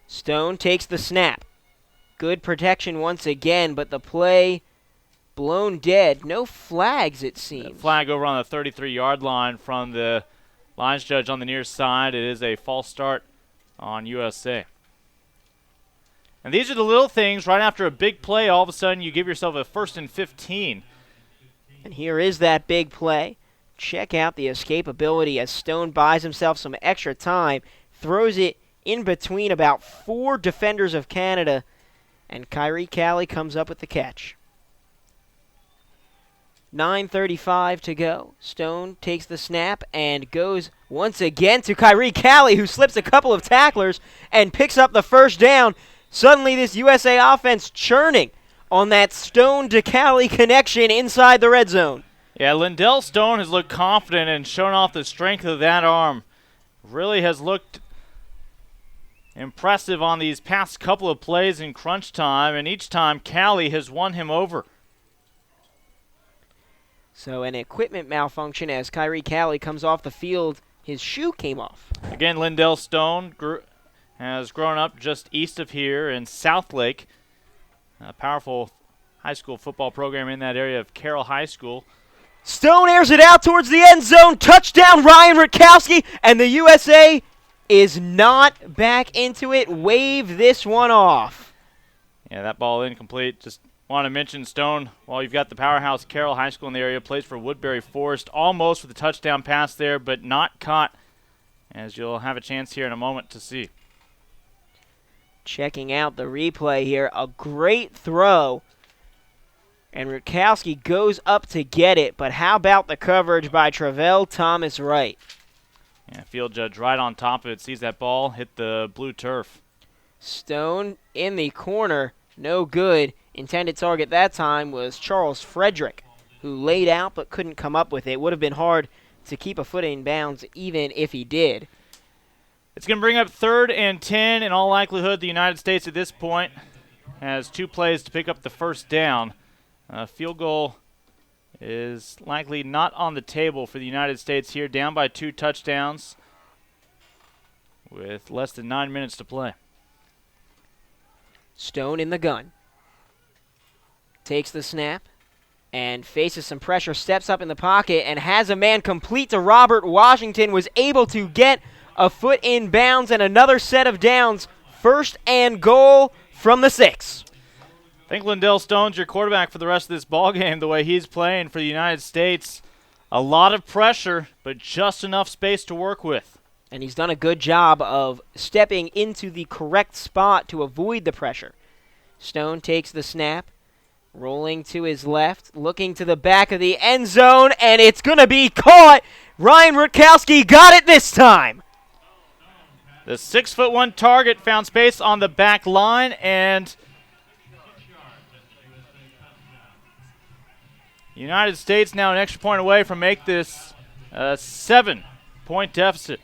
Stone takes the snap. Good protection once again, but the play blown dead. No flags, it seems. Flag over on the 33-yard line from the lines judge on the near side. It is a false start on USA. And these are the little things. Right after a big play, all of a sudden you give yourself a 1st and 15. And here is that big play. Check out the escapability as Stone buys himself some extra time, throws it in between about 4 defenders of Canada, and Kyrie Cali comes up with the catch. 9:35 to go. Stone takes the snap and goes once again to Kyrie Cali, who slips a couple of tacklers and picks up the first down. Suddenly this USA offense churning on that Stone to Cali connection inside the red zone. Yeah, Lindell Stone has looked confident and shown off the strength of that arm. Really has looked impressive on these past couple of plays in crunch time, and each time Cali has won him over. So an equipment malfunction as Kyrie Cali comes off the field. His shoe came off. Again, Lindell Stone has grown up just east of here in Southlake, a powerful high school football program in that area of Carroll High School. Stone airs it out towards the end zone. Touchdown, Ryan Rutkowski, and the USA is not back into it. Wave this one off. Yeah, that ball incomplete. Just want to mention Stone, while you've got the powerhouse Carroll High School in the area, plays for Woodbury Forest. Almost with a touchdown pass there, but not caught, as you'll have a chance here in a moment to see. Checking out the replay here. A great throw. And Rutkowski goes up to get it, but how about the coverage by Travell Thomas Wright? Yeah, field judge right on top of it, sees that ball hit the blue turf. Stone in the corner, no good. Intended target that time was Charles Frederick, who laid out but couldn't come up with it. Would have been hard to keep a foot in bounds even if he did. It's going to bring up 3rd and 10. In all likelihood, the United States at this point has 2 plays to pick up the first down. Field goal is likely not on the table for the United States here, down by 2 touchdowns with less than 9 minutes to play. Stone in the gun. Takes the snap and faces some pressure, steps up in the pocket and has a man complete to Robert Washington, was able to get a foot in bounds and another set of downs. 1st and goal from the 6. I think Lindell Stone's your quarterback for the rest of this ball game, the way he's playing for the United States. A lot of pressure, but just enough space to work with. And he's done a good job of stepping into the correct spot to avoid the pressure. Stone takes the snap, rolling to his left, looking to the back of the end zone, and it's going to be caught. Ryan Rutkowski got it this time. The 6'1" target found space on the back line, and United States now an extra point away from make this a 7-point deficit.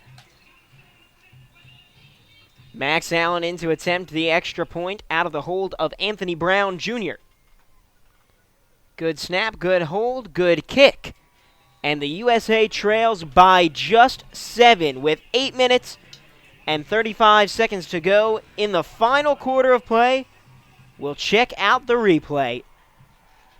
Max Allen in to attempt the extra point out of the hold of Anthony Brown Jr. Good snap, good hold, good kick. And the USA trails by just 7 with 8 minutes and 35 seconds to go in the final quarter of play. We'll check out the replay.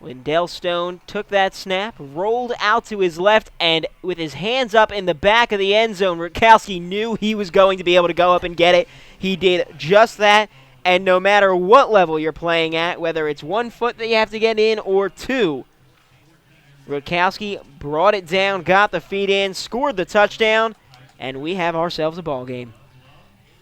Lindell Stone took that snap, rolled out to his left, and with his hands up in the back of the end zone, Rutkowski knew he was going to be able to go up and get it. He did just that, and no matter what level you're playing at, whether it's 1 foot that you have to get in or 2, Rutkowski brought it down, got the feet in, scored the touchdown, and we have ourselves a ball game.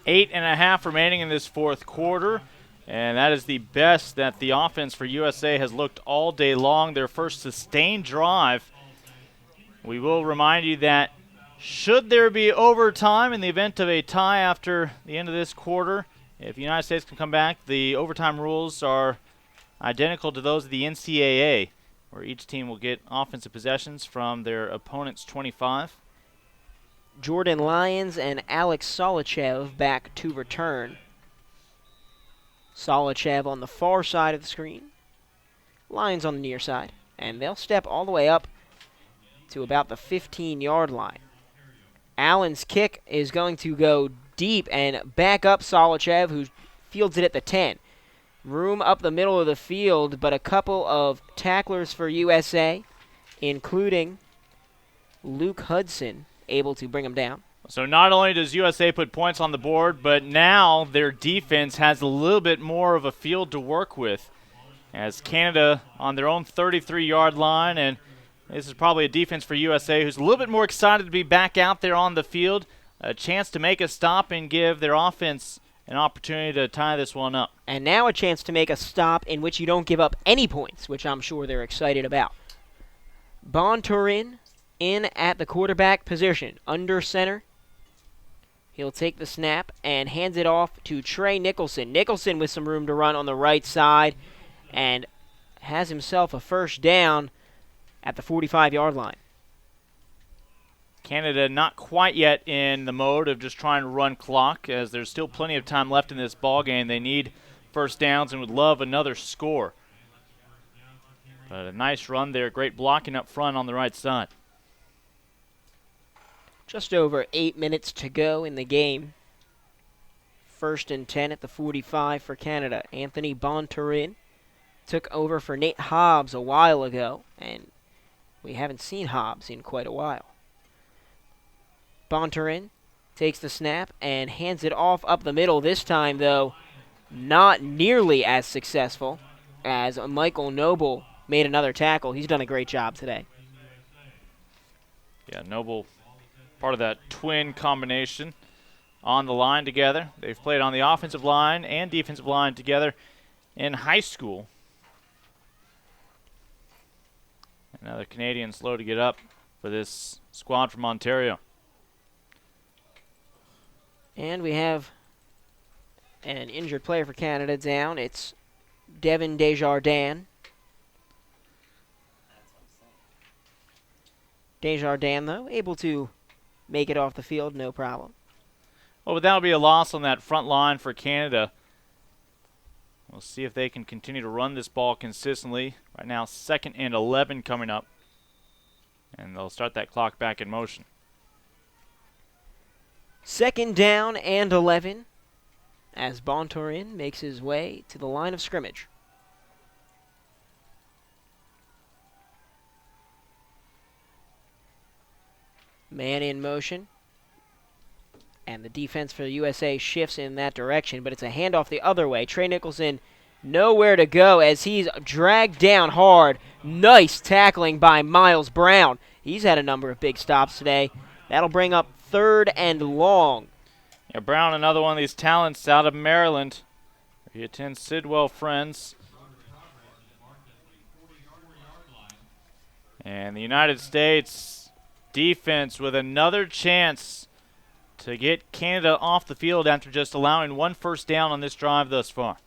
8.5 remaining in this fourth quarter. And that is the best that the offense for USA has looked all day long. Their first sustained drive. We will remind you that should there be overtime in the event of a tie after the end of this quarter, if the United States can come back, the overtime rules are identical to those of the NCAA, where each team will get offensive possessions from their opponent's 25. Jordan Lyons and Alex Solichev back to return. Solichev on the far side of the screen. Lyons on the near side. And they'll step all the way up to about the 15-yard line. Allen's kick is going to go deep and back up Solichev, who fields it at the 10. Room up the middle of the field, but a couple of tacklers for USA, including Luke Hudson, able to bring him down. So not only does USA put points on the board, but now their defense has a little bit more of a field to work with, as Canada on their own 33-yard line, and this is probably a defense for USA who's a little bit more excited to be back out there on the field, a chance to make a stop and give their offense an opportunity to tie this one up. And now a chance to make a stop in which you don't give up any points, which I'm sure they're excited about. Bonturin in at the quarterback position, under center. He'll take the snap and hands it off to Trey Nicholson. Nicholson with some room to run on the right side and has himself a first down at the 45-yard line. Canada not quite yet in the mode of just trying to run clock, as there's still plenty of time left in this ball game. They need first downs and would love another score. But a nice run there. Great blocking up front on the right side. Just over 8 minutes to go in the game. 1st and 10 at the 45 for Canada. Anthony Bonturin took over for Nate Hobbs a while ago, and we haven't seen Hobbs in quite a while. Bonturin takes the snap and hands it off up the middle. This time, though, not nearly as successful as Michael Noble made another tackle. He's done a great job today. Yeah, Noble, part of that twin combination on the line together. They've played on the offensive line and defensive line together in high school. Another Canadian slow to get up for this squad from Ontario. And we have an injured player for Canada down. It's Devin Desjardins. Desjardins, though, able to make it off the field, no problem. Well, but that'll be a loss on that front line for Canada. We'll see if they can continue to run this ball consistently. Right now, 2nd and 11 coming up. And they'll start that clock back in motion. 2nd down and 11 as Bonturin makes his way to the line of scrimmage. Man in motion. And the defense for the USA shifts in that direction, but it's a handoff the other way. Trey Nicholson nowhere to go as he's dragged down hard. Nice tackling by Miles Brown. He's had a number of big stops today. That'll bring up 3rd and long. Yeah, Brown, another one of these talents out of Maryland. He attends Sidwell Friends. And the United States defense with another chance to get Canada off the field after just allowing 1 first down on this drive thus far.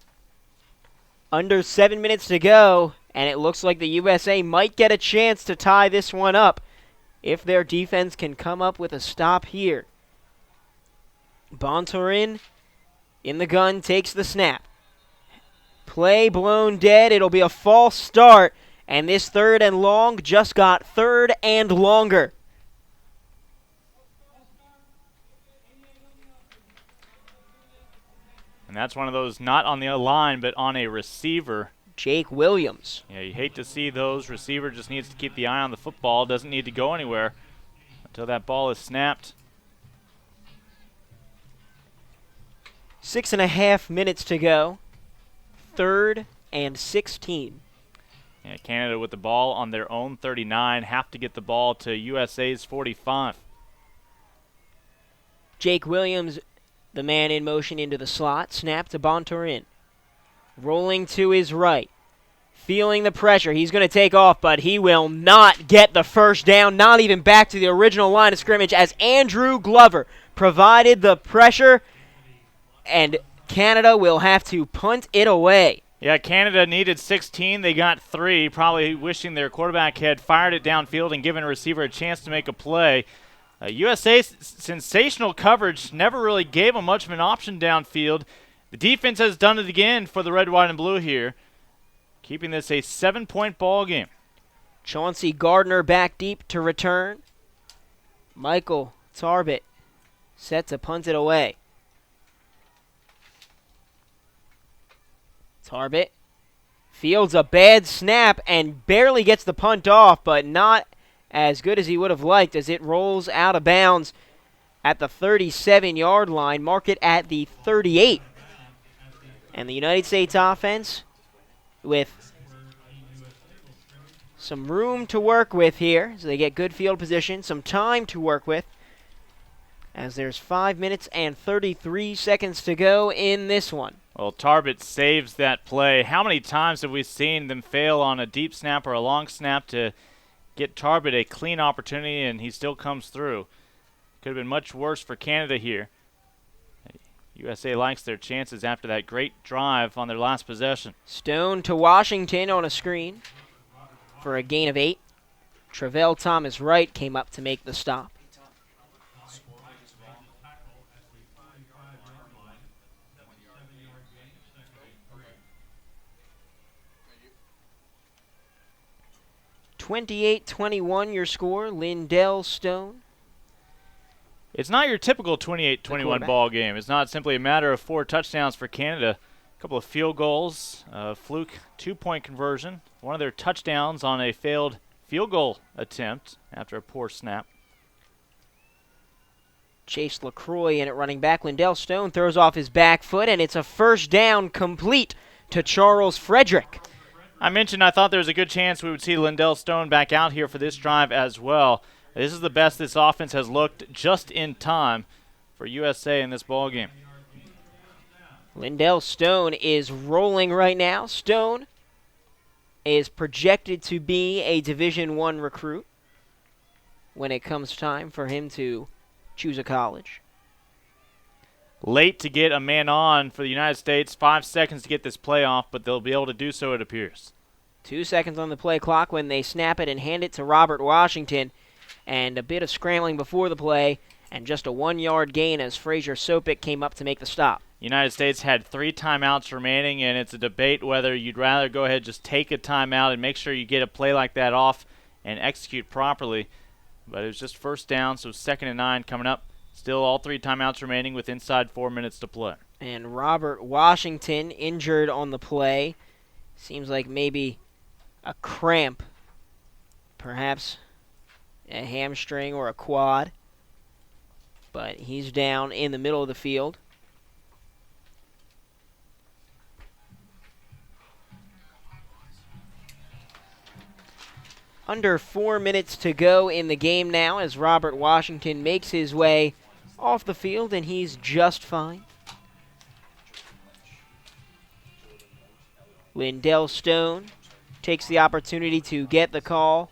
Under 7 minutes to go, and it looks like the USA might get a chance to tie this one up if their defense can come up with a stop here. Bonturin in the gun takes the snap. Play blown dead. It'll be a false start, and this 3rd and long just got 3rd and longer. And that's one of those not on the line, but on a receiver. Jake Williams. Yeah, you hate to see those. Receiver just needs to keep the eye on the football. Doesn't need to go anywhere until that ball is snapped. 6.5 minutes to go. 3rd and 16. Yeah, Canada with the ball on their own 39. Have to get the ball to USA's 45. Jake Williams, the man in motion into the slot. Snap to Bontorin. Rolling to his right. Feeling the pressure. He's going to take off, but he will not get the first down, not even back to the original line of scrimmage, as Andrew Glover provided the pressure, and Canada will have to punt it away. Yeah, Canada needed 16. They got 3, probably wishing their quarterback had fired it downfield and given a receiver a chance to make a play. USA's sensational coverage never really gave them much of an option downfield. The defense has done it again for the red, white, and blue here, keeping this a 7-point ball game. Chauncey Gardner back deep to return. Michael Tarbett set to punt it away. Tarbett fields a bad snap and barely gets the punt off, but not as good as he would have liked as it rolls out of bounds at the 37-yard line. Mark it at the 38. And the United States offense with some room to work with here, so they get good field position, some time to work with, as there's 5 minutes and 33 seconds to go in this one. Well, Tarbett saves that play. How many times have we seen them fail on a deep snap or a long snap to get Tarbett a clean opportunity, and he still comes through? Could have been much worse for Canada here. USA likes their chances after that great drive on their last possession. Stone to Washington on a screen for a gain of 8. Travell Thomas Wright came up to make the stop. (28-21) your score. Lindell Stone. It's not your typical 28-21 ball game. It's not simply a matter of 4 touchdowns for Canada. A couple of field goals, a fluke 2-point conversion, one of their touchdowns on a failed field goal attempt after a poor snap. Chase LaCroix in at running back. Lindell Stone throws off his back foot, and it's a first down complete to Charles Frederick. I mentioned I thought there was a good chance we would see Lindell Stone back out here for this drive as well. This is the best this offense has looked just in time for USA in this ball game. Lindell Stone is rolling right now. Stone is projected to be a Division I recruit when it comes time for him to choose a college. Late to get a man on for the United States. 5 seconds to get this play off, but they'll be able to do so, it appears. 2 seconds on the play clock when they snap it and hand it to Robert Washington. And a bit of scrambling before the play, and just a 1-yard gain as Frazier Sopik came up to make the stop. United States had 3 timeouts remaining, and it's a debate whether you'd rather go ahead and just take a timeout and make sure you get a play like that off and execute properly. But it was just first down, so 2nd and 9 coming up. Still all 3 timeouts remaining with inside 4 minutes to play. And Robert Washington injured on the play. Seems like maybe a cramp, perhaps a hamstring or a quad. But he's down in the middle of the field. Under 4 minutes to go in the game now as Robert Washington makes his way off the field, and he's just fine. Lindell Stone takes the opportunity to get the call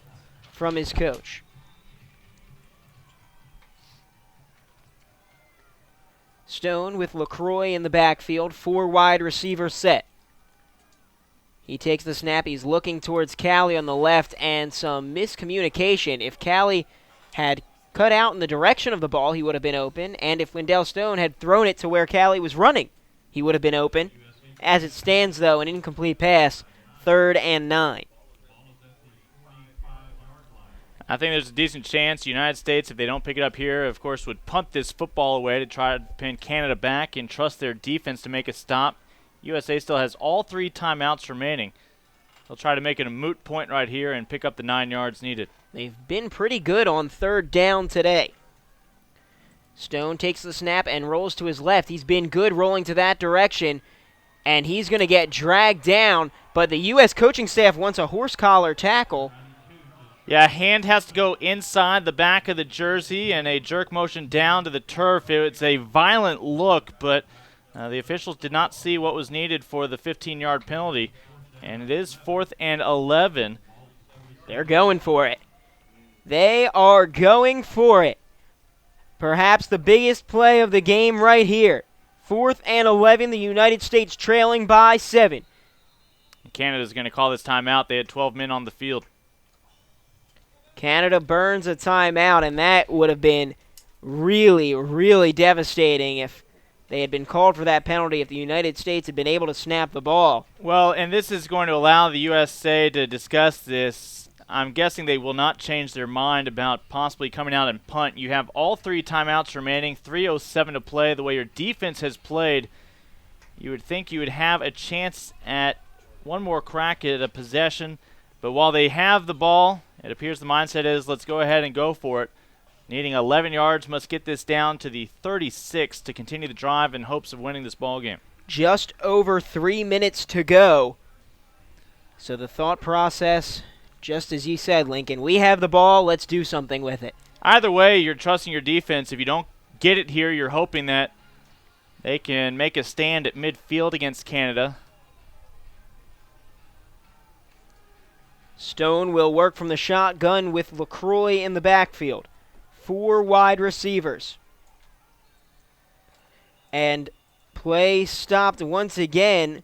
from his coach. Stone with LaCroix in the backfield, 4 wide receiver set. He takes the snap. He's looking towards Callie on the left, and some miscommunication. If Callie had cut out in the direction of the ball, he would have been open, and if Lindell Stone had thrown it to where Callie was running, he would have been open. As it stands, though, an incomplete pass, 3rd and 9. I think there's a decent chance the United States, if they don't pick it up here, of course, would punt this football away to try to pin Canada back and trust their defense to make a stop. USA still has all 3 timeouts remaining. They'll try to make it a moot point right here and pick up the 9 yards needed. They've been pretty good on third down today. Stone takes the snap and rolls to his left. He's been good rolling to that direction, and he's going to get dragged down, but the U.S. coaching staff wants a horse collar tackle. Yeah, hand has to go inside the back of the jersey and a jerk motion down to the turf. It's a violent look, but the officials did not see what was needed for the 15-yard penalty, and it is 4th and 11. They're going for it. They are going for it. Perhaps the biggest play of the game right here. 4th and 11, the United States trailing by 7. Canada's going to call this timeout. They had 12 men on the field. Canada burns a timeout, and that would have been really, really devastating if they had been called for that penalty, if the United States had been able to snap the ball. Well, and this is going to allow the USA to discuss this. I'm guessing they will not change their mind about possibly coming out and punt. You have all 3 timeouts remaining, 3:07 to play. The way your defense has played, you would think you would have a chance at one more crack at a possession. But while they have the ball, it appears the mindset is let's go ahead and go for it. Needing 11 yards, must get this down to the 36 to continue the drive in hopes of winning this ball game. Just over 3 minutes to go. So the thought process, just as you said, Lincoln, we have the ball, let's do something with it. Either way, you're trusting your defense. If you don't get it here, you're hoping that they can make a stand at midfield against Canada. Stone will work from the shotgun with LaCroix in the backfield. 4 wide receivers. And play stopped once again.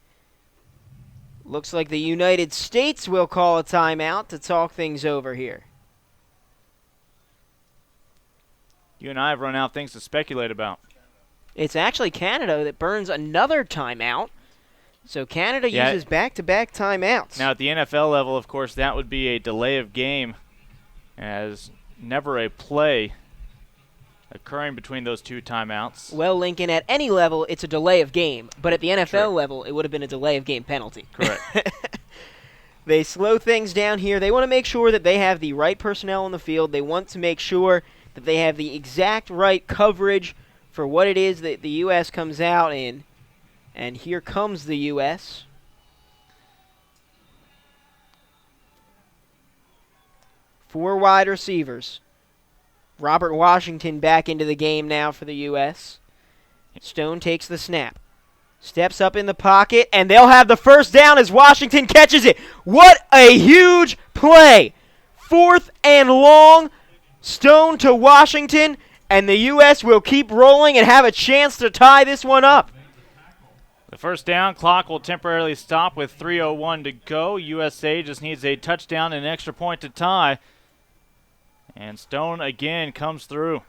Looks like the United States will call a timeout to talk things over here. You and I have run out things to speculate about. It's actually Canada that burns another timeout. So Canada uses back-to-back timeouts. Now at the NFL level, of course, that would be a delay of game, as never a play occurring between those 2 timeouts. Well, Lincoln, at any level, it's a delay of game. But at the NFL level, it would have been a delay of game penalty. Correct. They slow things down here. They want to make sure that they have the right personnel on the field. They want to make sure that they have the exact right coverage for what it is that the U.S. comes out in. And here comes the U.S. Four wide receivers. Robert Washington back into the game now for the U.S. Stone takes the snap. Steps up in the pocket, and they'll have the first down as Washington catches it. What a huge play. 4th and long. Stone to Washington, and the U.S. will keep rolling and have a chance to tie this one up. The first down clock will temporarily stop with 3:01 to go. USA just needs a touchdown and an extra point to tie. And Stone again comes through.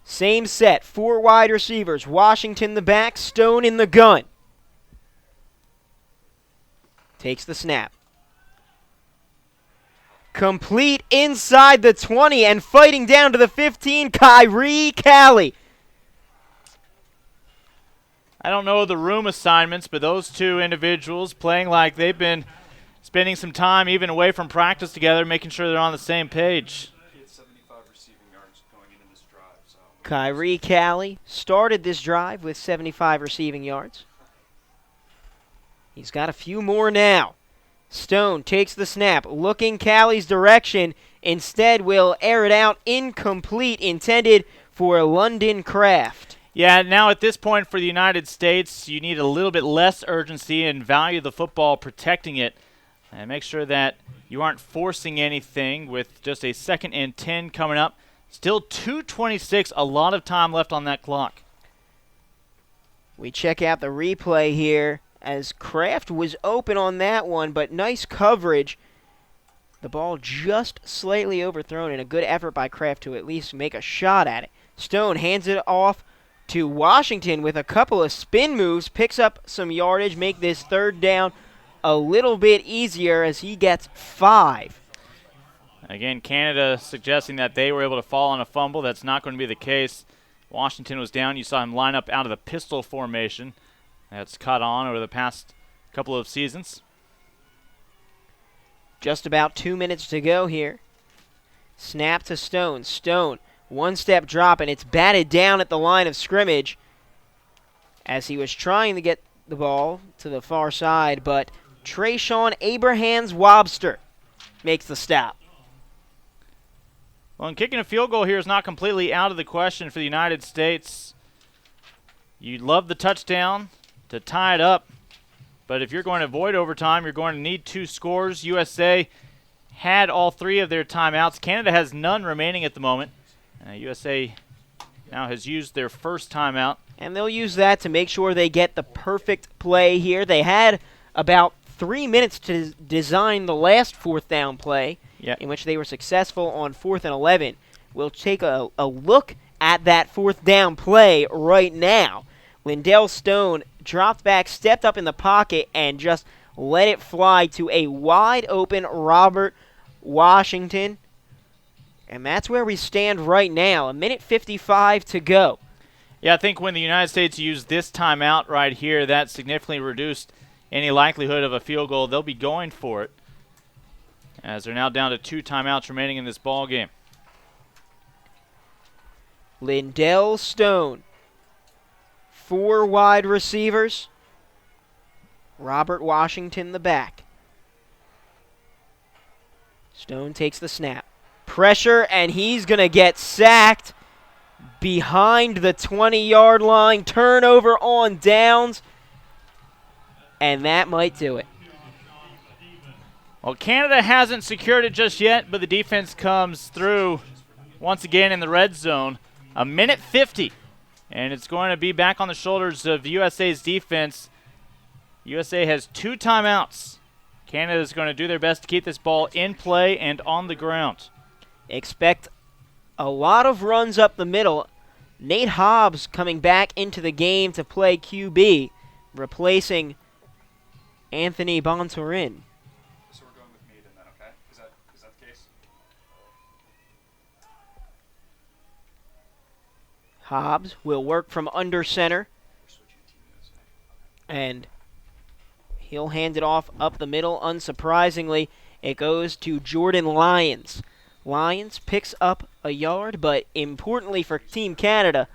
Same set, 4 wide receivers. Washington the back, Stone in the gun. Takes the snap. Complete inside the 20 and fighting down to the 15, Kyrie Callie. I don't know the room assignments, but those 2 individuals playing like they've been spending some time even away from practice together, making sure they're on the same page. Kyrie Callie started this drive with 75 receiving yards. He's got a few more now. Stone takes the snap, looking Callie's direction. Instead will air it out, incomplete, intended for London Craft. Yeah, now at this point for the United States, you need a little bit less urgency and value the football, protecting it. And make sure that you aren't forcing anything with just a 2nd and 10 coming up. Still 2:26, a lot of time left on that clock. We check out the replay here as Kraft was open on that one, but nice coverage. The ball just slightly overthrown, and a good effort by Kraft to at least make a shot at it. Stone hands it off to Washington with a couple of spin moves, picks up some yardage, make this 3rd down a little bit easier as he gets 5. Again, Canada suggesting that they were able to fall on a fumble. That's not going to be the case. Washington was down. You saw him line up out of the pistol formation. That's caught on over the past couple of seasons. Just about 2 minutes to go here. Snap to Stone. Stone, one-step drop, and it's batted down at the line of scrimmage as he was trying to get the ball to the far side, but Trayshawn Abrahams-Wobster makes the stop. Well, and kicking a field goal here is not completely out of the question for the United States. You'd love the touchdown to tie it up, but if you're going to avoid overtime, you're going to need 2 scores. USA had all 3 of their timeouts. Canada has none remaining at the moment. USA now has used their first timeout. And they'll use that to make sure they get the perfect play here. They had about 3 minutes to design the last 4th down play, in which they were successful on 4th and 11. We'll take a look at that 4th down play right now. Lindell Stone dropped back, stepped up in the pocket, and just let it fly to a wide-open Robert Washington. And that's where we stand right now. 1:55 to go. Yeah, I think when the United States used this timeout right here, that significantly reduced any likelihood of a field goal. They'll be going for it, as they're now down to 2 timeouts remaining in this ball game. Lindell Stone. 4 wide receivers. Robert Washington the back. Stone takes the snap. Pressure, and he's going to get sacked behind the 20-yard line. Turnover on downs, and that might do it. Well, Canada hasn't secured it just yet, but the defense comes through once again in the red zone. 1:50, and it's going to be back on the shoulders of USA's defense. USA has 2 timeouts. Canada is going to do their best to keep this ball in play and on the ground. Expect a lot of runs up the middle. Nate Hobbs coming back into the game to play QB, replacing Anthony Bontorin. So we're going with Meade in that, okay? Is that the case? Hobbs will work from under center, and he'll hand it off up the middle. Unsurprisingly, it goes to Jordan Lyons. Lyons picks up a yard, but importantly for Team Canada,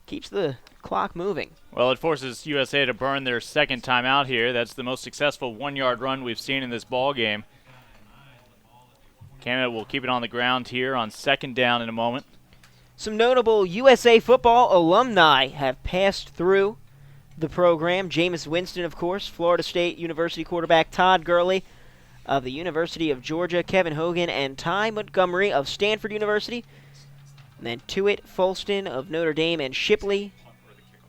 keeps the clock moving. Well, it forces USA to burn their second timeout here. That's the most successful 1-yard run we've seen in this ball game. Canada will keep it on the ground here on 2nd down in a moment. Some notable USA football alumni have passed through the program. Jameis Winston, of course, Florida State University quarterback Todd Gurley of the University of Georgia, Kevin Hogan, and Ty Montgomery of Stanford University. And then Tuitt Folston of Notre Dame and Shipley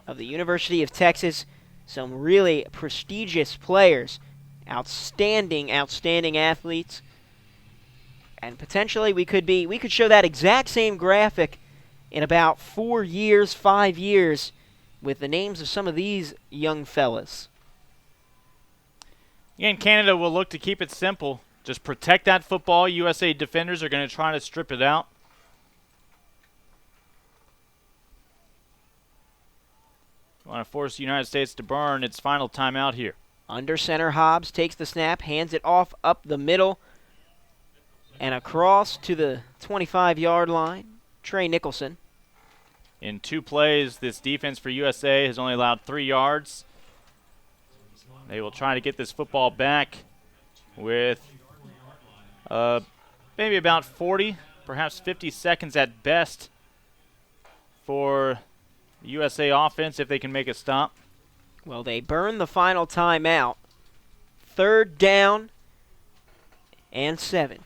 of the University of Texas. Some really prestigious players. Outstanding athletes. And potentially we could show that exact same graphic in about 4 years, 5 years, with the names of some of these young fellas. Again, Canada will look to keep it simple. Just protect that football. USA defenders are going to try to strip it out. Want to force the United States to burn its final timeout here. Under center, Hobbs takes the snap, hands it off up the middle, and across to the 25-yard line. Trey Nicholson. In 2 plays, this defense for USA has only allowed 3 yards. They will try to get this football back with maybe about 40, perhaps 50 seconds at best for the USA offense if they can make a stop. Well, they burn the final timeout. 3rd down and 7.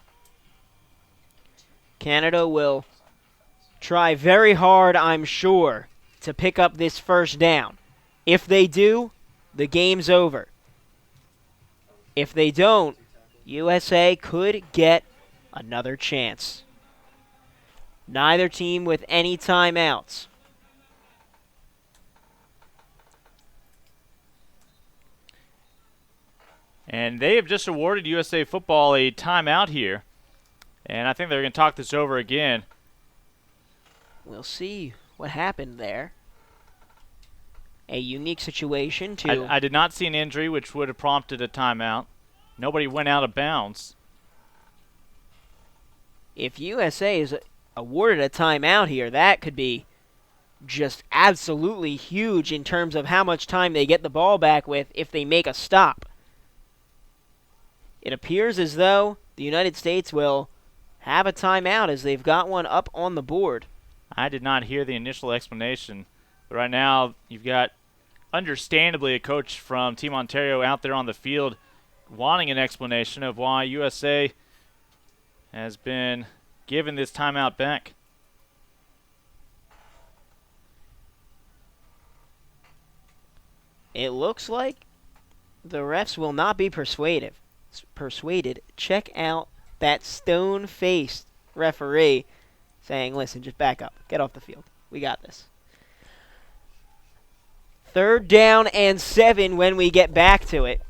Canada will try very hard, I'm sure, to pick up this 1st down. If they do, the game's over. If they don't, USA could get another chance. Neither team with any timeouts. And they have just awarded USA football a timeout here. And I think they're going to talk this over again. We'll see what happened there. A unique situation to... I did not see an injury which would have prompted a timeout. Nobody went out of bounds. if USA is awarded a timeout here, that could be just absolutely huge in terms of how much time they get the ball back with if they make a stop. It appears as though the United States will have a timeout as they've got one up on the board. I did not hear the initial explanation, but right now you've got, understandably, a coach from Team Ontario out there on the field wanting an explanation of why USA has been given this timeout back. It looks like the refs will not be persuaded. Check out that stone-faced referee saying, listen, just back up. Get off the field. We got this. 3rd down and 7 when we get back to it.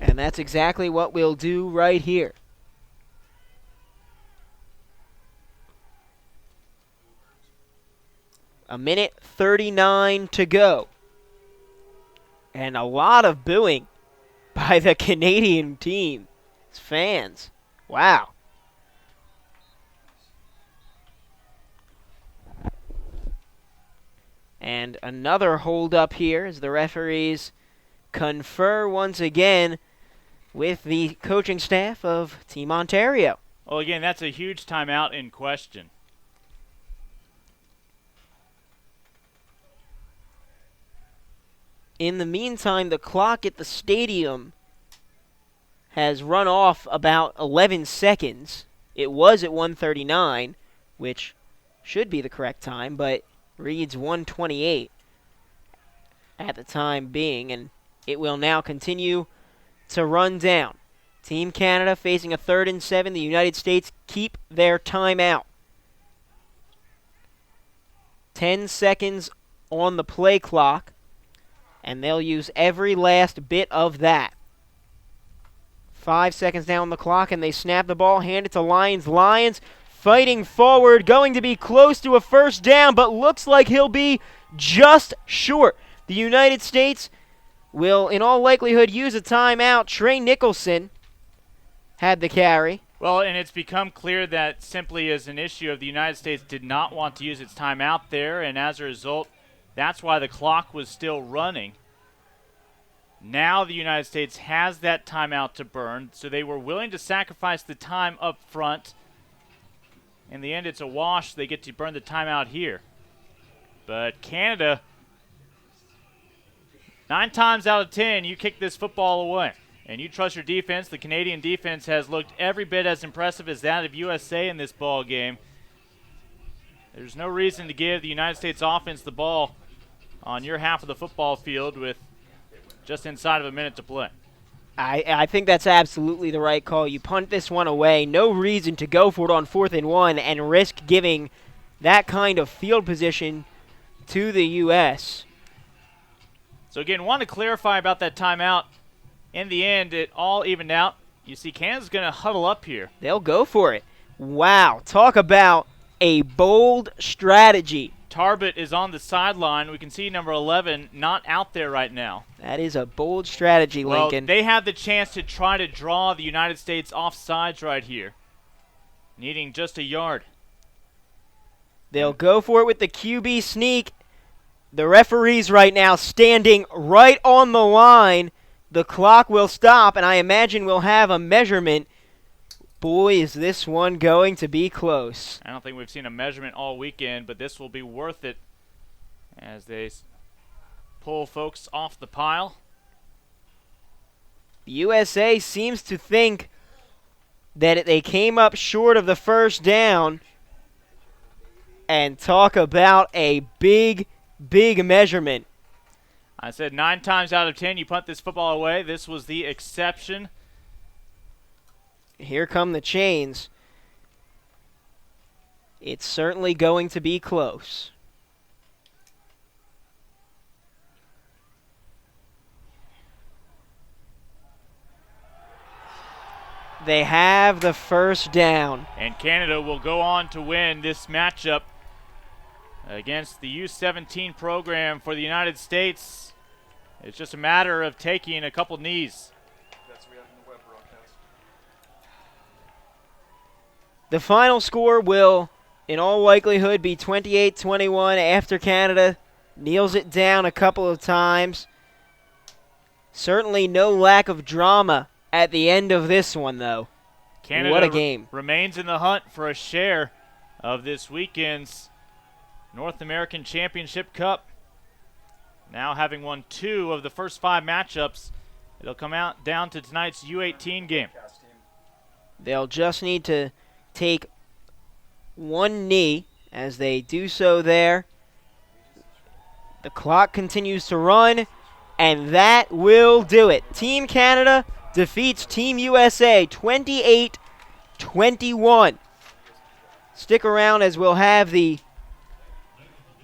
And that's exactly what we'll do right here. A minute 39 to go. And a lot of booing by the Canadian team. It's fans. Wow. And another hold up here as the referees confer once again with the coaching staff of Team Ontario. Well, again, that's a huge timeout in question. In the meantime, the clock at the stadium has run off about 11 seconds. It was at 1:39, which should be the correct time, but reads 1:28 at the time being, and it will now continue to run down. Team Canada facing a 3rd and 7. The United States keep their timeout. 10 seconds on the play clock, and they'll use every last bit of that. 5 seconds down the clock, and they snap the ball, hand it to Lions. Lions fighting forward, going to be close to a 1st down, but looks like he'll be just short. The United States will, in all likelihood, use a timeout. Trey Nicholson had the carry. Well, and it's become clear that simply is an issue of the United States did not want to use its timeout there, and as a result, that's why the clock was still running. Now the United States has that timeout to burn, so they were willing to sacrifice the time up front. In the end, it's a wash. They get to burn the timeout here. But Canada, 9 times out of 10, you kick this football away. And you trust your defense. The Canadian defense has looked every bit as impressive as that of USA in this ball game. There's no reason to give the United States offense the ball on your half of the football field with just inside of a minute to play. I think that's absolutely the right call. You punt this one away. No reason to go for it on 4th and 1 and risk giving that kind of field position to the U.S. So, again, want to clarify about that timeout. In the end, it all evened out. You see Canada's going to huddle up here. They'll go for it. Wow. Talk about a bold strategy. Tarbett is on the sideline. We can see number 11 not out there right now. That is a bold strategy, Lincoln. Well, they have the chance to try to draw the United States off sides right here, needing just a yard. They'll go for it with the QB sneak. The referees right now standing right on the line. The clock will stop, and I imagine we'll have a measurement. Boy, is this one going to be close. I don't think we've seen a measurement all weekend, but this will be worth it as they pull folks off the pile. USA seems to think that they came up short of the 1st down, and talk about a big, big measurement. I said 9 times out of 10 you punt this football away. This was the exception. Here come the chains. It's certainly going to be close. They have the 1st down. And Canada will go on to win this matchup against the U17 program for the United States. It's just a matter of taking a couple knees. That's what we have in the web broadcast. The final score will, in all likelihood, be 28-21 after Canada kneels it down a couple of times. Certainly no lack of drama at the end of this one, though. Canada what a game. Remains in the hunt for a share of this weekend's North American Championship Cup. Now having won 2 of the first 5 matchups, it'll come out down to tonight's U18 game. They'll just need to take one knee as they do so there. The clock continues to run, and that will do it. Team Canada defeats Team USA 28-21. Stick around as we'll have the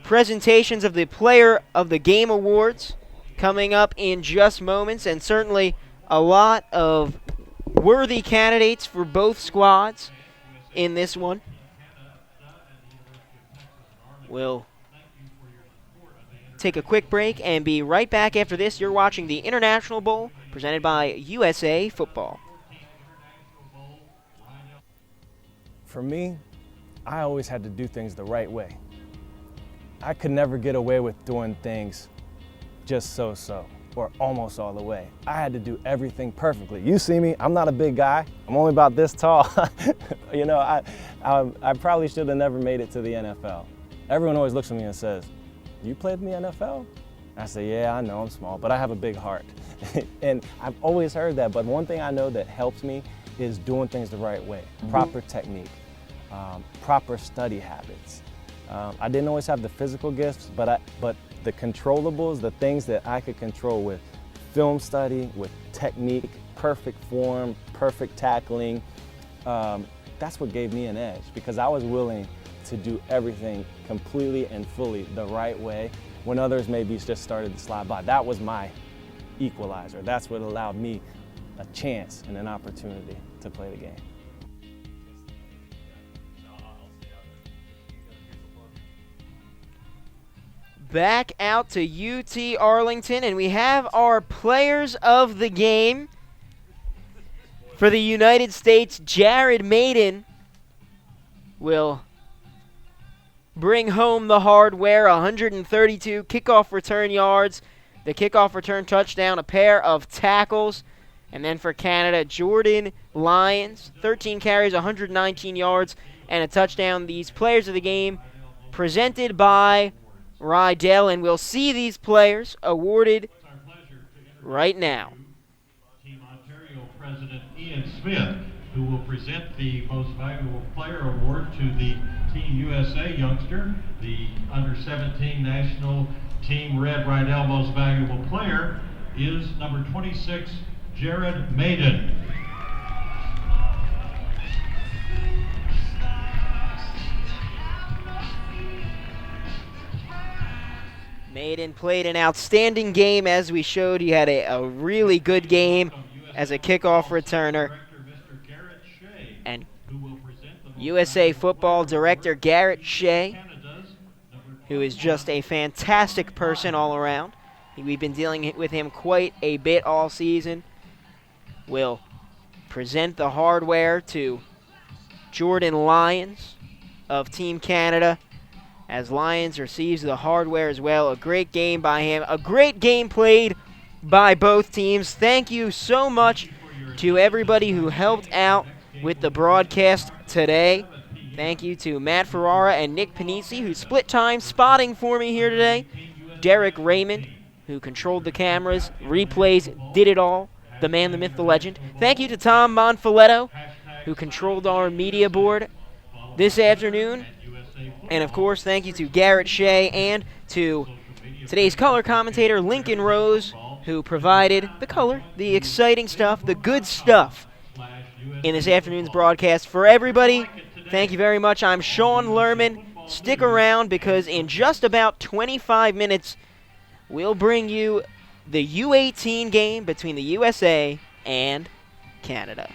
presentations of the Player of the Game awards coming up in just moments, and certainly a lot of worthy candidates for both squads in this one. We'll take a quick break and be right back after this. You're watching the International Bowl presented by USA Football. For me, I always had to do things the right way. I could never get away with doing things just so-so or almost all the way. I had to do everything perfectly. You see me, I'm not a big guy. I'm only about this tall. You know, I probably should have never made it to the NFL. Everyone always looks at me and says, "You played in the NFL?" I say, "Yeah, I know I'm small, but I have a big heart." And I've always heard that, but one thing I know that helps me is doing things the right way. Proper technique, proper study habits. I didn't always have the physical gifts, but the controllables, the things that I could control with film study, with technique, perfect form, perfect tackling, that's what gave me an edge, because I was willing to do everything completely and fully the right way when others maybe just started to slide by. That was my equalizer. That's what allowed me a chance and an opportunity to play the game. Back out to UT-Arlington, and we have our players of the game. For the United States, Jared Maiden will bring home the hardware, 132 kickoff return yards, the kickoff return touchdown, a pair of tackles. And then for Canada, Jordan Lyons, 13 carries, 119 yards, and a touchdown. These players of the game presented by Rydell, and we'll see these players awarded right now. Team Ontario President Ian Smith, who will present the Most Valuable Player Award to the Team USA youngster, the Under-17 National Team Red Rydell Most Valuable Player is number 26, Jared Maiden. Maiden played an outstanding game, as we showed. He had a really good game as a kickoff returner. And USA Football Director Garrett Shea, who is just a fantastic person all around. We've been dealing with him quite a bit all season. Will present the hardware to Jordan Lyons of Team Canada, as Lyons receives the hardware as well. A great game by him. A great game played by both teams. Thank you so much to everybody who helped out with the broadcast today. Thank you to Matt Ferrara and Nick Panisi, who split time spotting for me here today. Derek Raymond, who controlled the cameras, replays, did it all. The man, the myth, the legend. Thank you to Tom Monfiletto, who controlled our media board this afternoon. And, of course, thank you to Garrett Shea and to today's color commentator, Lincoln Rose, who provided the color, the exciting stuff, the good stuff in this afternoon's broadcast. For everybody, thank you very much. I'm Sean Lerman. Stick around, because in just about 25 minutes, we'll bring you the U18 game between the USA and Canada.